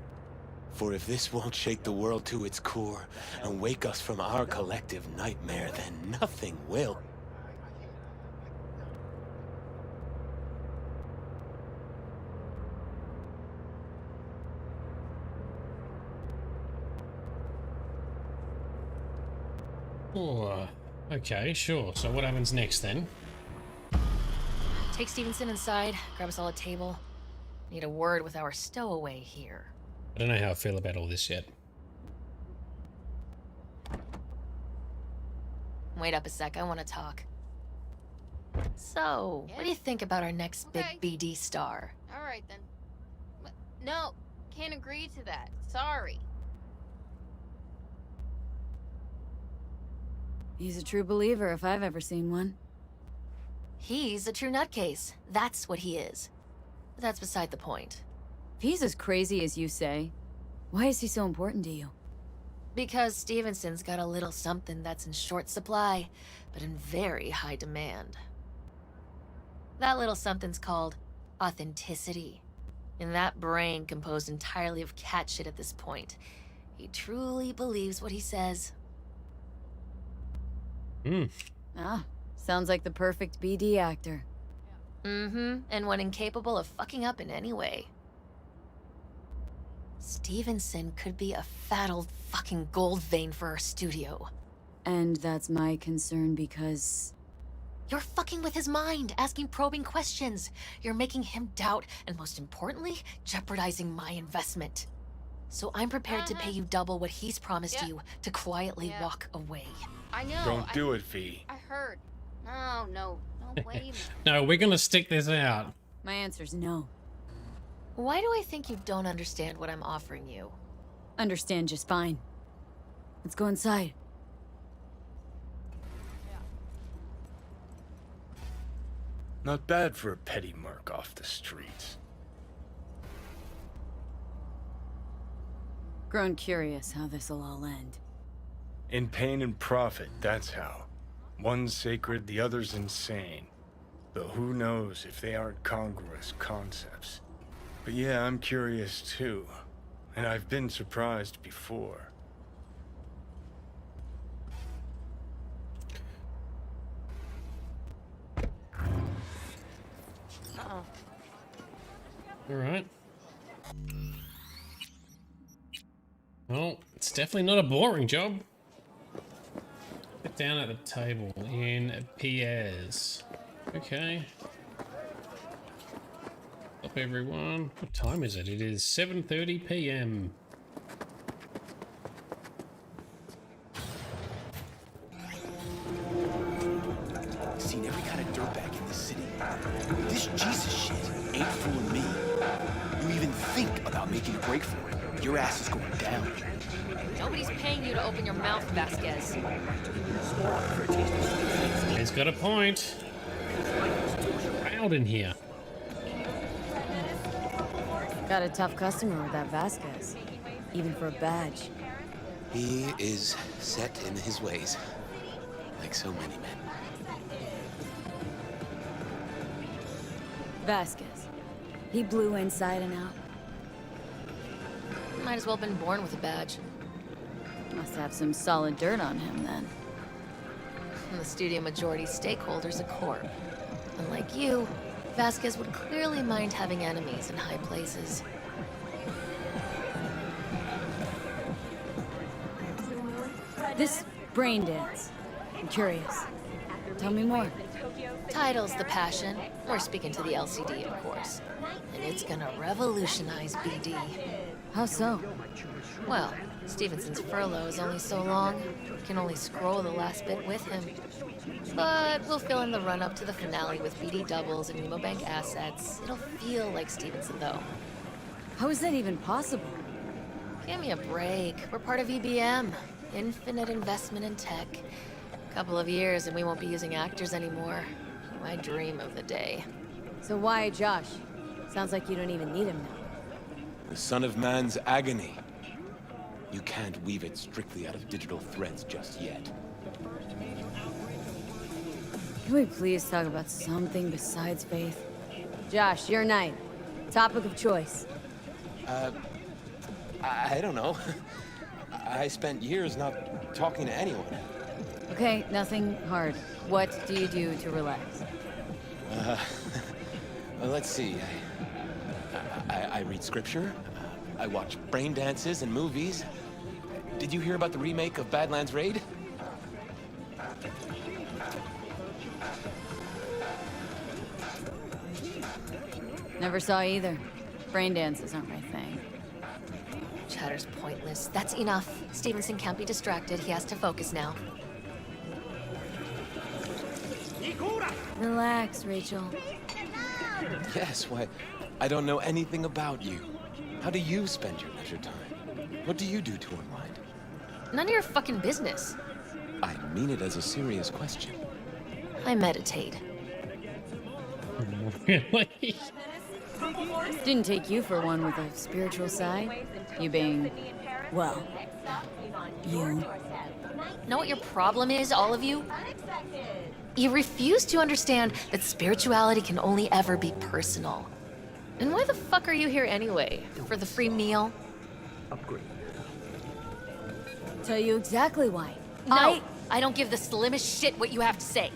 For if this won't shake the world to its core and wake us from our collective nightmare, then nothing will. Oh, okay, sure. So what happens next then? Take Stevenson inside, grab us all a table. Need a word with our stowaway here. I don't know how I feel about all this yet. Wait up a sec, I want to talk. So, what do you think about our next big BD star? All right then. No, can't agree to that. Sorry. He's a true believer if I've ever seen one. He's a true nutcase. That's what he is. But that's beside the point. If he's as crazy as you say, why is he so important to you? Because Stevenson's got a little something that's in short supply, but in very high demand. That little something's called authenticity. And that brain composed entirely of cat shit at this point. He truly believes what he says. Ah, sounds like the perfect BD actor. Mm-hmm, and one incapable of fucking up in any way. Stevenson could be a fat old fucking gold vein for our studio. And that's my concern because... You're fucking with his mind, asking probing questions. You're making him doubt, and most importantly, jeopardizing my investment. So I'm prepared to pay you double what he's promised you to quietly walk away. I know. Don't do it, V. I heard. No way. No, we're gonna stick this out. My answer's no. Why do I think you don't understand what I'm offering you? Understand just fine. Let's go inside. Not bad for a petty merc off the streets. Grown curious how this'll all end. In pain and profit, that's how. One's sacred, the other's insane. Though who knows if they aren't congruous concepts. But yeah, I'm curious too. And I've been surprised before. Alright. Well, it's definitely not a boring job. Sit down at the table in Pierre's. Okay. Up everyone. What time is it? It is 7:30 p.m. Seen every kind of dirtbag in this city. This Jesus shit ain't fooling me. You even think about making a break for it, your ass is going down. Nobody's paying you to open your mouth, Vasquez. He's got a point. Crowd in here. Got a tough customer with that Vasquez. Even for a badge. He is set in his ways, like so many men. Vasquez. He blew inside and out. Might as well have been born with a badge. Must have some solid dirt on him then. And the studio majority stakeholder's a corp. Unlike you, Vasquez would clearly mind having enemies in high places. This brain dance. I'm curious. Tell me more. Title's the passion. We're speaking to the LCD, of course. And it's gonna revolutionize BD. How so? Well, Stevenson's furlough is only so long. We can only scroll the last bit with him. But we'll fill in the run-up to the finale with BD doubles and Nemobank assets. It'll feel like Stevenson, though. How is that even possible? Give me a break. We're part of EBM. Infinite investment in tech. Couple of years and we won't be using actors anymore. My dream of the day. So why Josh? Sounds like you don't even need him now. The son of man's agony. You can't weave it strictly out of digital threads just yet. Can we please talk about something besides faith? Josh, your night. Topic of choice. I don't know. I spent years not talking to anyone. Okay, nothing hard. What do you do to relax? Well, let's see. I read scripture. I watch brain dances and movies. Did you hear about the remake of Badlands Raid? Never saw either. Brain dances aren't my thing. Chatter's pointless. That's enough. Stevenson can't be distracted. He has to focus now. Relax, Rachel. Yes, why, I don't know anything about you. How do you spend your leisure time? What do you do to unwind? None of your fucking business. I mean it as a serious question. I meditate. Really? Didn't take you for one with a spiritual side. You being, well, you. Know what your problem is, all of you? You refuse to understand that spirituality can only ever be personal. And why the fuck are you here anyway? For the free meal? Tell you exactly why. No, I don't give the slimmest shit what you have to say.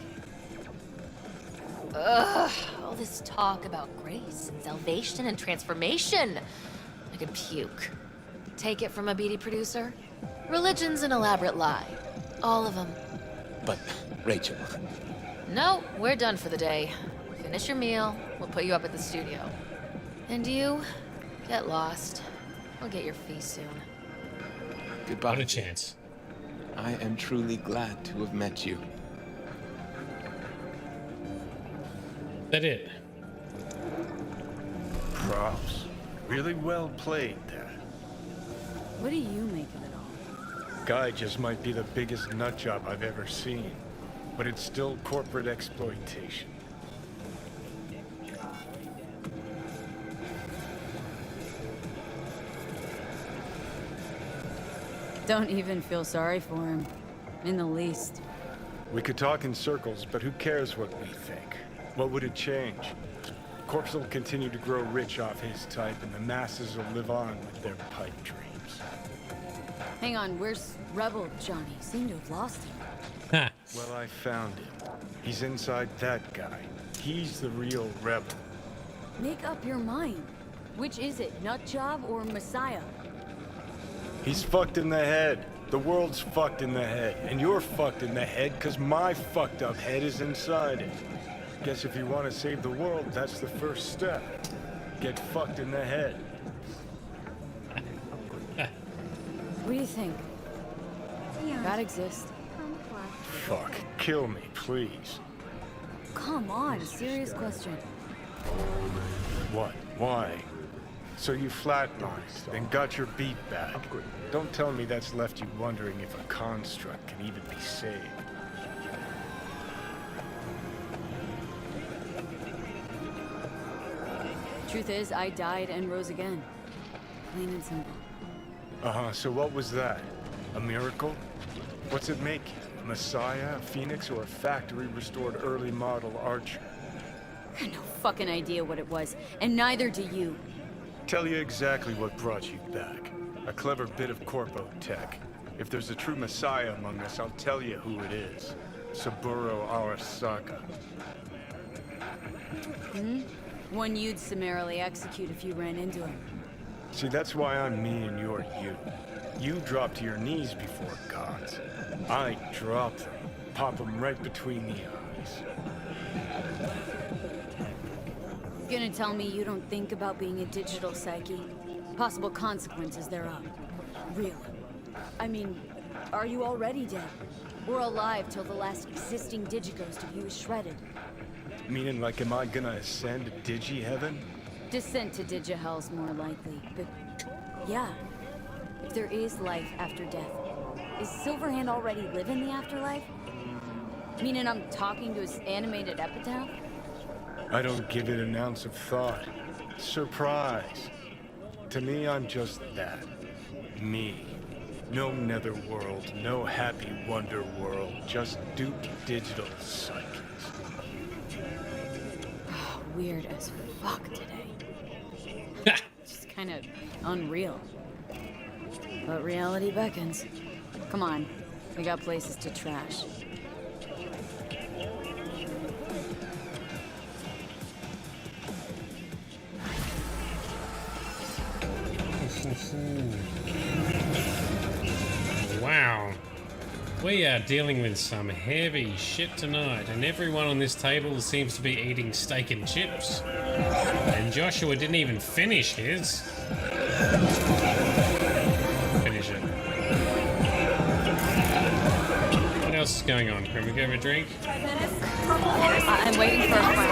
Ugh, all this talk about grace and salvation and transformation. I could puke. Take it from a beady producer? Religion's an elaborate lie. All of them. But, Rachel... No, we're done for the day. Finish your meal, we'll put you up at the studio. And you, get lost. We'll get your fee soon. Goodbye. Not a chance. I am truly glad to have met you. That it? Props. Really well played there. What do you make of it all? Guy just might be the biggest nutjob I've ever seen, but it's still corporate exploitation. Don't even feel sorry for him. In the least. We could talk in circles, but who cares what we think? What would it change? Corpse will continue to grow rich off his type, and the masses will live on with their pipe dreams. Hang on, where's Rebel Johnny? Seem to have lost him. Well, I found him. He's inside that guy. He's the real rebel. Make up your mind. Which is it, Nutjob or Messiah? He's fucked in the head. The world's fucked in the head. And you're fucked in the head because my fucked up head is inside it. Guess if you want to save the world, that's the first step. Get fucked in the head. What do you think? God exists? Fuck. Kill me, please. Come on, serious question. What? Why? So you flatlined, then got your beat back. Don't tell me that's left you wondering if a construct can even be saved. Truth is, I died and rose again. Plain and simple. Uh-huh, so what was that? A miracle? What's it make you? A messiah, a phoenix, or a factory-restored early model archer? I had no fucking idea what it was, and neither do you. Tell you exactly what brought you back. A clever bit of corpo tech. If there's a true messiah among us, I'll tell you who it is. Saburo Arasaka. One you'd summarily execute if you ran into him. See, that's why I'm me and you're you. You drop to your knees before gods. I drop them, pop them right between the eyes. Gonna tell me you don't think about being a digital psyche? Possible consequences thereof. Really? I mean, are you already dead? We're alive till the last existing digighost of you is shredded. Meaning, like, am I gonna ascend to Digi-Heaven? Descent to Digi-Hell's more likely, but yeah. If there is life after death, is Silverhand already living the afterlife? Meaning I'm talking to his animated epitaph? I don't give it an ounce of thought. Surprise. To me, I'm just that. Me. No netherworld, no happy wonder world, just duped digital psyches. Weird as fuck today. Just kind of unreal. But reality beckons. Come on, we got places to trash. Wow. We are dealing with some heavy shit tonight, and everyone on this table seems to be eating steak and chips. And Joshua didn't even finish his. Finish it. What else is going on? Can we go have a drink? I'm waiting for a friend.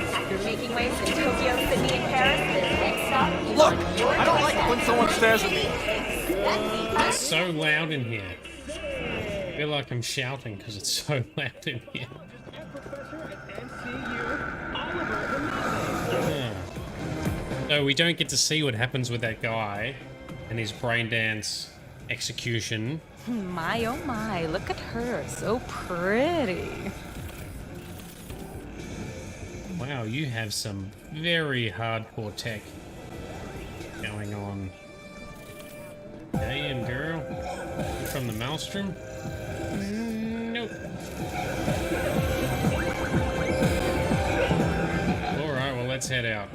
After making waves in Tokyo, Sydney, and Paris, the next stop. Look! I don't like it when someone stares at me. It's so loud in here. I feel like I'm shouting because it's so loud in here. So we don't get to see what happens with that guy and his brain dance execution. My oh my, look at her, so pretty. Wow, you have some very hardcore tech going on. Damn, girl. You from the Maelstrom? Nope. Alright, well, let's head out.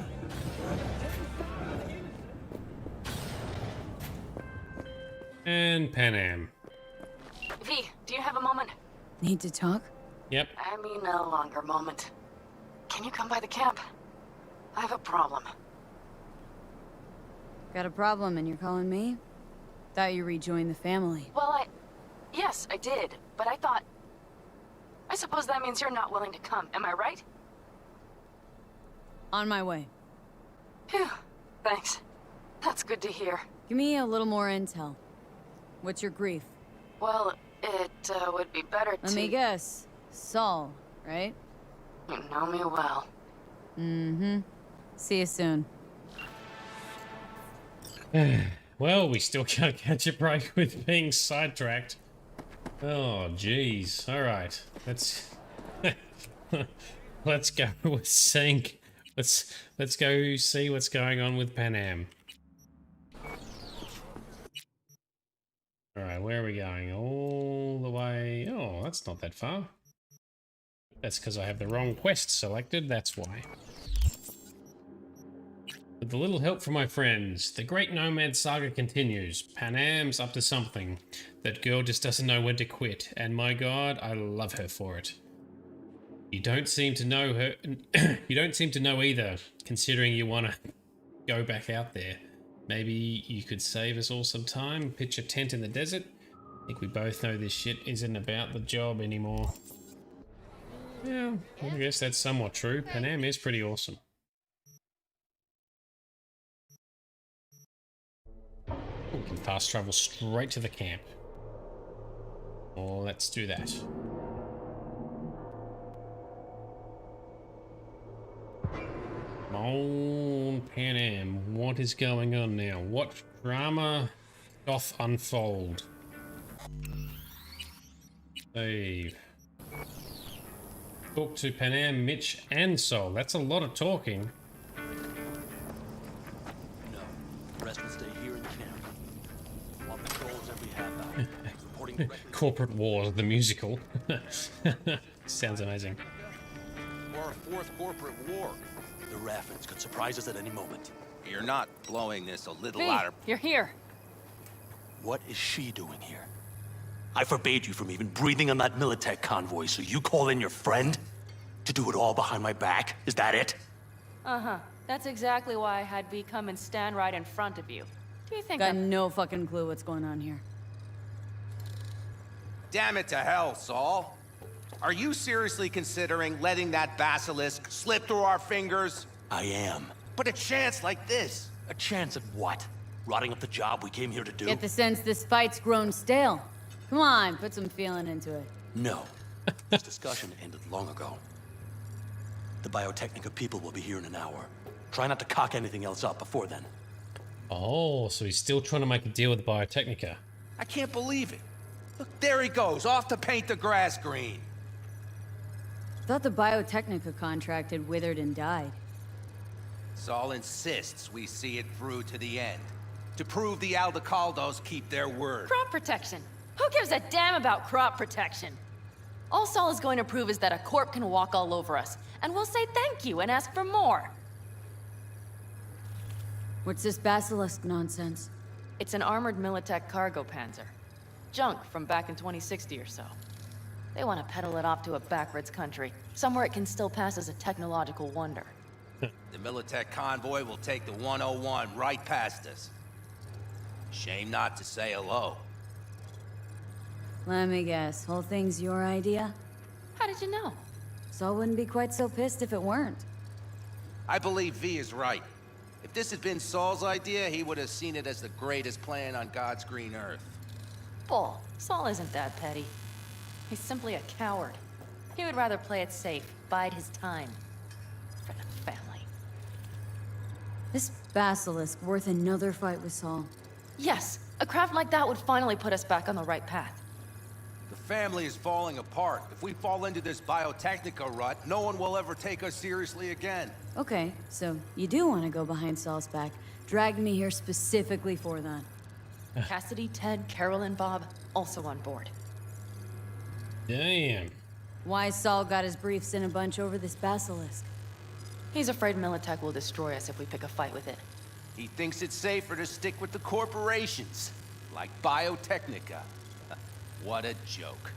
And Pan Am. V, do you have a moment? Need to talk? Yep. I mean a longer moment. Can you come by the camp? I have a problem. Got a problem and you're calling me? Thought you rejoined the family. Well, yes, I did, but I thought... I suppose that means you're not willing to come, am I right? On my way. Phew, thanks. That's good to hear. Give me a little more intel. What's your grief? Well, it would be better to... Let me guess. Saul, right? You know me well. Mm-hmm. See you soon. Well, we still can't catch a break with being sidetracked. Oh, jeez. All right, let's go with Sync. Let's go see what's going on with Pan Am. All right, where are we going? All the way. Oh, that's not that far. That's because I have the wrong quest selected. That's why. With a little help from my friends, the Great Nomad Saga continues. Pan Am's up to something. That girl just doesn't know when to quit, and my god, I love her for it. You don't seem to know her. You don't seem to know either, considering you want to go back out there. Maybe you could save us all some time, pitch a tent in the desert? I think we both know this shit isn't about the job anymore. Yeah, I guess that's somewhat true. Pan Am is pretty awesome. We can fast travel straight to the camp. Oh, let's do that. Come on, Pan Am. What is going on now? What drama doth unfold? Save. Talk to Pan Am, Mitch, and Sol. That's a lot of talking. No, the rest will stay here in the camp. On patrols every half hour. Reporting Corporate Wars, the musical. Sounds amazing. Or a fourth corporate war. The Raffins could surprise us at any moment. You're not blowing this a little V, out of... you're here. What is she doing here? I forbade you from even breathing on that Militech convoy, so you call in your friend? To do it all behind my back? Is that it? Uh-huh. That's exactly why I had V come and stand right in front of you. Do you think Got no fucking clue what's going on here. Damn it to hell, Saul. Are you seriously considering letting that basilisk slip through our fingers? I am. But a chance like this. A chance at what? Rotting up the job we came here to do? Get the sense this fight's grown stale. Come on, put some feeling into it. No. This discussion ended long ago. The Biotechnica people will be here in an hour. Try not to cock anything else up before then. Oh, so he's still trying to make a deal with Biotechnica. I can't believe it. Look, there he goes, off to paint the grass green. Thought the Biotechnica contract had withered and died. Saul insists we see it through to the end. To prove the Aldecaldos keep their word. Crop protection. Who gives a damn about crop protection? All Saul is going to prove is that a corp can walk all over us, and we'll say thank you and ask for more. What's this basilisk nonsense? It's an armored Militech cargo panzer. Junk from back in 2060 or so. They want to peddle it off to a backwards country, somewhere it can still pass as a technological wonder. The Militech convoy will take the 101 right past us. Shame not to say hello. Let me guess, whole thing's your idea? How did you know? Saul wouldn't be quite so pissed if it weren't. I believe V is right. If this had been Saul's idea, he would have seen it as the greatest plan on God's green earth. Bull. Saul isn't that petty. He's simply a coward. He would rather play it safe, bide his time. For the family. This basilisk worth another fight with Saul. Yes, a craft like that would finally put us back on the right path. The family is falling apart. If we fall into this biotechnica rut, no one will ever take us seriously again. Okay, so you do want to go behind Saul's back. Dragged me here specifically for that. Cassidy, Ted, Carol, and Bob also on board. Damn. Why Saul got his briefs in a bunch over this basilisk? He's afraid Militech will destroy us if we pick a fight with it. He thinks it's safer to stick with the corporations, like Biotechnica. What a joke.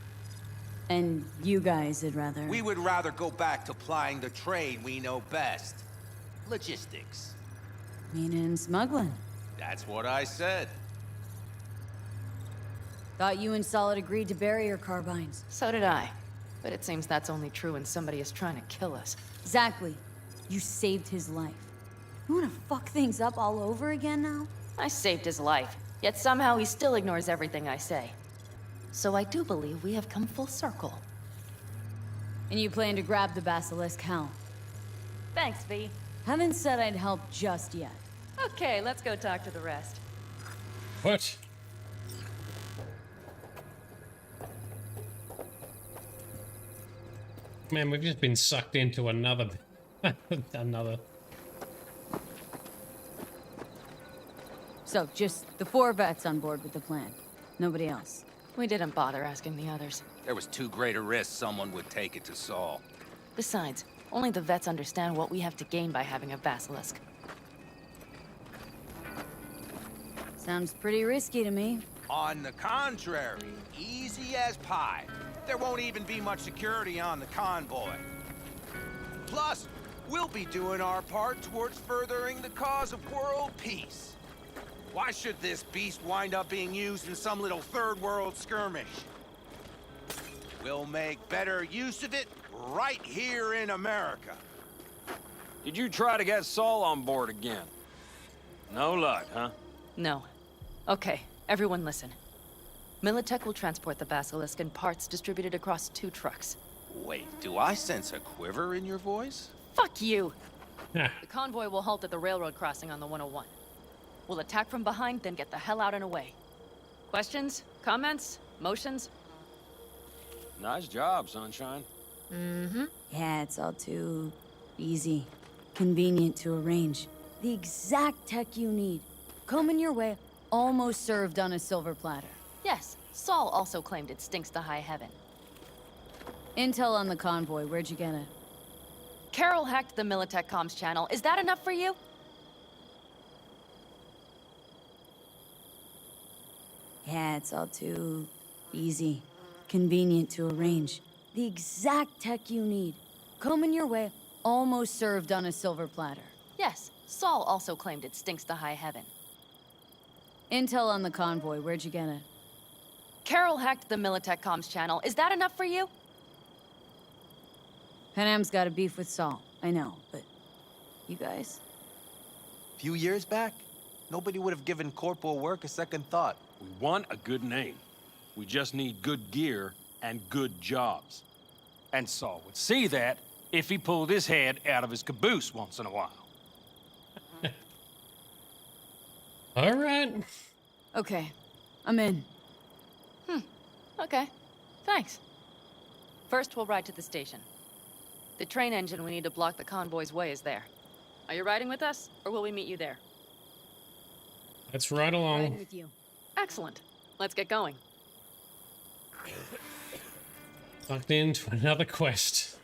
And you guys would rather... We would rather go back to plying the trade we know best. Logistics. Meaning smuggling. That's what I said. Thought you and Saul had agreed to bury your carbines. So did I. But it seems that's only true when somebody is trying to kill us. Exactly. You saved his life. You wanna fuck things up all over again now? I saved his life, yet somehow he still ignores everything I say. So I do believe we have come full circle. And you plan to grab the basilisk, how? Thanks, V. Haven't said I'd help just yet. Okay, let's go talk to the rest. What? Man, we've just been sucked into another... another... So, just the 4 vets on board with the plan. Nobody else. We didn't bother asking the others. There was too great a risk someone would take it to Saul. Besides, only the vets understand what we have to gain by having a basilisk. Sounds pretty risky to me. On the contrary, easy as pie. There won't even be much security on the convoy. Plus, we'll be doing our part towards furthering the cause of world peace. Why should this beast wind up being used in some little third world skirmish? We'll make better use of it right here in America. Did you try to get Saul on board again? No luck, huh? No. Okay, everyone listen. Militech will transport the basilisk in parts distributed across 2 trucks. Wait, do I sense a quiver in your voice? Fuck you! The convoy will halt at the railroad crossing on the 101. We'll attack from behind, then get the hell out and away. Questions? Comments? Motions? Nice job, Sunshine. Mm-hmm. Yeah, it's all too easy. Convenient to arrange. The exact tech you need. Coming your way, almost served on a silver platter. Yes, Saul also claimed it stinks to high heaven. Intel on the convoy, where'd you get it? Carol hacked the Militech comms channel. Is that enough for you? Yeah, it's all too easy. Convenient to arrange. The exact tech you need. Coming your way, almost served on a silver platter. Yes, Saul also claimed it stinks to high heaven. Intel on the convoy, where'd you get it? Carol hacked the Militech comms channel. Is that enough for you? Panam's got a beef with Saul, I know, but you guys? A few years back, nobody would have given corporal work a second thought. We want a good name. We just need good gear and good jobs. And Saul would see that if he pulled his head out of his caboose once in a while. All right. Okay, I'm in. Okay. Thanks. First, we'll ride to the station. The train engine we need to block the convoy's way is there. Are you riding with us, or will we meet you there? Let's ride along. Riding with you. Excellent. Let's get going. Sucked into another quest.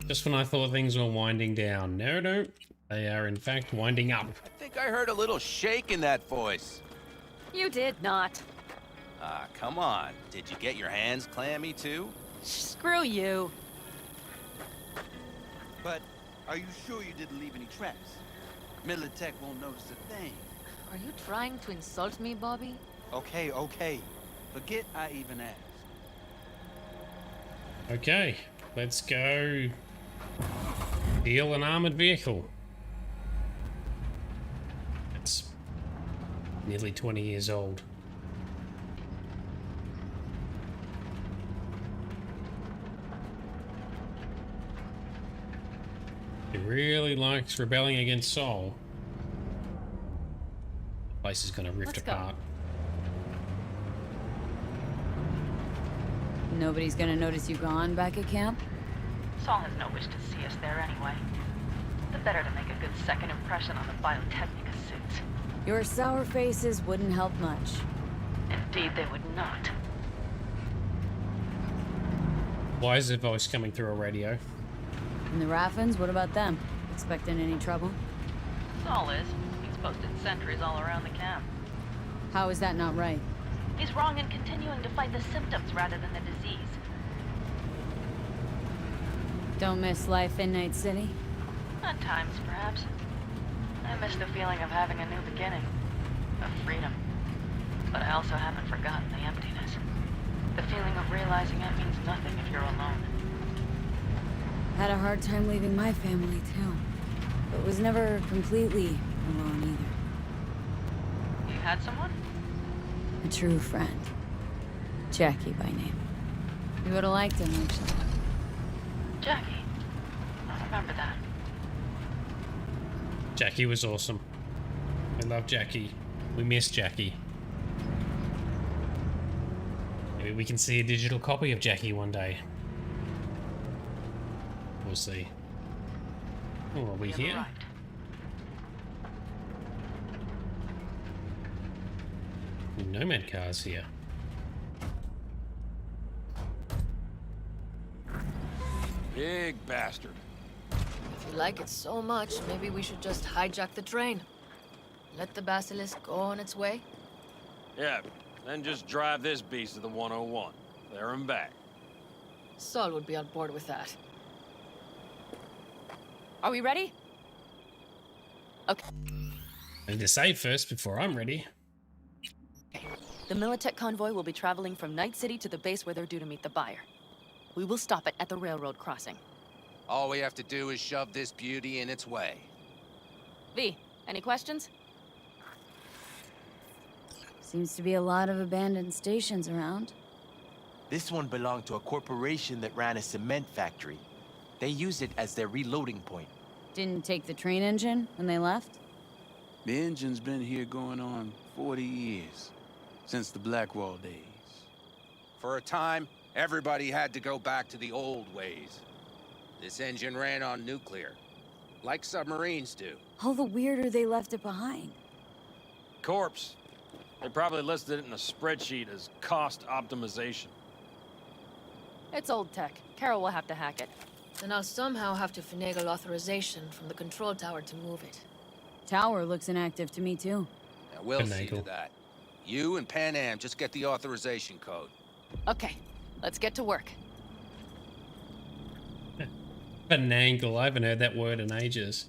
Just when I thought things were winding down. No, they are in fact winding up. I think I heard a little shake in that voice. You did not. Ah, come on. Did you get your hands clammy too? Screw you. But are you sure you didn't leave any tracks? Militech won't notice a thing. Are you trying to insult me, Bobby? Okay. Forget I even asked. Okay, let's go steal an armored vehicle. It's nearly 20 years old. He really likes rebelling against Saul. The place is gonna rift Let's go. apart. Nobody's gonna notice you gone back at camp? Saul has no wish to see us there anyway. The better to make a good second impression on the Biotechnica suits. Your sour faces wouldn't help much. Indeed, they would not. Why is the voice coming through a radio? And the Raffins, what about them? Expecting any trouble? Saul is. He's posted sentries all around the camp. How is that not right? He's wrong in continuing to fight the symptoms rather than the disease. Don't miss life in Night City? At times, perhaps. I miss the feeling of having a new beginning. Of freedom. But I also haven't forgotten the emptiness. The feeling of realizing it means nothing if you're alone. Had a hard time leaving my family, too. But was never completely alone, either. You had someone? A true friend. Jackie by name. You would've liked him, actually. Jackie. I remember that. Jackie was awesome. We love Jackie. We miss Jackie. Maybe we can see a digital copy of Jackie one day. We'll see. Oh, are we here? Nomad cars here. Big bastard. If you like it so much, maybe we should just hijack the train. Let the Basilisk go on its way. Yeah, then just drive this beast to the 101. There and back. Saul would be on board with that. Are we ready? Okay. I need to save first before I'm ready. The Militech convoy will be traveling from Night City to the base where they're due to meet the buyer. We will stop it at the railroad crossing. All we have to do is shove this beauty in its way. V, any questions? Seems to be a lot of abandoned stations around. This one belonged to a corporation that ran a cement factory. They used it as their reloading point. Didn't take the train engine when they left? The engine's been here going on 40 years. Since the Blackwall days. For a time, everybody had to go back to the old ways. This engine ran on nuclear, like submarines do. All the weirder they left it behind. Corpse. They probably listed it in a spreadsheet as cost optimization. It's old tech. Carol will have to hack it. Then I'll somehow have to finagle authorization from the control tower to move it. Tower looks inactive to me, too. Now, we'll see to that. You and Pan Am just get the authorization code. Okay, let's get to work. Finagle. I haven't heard that word in ages.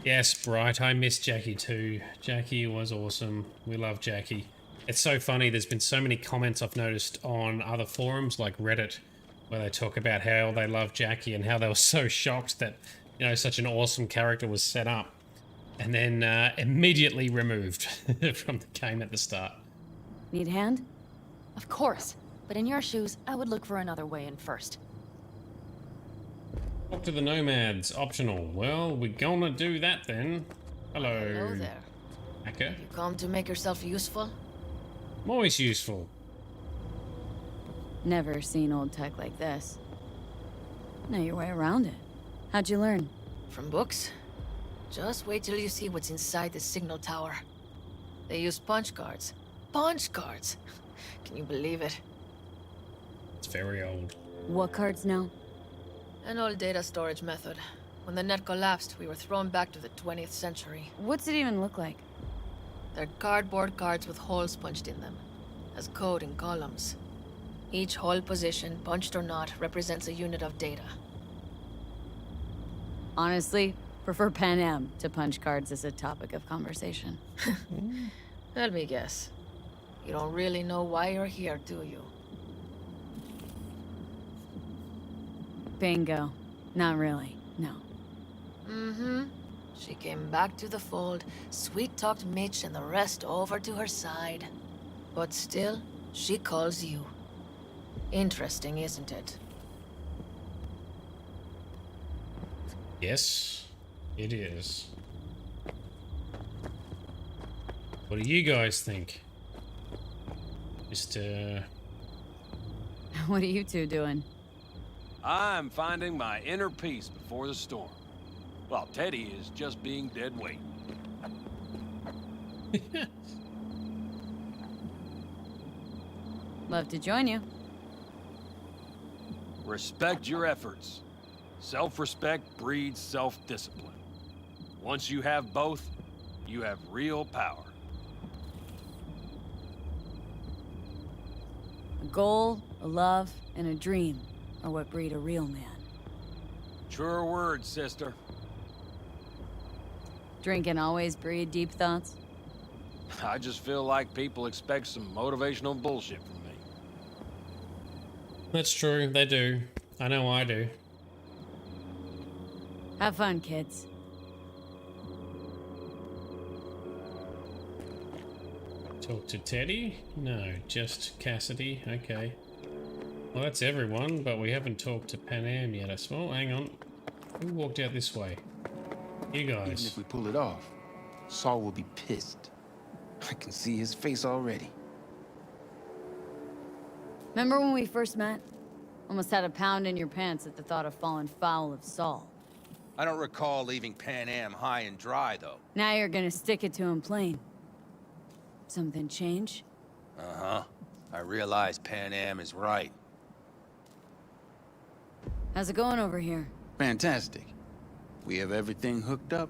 Yes, Bright. I miss Jackie too. Jackie was awesome. We love Jackie. It's so funny. There's been so many comments I've noticed on other forums like Reddit where they talk about how they love Jackie and how they were so shocked that, you know, such an awesome character was set up and then immediately removed from the game at the start. Need a hand? Of course. But in your shoes, I would look for another way in first. Talk to the Nomads. Optional. Well, we're gonna do that then. Hello. Hello there. Hacker. You come to make yourself useful? I'm always useful. Never seen old tech like this. Know your way around it. How'd you learn? From books? Just wait till you see what's inside the signal tower. They use punch cards. Punch cards! Can you believe it? It's very old. What cards now? An old data storage method. When the net collapsed, we were thrown back to the 20th century. What's it even look like? They're cardboard cards with holes punched in them. As code in columns. Each hole position, punched or not, represents a unit of data. Honestly, prefer Pan Am to punch cards as a topic of conversation. Let me guess. You don't really know why you're here, do you? Bingo. Not really, no. Mm-hmm. She came back to the fold, sweet-talked Mitch and the rest over to her side. But still, she calls you. Interesting, isn't it? Yes, it is. What do you guys think? Mr. What are you two doing? I'm finding my inner peace before the storm. While Teddy is just being dead weight. Love to join you. Respect your efforts. Self-respect breeds self-discipline. Once you have both, you have real power. A goal, a love, and a dream are what breed a real man. Truer words, sister. Drinking always breed deep thoughts? I just feel like people expect some motivational bullshit from me. That's true, they do. I know I do. Have fun, kids. Talk to Teddy? No, just Cassidy. Okay. Well, that's everyone, but we haven't talked to Pan Am yet. Oh, hang on. Who walked out this way? You guys. Even if we pull it off, Saul will be pissed. I can see his face already. Remember when we first met? Almost had a pound in your pants at the thought of falling foul of Saul. I don't recall leaving Pan Am high and dry, though. Now you're gonna stick it to him plain. Something change? Uh-huh. I realize Pan Am is right. How's it going over here? Fantastic. We have everything hooked up,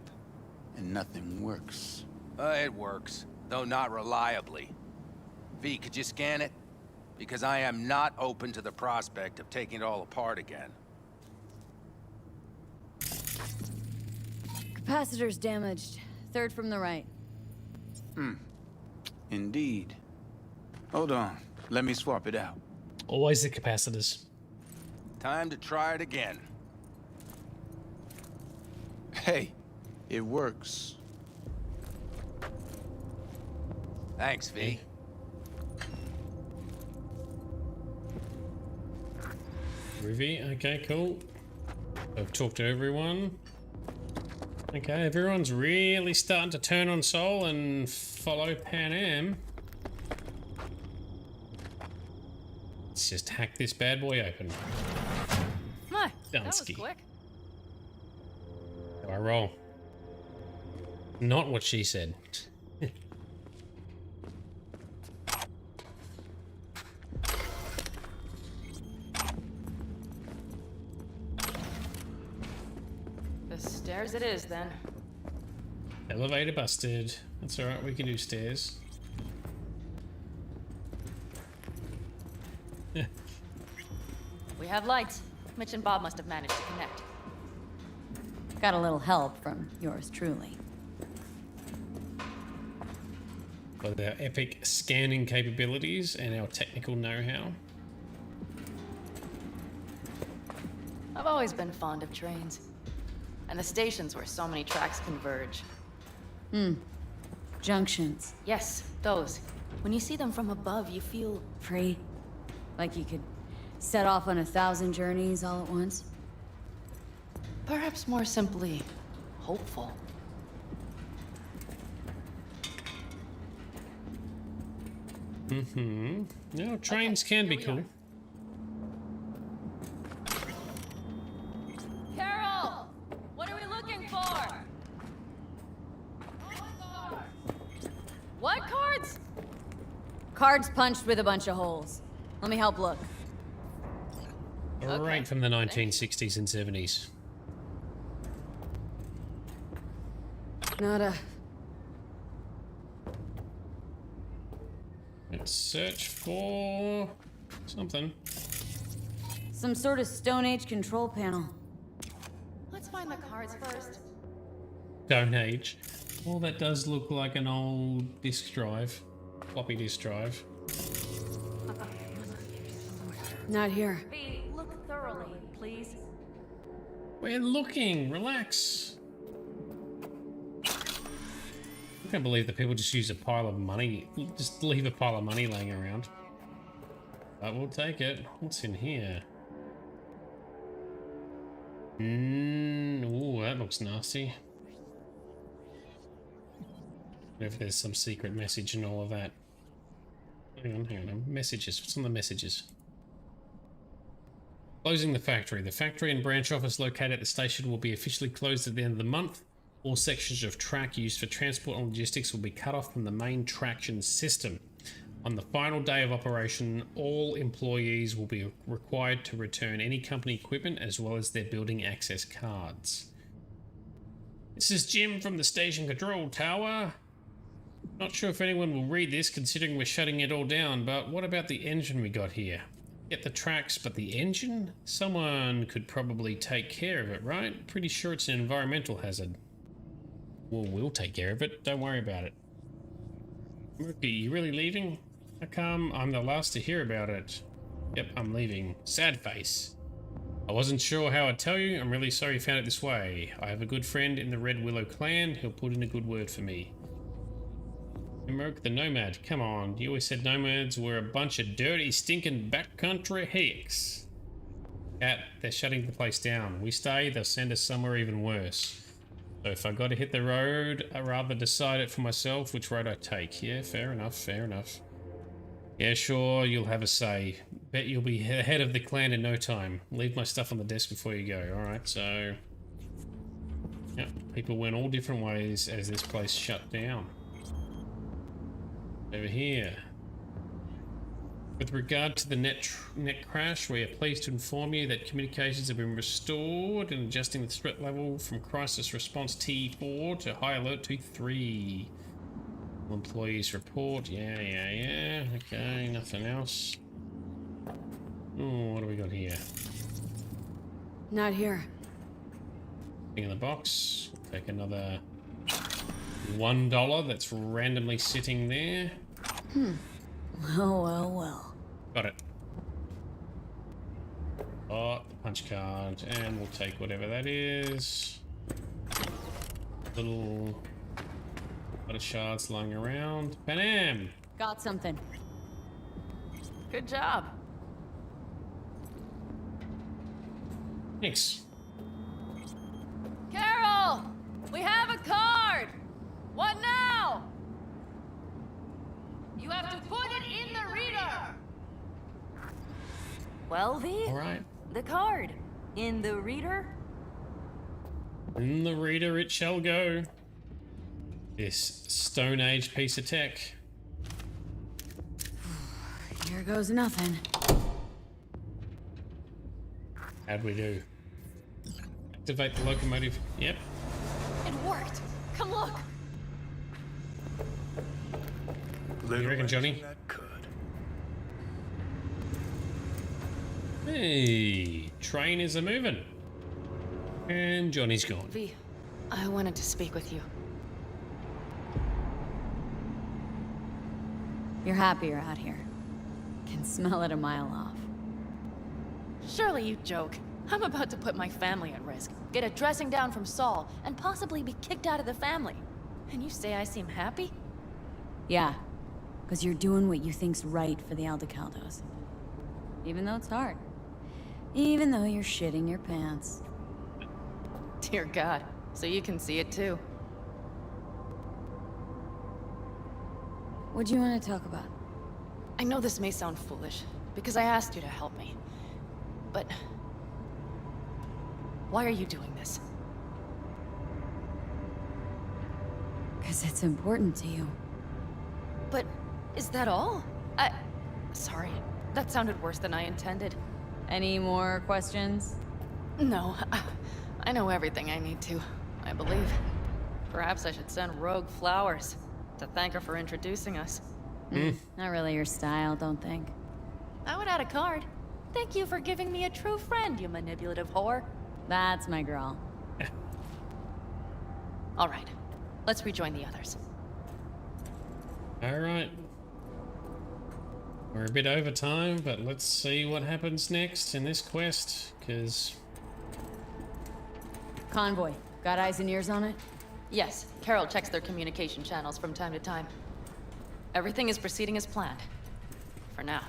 and nothing works. It works, though not reliably. V, could you scan it? Because I am not open to the prospect of taking it all apart again. Capacitor's damaged. Third from the right. Indeed. Hold on. Let me swap it out. Always the capacitors. Time to try it again. Hey, it works. Thanks, V. Ruby, okay, cool. I've talked to everyone. Okay, everyone's really starting to turn on Soul and follow Pan Am. Let's just hack this bad boy open. My, that was Dunsky. quick. Do I roll? Not what she said. The stairs it is, then. Elevator busted. That's alright, we can do stairs. We have lights. Mitch and Bob must have managed to connect. Got a little help from yours truly. With our epic scanning capabilities and our technical know-how. I've always been fond of trains. And the stations where so many tracks converge. Junctions. Yes, those. When you see them from above, you feel... Free. Like you could set off on 1,000 journeys all at once. Perhaps more simply, hopeful. No, trains can be cool. Carol! What are we looking for? What cards? Cards punched with a bunch of holes. Let me help look. Right from the 1960s and 70s. Nada. Let's search for something. Some sort of Stone Age control panel. Let's find the cards first. Stone Age. Well, that does look like an old disk drive. Floppy disk drive. Not here. V, look thoroughly, please. We're looking. Relax. I can't believe that people just use a pile of money. Just leave a pile of money laying around. But we'll take it. What's in here? Ooh, that looks nasty. If there's some secret message and all of that. Hang on. Messages. What's on the messages? Closing the factory. The factory and branch office located at the station will be officially closed at the end of the month. All sections of track used for transport and logistics will be cut off from the main traction system. On the final day of operation, all employees will be required to return any company equipment as well as their building access cards. This is Jim from the station control tower. Not sure if anyone will read this considering we're shutting it all down, but what about the engine we got here? Get the tracks, but the engine? Someone could probably take care of it, right? Pretty sure it's an environmental hazard. Well, we'll take care of it. Don't worry about it. Murky, you really leaving? How come I'm the last to hear about it? Yep, I'm leaving. Sad face. I wasn't sure how I'd tell you. I'm really sorry you found it this way. I have a good friend in the Red Willow clan. He'll put in a good word for me. Merc the Nomad. Come on. You always said nomads were a bunch of dirty, stinking backcountry hicks. Cat, they're shutting the place down. We stay, they'll send us somewhere even worse. So if I got to hit the road, I'd rather decide it for myself which road I take. Yeah, fair enough, fair enough. Yeah, sure, you'll have a say. Bet you'll be head of the clan in no time. Leave my stuff on the desk before you go. Alright, so... yeah, people went all different ways as this place shut down. Over here. With regard to the net crash, we are pleased to inform you that communications have been restored and adjusting the threat level from crisis response T4 to high alert T3. Employees report. Yeah. Okay, nothing else. Oh, what do we got here? Not here. Thing in the box. We'll take another $1 that's randomly sitting there. Well. Got it. Oh, the punch card, and we'll take whatever that is. Little of shards lying around. Panam! Got something. Good job. Thanks. Carol! We have a card! What now? You have to put it in the reader! Well, V? Alright. The card. In the reader? In the reader it shall go. This Stone Age piece of tech. Here goes nothing. How'd we do? Activate the locomotive. Yep. It worked. Come look. What do you reckon, Johnny? Hey, train is a-moving. And Johnny's gone. V, I wanted to speak with you. You're happier out here. Can smell it a mile off. Surely you joke. I'm about to put my family at risk, get a dressing down from Saul, and possibly be kicked out of the family. And you say I seem happy? Yeah, because you're doing what you think's right for the Aldecaldos. Even though it's hard. Even though you're shitting your pants. Dear God, so you can see it too. What do you want to talk about? I know this may sound foolish, because I asked you to help me. But... why are you doing this? Because it's important to you. But is that all? Sorry, that sounded worse than I intended. Any more questions? No, I know everything I need to, I believe. Perhaps I should send Rogue flowers to thank her for introducing us. Not really your style, don't think. I would add a card. Thank you for giving me a true friend, you manipulative whore. That's my girl. All right, let's rejoin the others. All right. We're a bit over time, but let's see what happens next in this quest, because... Convoy. Got eyes and ears on it? Yes, Carol checks their communication channels from time to time. Everything is proceeding as planned. For now.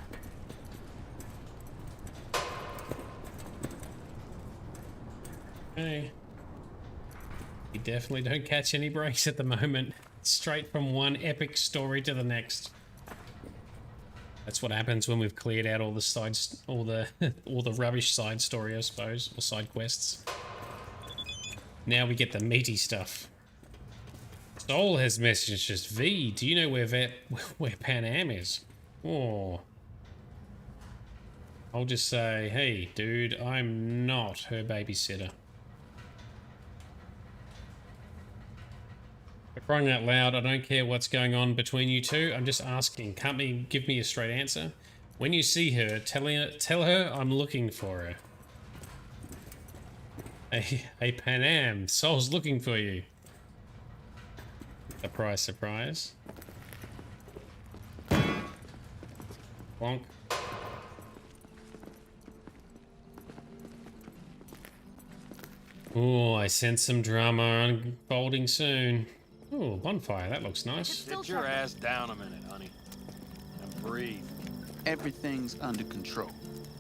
Okay. You definitely don't catch any breaks at the moment. Straight from one epic story to the next. That's what happens when we've cleared out all the sides, all the all the rubbish side story, I suppose, or side quests. Now we get the meaty stuff. Soul has messaged us. V, do you know where Pan Am is? Oh. I'll just say, hey, dude, I'm not her babysitter. For crying out loud, I don't care what's going on between you two. I'm just asking. Can't give me a straight answer? When you see her, tell her I'm looking for her. Hey, Pan Am, Soul's looking for you. Surprise, surprise. Bonk. Oh, I sense some drama unfolding soon. Oh, bonfire, that looks nice. Sit your ass down a minute, honey. And breathe. Everything's under control.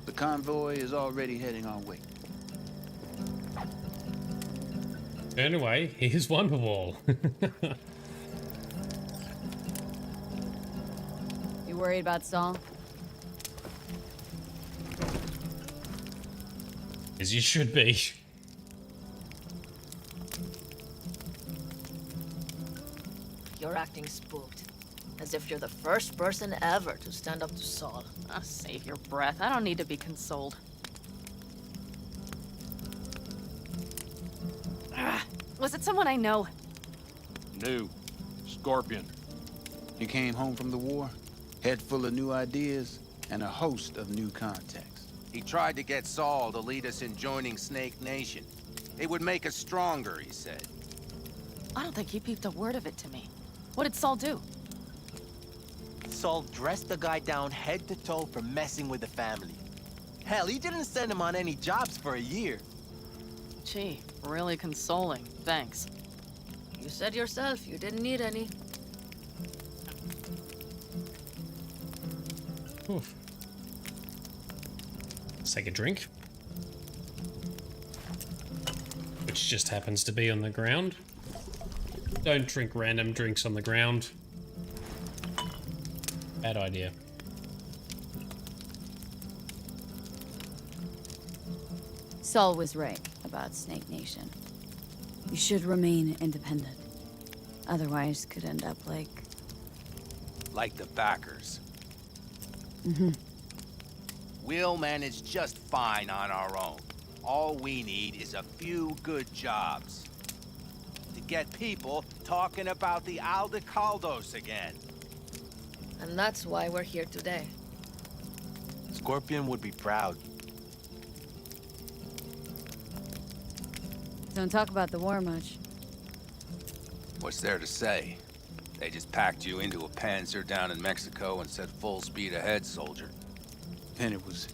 The convoy is already heading our way. Turn away, here's Wonderwall. You worried about Saul? As you should be. You're acting spooked. As if you're the first person ever to stand up to Saul. Oh, save your breath. I don't need to be consoled. Was it someone I know? New. Scorpion. He came home from the war, head full of new ideas, and a host of new contacts. He tried to get Saul to lead us in joining Snake Nation. It would make us stronger, he said. I don't think he peeped a word of it to me. What did Saul do? Saul dressed the guy down head to toe for messing with the family. Hell, he didn't send him on any jobs for a year. Gee, really consoling. Thanks. You said yourself you didn't need any. Oof. Let's take a drink. Which just happens to be on the ground. Don't drink random drinks on the ground. Bad idea. Saul was right about Snake Nation. You should remain independent. Otherwise, could end up like... Like the backers. Mm-hmm. We'll manage just fine on our own. All we need is a few good jobs. To get people talking about the Aldecaldos again. And that's why we're here today. Scorpion would be proud. Don't talk about the war much. What's there to say? They just packed you into a Panzer down in Mexico and said full speed ahead, soldier. Then it was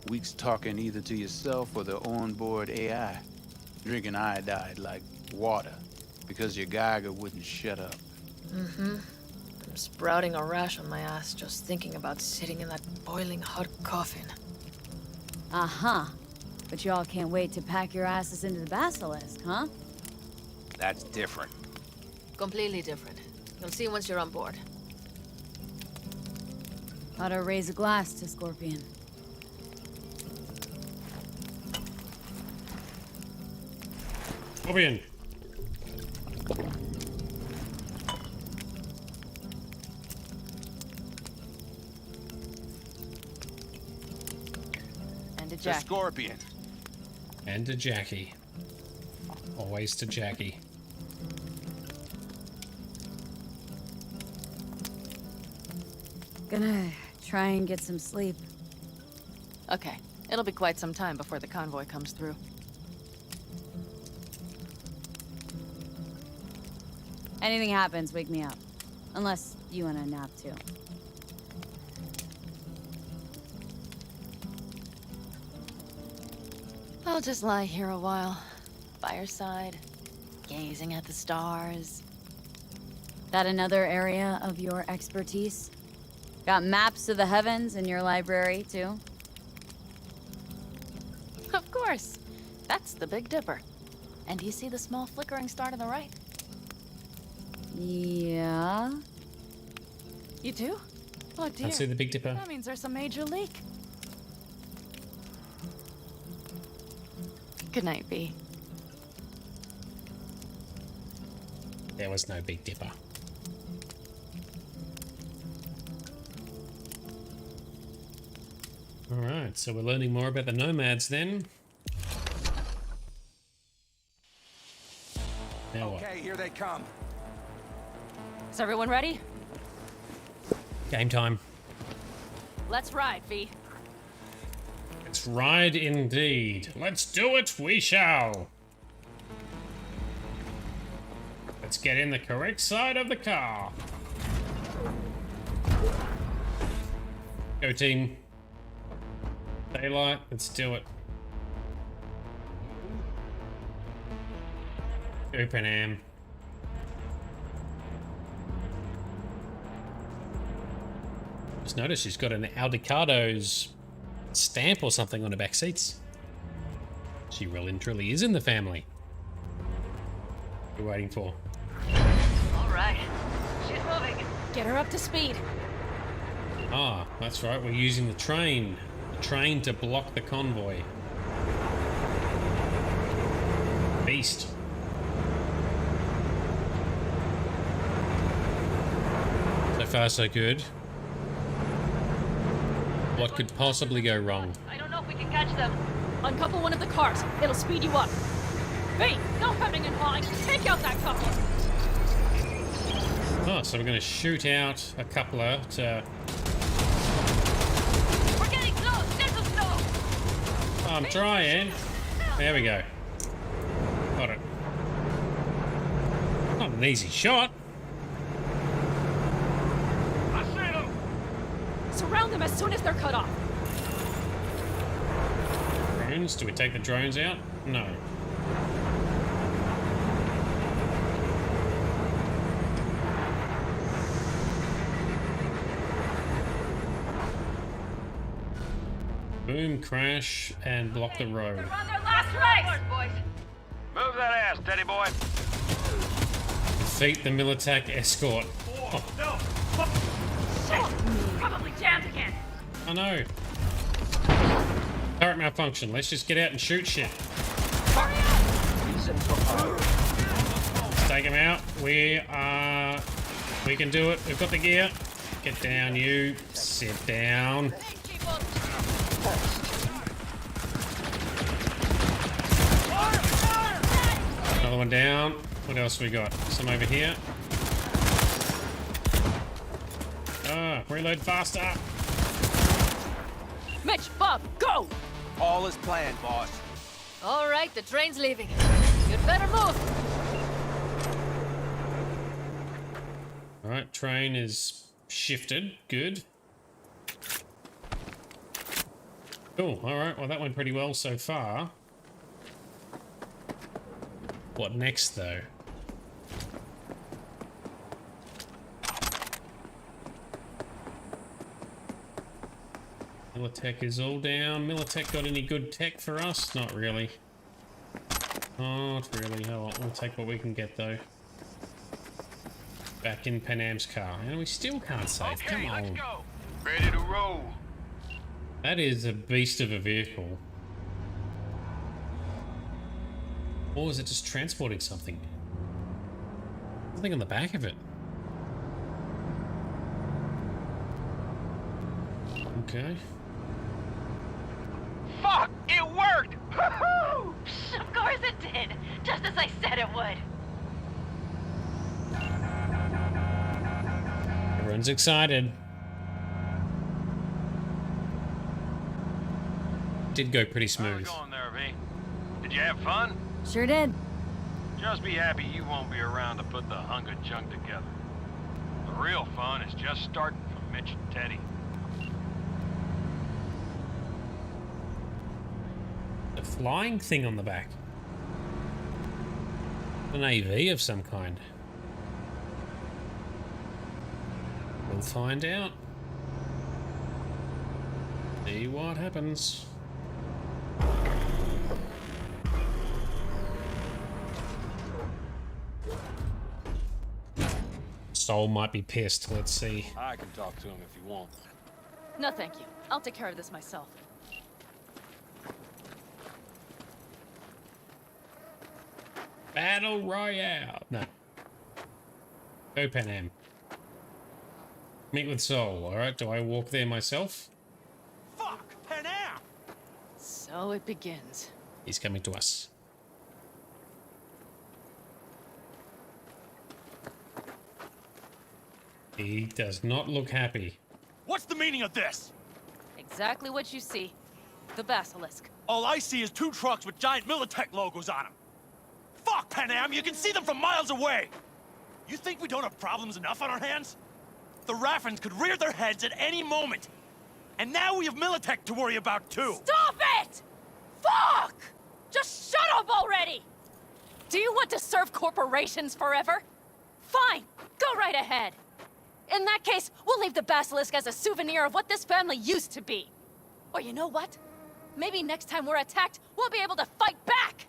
weeks talking either to yourself or the onboard AI, drinking iodide like water, because your Geiger wouldn't shut up. Mm-hmm. I'm sprouting a rash on my ass just thinking about sitting in that boiling hot coffin. Uh-huh. But y'all can't wait to pack your asses into the Basilisk, huh? That's different. Completely different. You'll see once you're on board. Ought to raise a glass to Scorpion. Scorpion. And a The Jackie. Scorpion. And to Jackie. Always to Jackie. Gonna try and get some sleep. Okay, it'll be quite some time before the convoy comes through. Anything happens, wake me up. Unless you want a nap too. I'll just lie here a while, by your side, gazing at the stars. That another area of your expertise? Got maps of the heavens in your library too? Of course. That's the Big Dipper. And do you see the small flickering star to the right? Yeah. You do? Oh dear. Can't see the Big Dipper. That means there's a major leak. Good night, V. There was no Big Dipper. Alright, so we're learning more about the nomads then. Now what? Okay, here they come. Is everyone ready? Game time. Let's ride, V. Let's ride indeed. Let's do it, we shall. Let's get in the correct side of the car. Go team. Daylight, let's do it. Go Panam. Just noticed she's got an Aldicado's stamp or something on her back seats. She really and truly is in the family. What are we waiting for? All right. She's moving. Get her up to speed. Ah, that's right. We're using the train. The train to block the convoy. Beast. So far, so good. What could possibly go wrong? I don't know if we can catch them. Uncouple one of the cars. It'll speed you up. V, no hemming and hawing. Take out that coupler. Oh, so we're going to shoot out a coupler to... We're getting close. There's a snow. I'm trying. There we go. Got it. Not an easy shot. Surround them as soon as they're cut off. Drones? Do we take the drones out? No. Boom, crash, and block the road. They're on their last legs, boys. Move that ass, Teddy boy. Defeat the Militech escort. Oh. Probably jammed again. I know. Turret malfunction. Let's just get out and shoot shit. Let's take him out. We can do it. We've got the gear. Get down, you. Sit down. Another one down. What else we got? Some over here. Reload faster. Mitch, Bob, go! All is planned, boss. All right, the train's leaving. You'd better move. All right, train is shifted. Good. Cool. All right. Well, that went pretty well so far. What next, though? Militech is all down. Militech got any good tech for us? Not really. Not really. Oh, well, we'll take what we can get, though. Back in Panam's car. And we still can't save. Okay, Come on. let's go. Ready to roll. That is a beast of a vehicle. Or is it just transporting something? Something on the back of it. Okay. Fuck! It worked! Of course it did. Just as I said it would. Everyone's excited. Did go pretty smooth. How's it going there, V? Did you have fun? Sure did. Just be happy you won't be around to put the hunk of junk together. The real fun is just starting for Mitch and Teddy. The flying thing on the back. An AV of some kind. We'll find out. See what happens. Soul might be pissed. Let's see. I can talk to him if you want. No, thank you. I'll take care of this myself. Battle Royale. No. Go Pan Am. Meet with Soul. Alright, do I walk there myself? Fuck! Pan Am! So it begins. He's coming to us. He does not look happy. What's the meaning of this? Exactly what you see. The basilisk. All I see is 2 trucks with giant Militech logos on them. Fuck, Pan Am! You can see them from miles away! You think we don't have problems enough on our hands? The Raffens could rear their heads at any moment. And now we have Militech to worry about, too. Stop it! Fuck! Just shut up already! Do you want to serve corporations forever? Fine, go right ahead. In that case, we'll leave the basilisk as a souvenir of what this family used to be. Or you know what? Maybe next time we're attacked, we'll be able to fight back!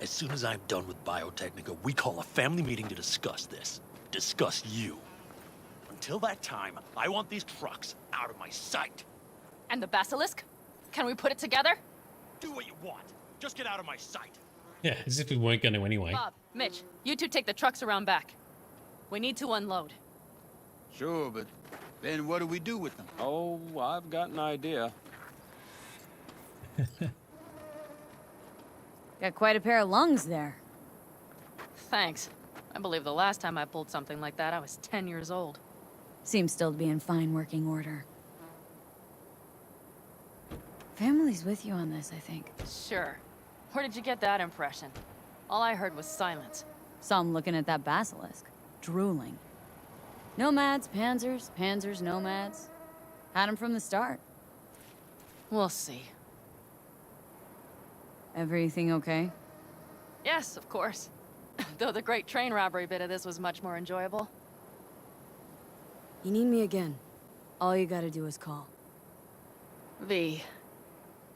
As soon as I'm done with Biotechnica, we call a family meeting to discuss this. Discuss you. Until that time, I want these trucks out of my sight. And the basilisk? Can we put it together? Do what you want. Just get out of my sight. Yeah, as if we weren't going to anyway. Bob, Mitch, you two take the trucks around back. We need to unload. Sure, but then what do we do with them? Oh, I've got an idea. Got quite a pair of lungs there. Thanks. I believe the last time I pulled something like that, I was 10 years old. Seems still to be in fine working order. Family's with you on this, I think. Sure. Where did you get that impression? All I heard was silence. Saw him looking at that basilisk, drooling. Nomads, panzers, panzers, nomads. Had him from the start. We'll see. Everything okay? Yes, of course. Though the great train robbery bit of this was much more enjoyable. You need me again. All you gotta do is call. V.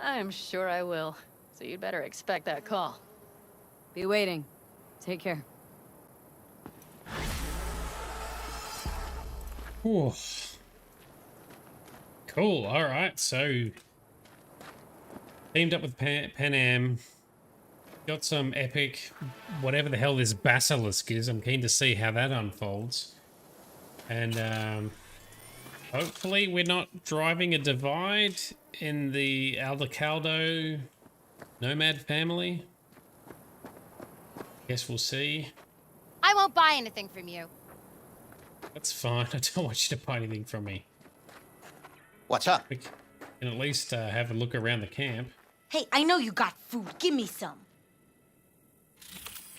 I'm sure I will. So you'd better expect that call. Be waiting. Take care. Ooh. Cool, alright, so... Teamed up with Pan Am. Got some epic... whatever the hell this basilisk is. I'm keen to see how that unfolds. And, hopefully we're not driving a divide in the Aldecaldo nomad family. Guess we'll see. I won't buy anything from you. That's fine. I don't want you to buy anything from me. What's up? We can at least have a look around the camp. Hey, I know you got food. Give me some.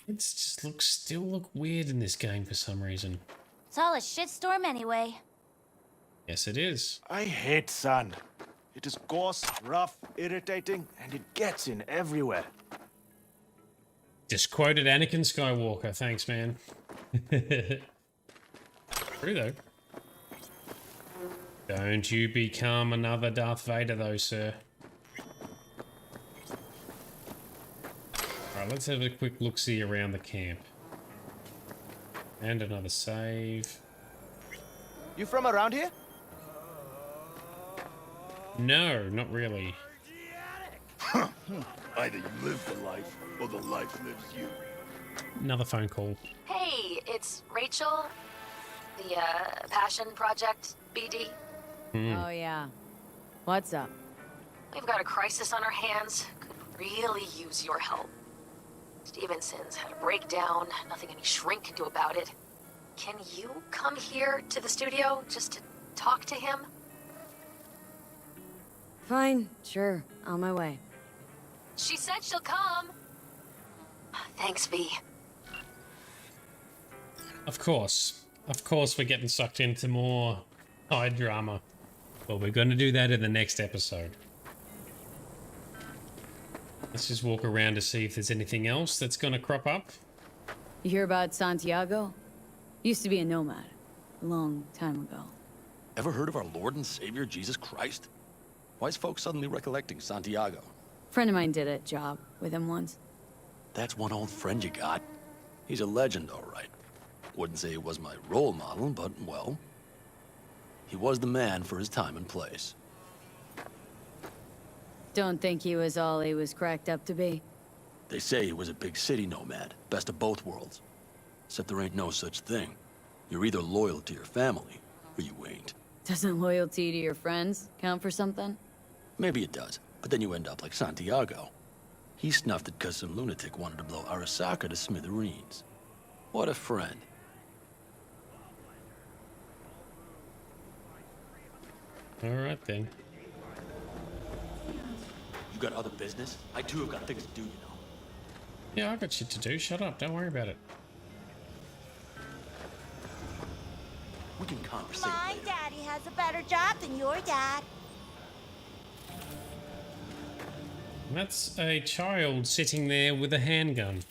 It just still look weird in this game for some reason. It's all a shitstorm anyway. Yes, it is. I hate sand. It is coarse, rough, irritating, and it gets in everywhere. Just quoted Anakin Skywalker. Thanks, man. True, though. Don't you become another Darth Vader, though, sir. Alright, let's have a quick look-see around the camp. And another save. You from around here? No, not really. Either you live the life, or the life lives you. Another phone call. Hey, it's Rachel. The, Passion Project, BD. Oh, yeah. What's up? We've got a crisis on our hands. Could really use your help. Stevenson's had a breakdown. Nothing any shrink can do about it. Can you come here to the studio just to talk to him? Fine, sure. On my way. She said she'll come. Thanks, V. Of course. Of course we're getting sucked into more high drama. But we're going to do that in the next episode. Let's just walk around to see if there's anything else that's going to crop up. You hear about Santiago? Used to be a nomad. A long time ago. Ever heard of our Lord and Savior, Jesus Christ? Why is folks suddenly recollecting Santiago? Friend of mine did a job with him once. That's one old friend you got. He's a legend, all right. Wouldn't say he was my role model, but, well, he was the man for his time and place. Don't think he was all he was cracked up to be. They say he was a big city nomad, best of both worlds. Except there ain't no such thing. You're either loyal to your family, or you ain't. Doesn't loyalty to your friends count for something? Maybe it does, but then you end up like Santiago. He snuffed it because some lunatic wanted to blow Arasaka to smithereens. What a friend. All right, then. You got other business? I too have got things to do, you know. Yeah, I've got shit to do. Shut up. Don't worry about it. We can conversate My later. daddy has a better job than your dad. That's a child sitting there with a handgun.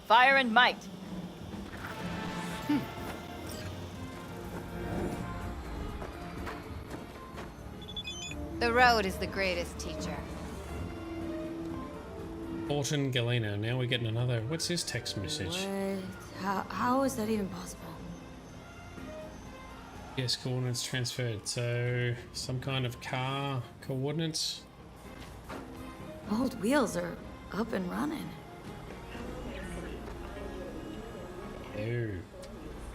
Fire and might. The road is the greatest teacher. Orton Galena. Now we're getting another. What's his text message? What? How is that even possible? Yes, coordinates transferred. So, some kind of car coordinates. Old wheels are up and running. Oh,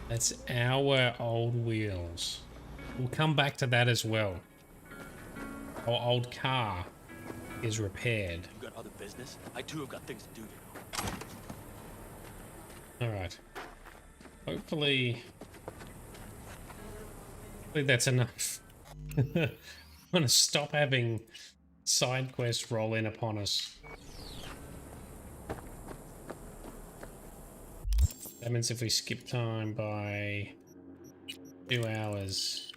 that's our old wheels. We'll come back to that as well. Our old car is repaired. You got other business? I too have got things to do, you know. Alright. Hopefully that's enough. I'm gonna stop having side quests roll in upon us. That means if we skip time by 2 hours.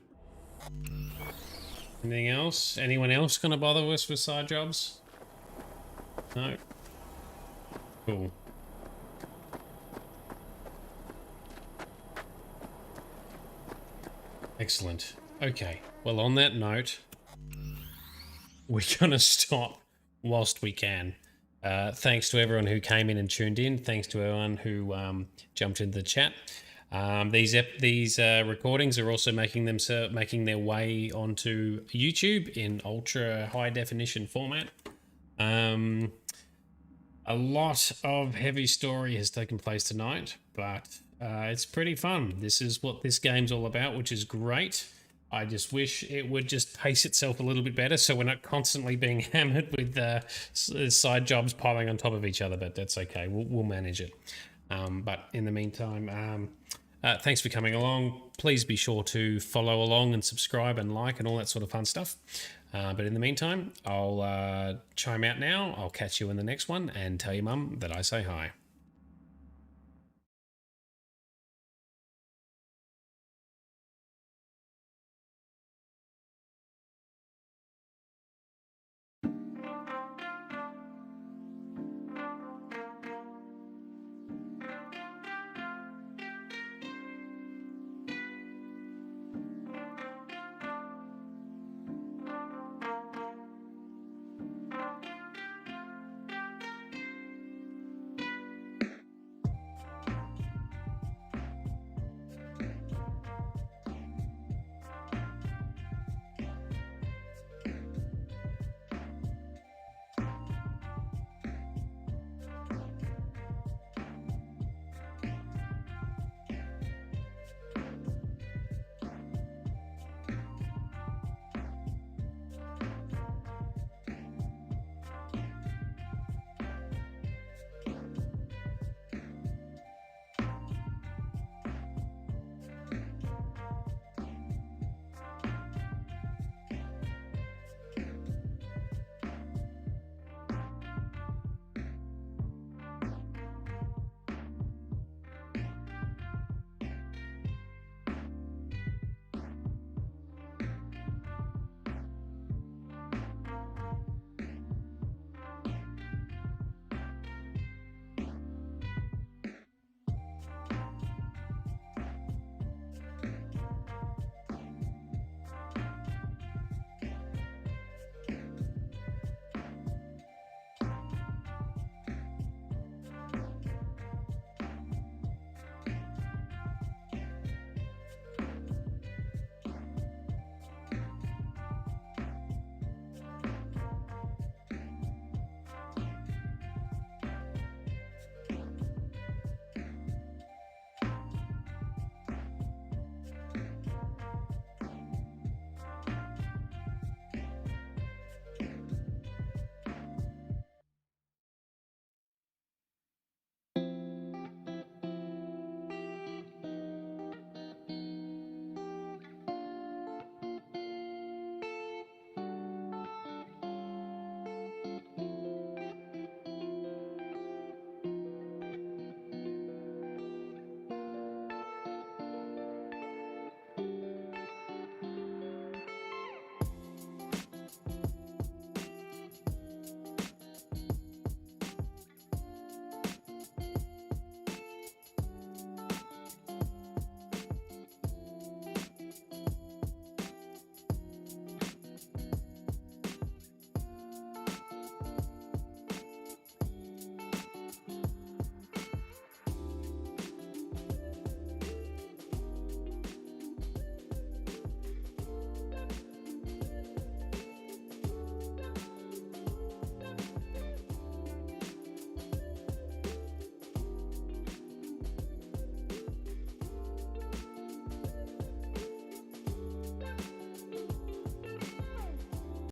Anything else? Anyone else gonna bother us with side jobs? No. Cool. Excellent. Okay. Well, on that note, we're gonna stop whilst we can. Thanks to everyone who came in and tuned in. Thanks to everyone who jumped into the chat. These recordings are also making their way onto YouTube in ultra high definition format. A lot of heavy story has taken place tonight, but it's pretty fun. This is what this game's all about, which is great. I just wish it would just pace itself a little bit better so we're not constantly being hammered with side jobs piling on top of each other, but that's okay. We'll manage it. But in the meantime, thanks for coming along. Please be sure to follow along and subscribe and like and all that sort of fun stuff. But in the meantime, I'll chime out now. I'll catch you in the next one and tell your mum that I say hi.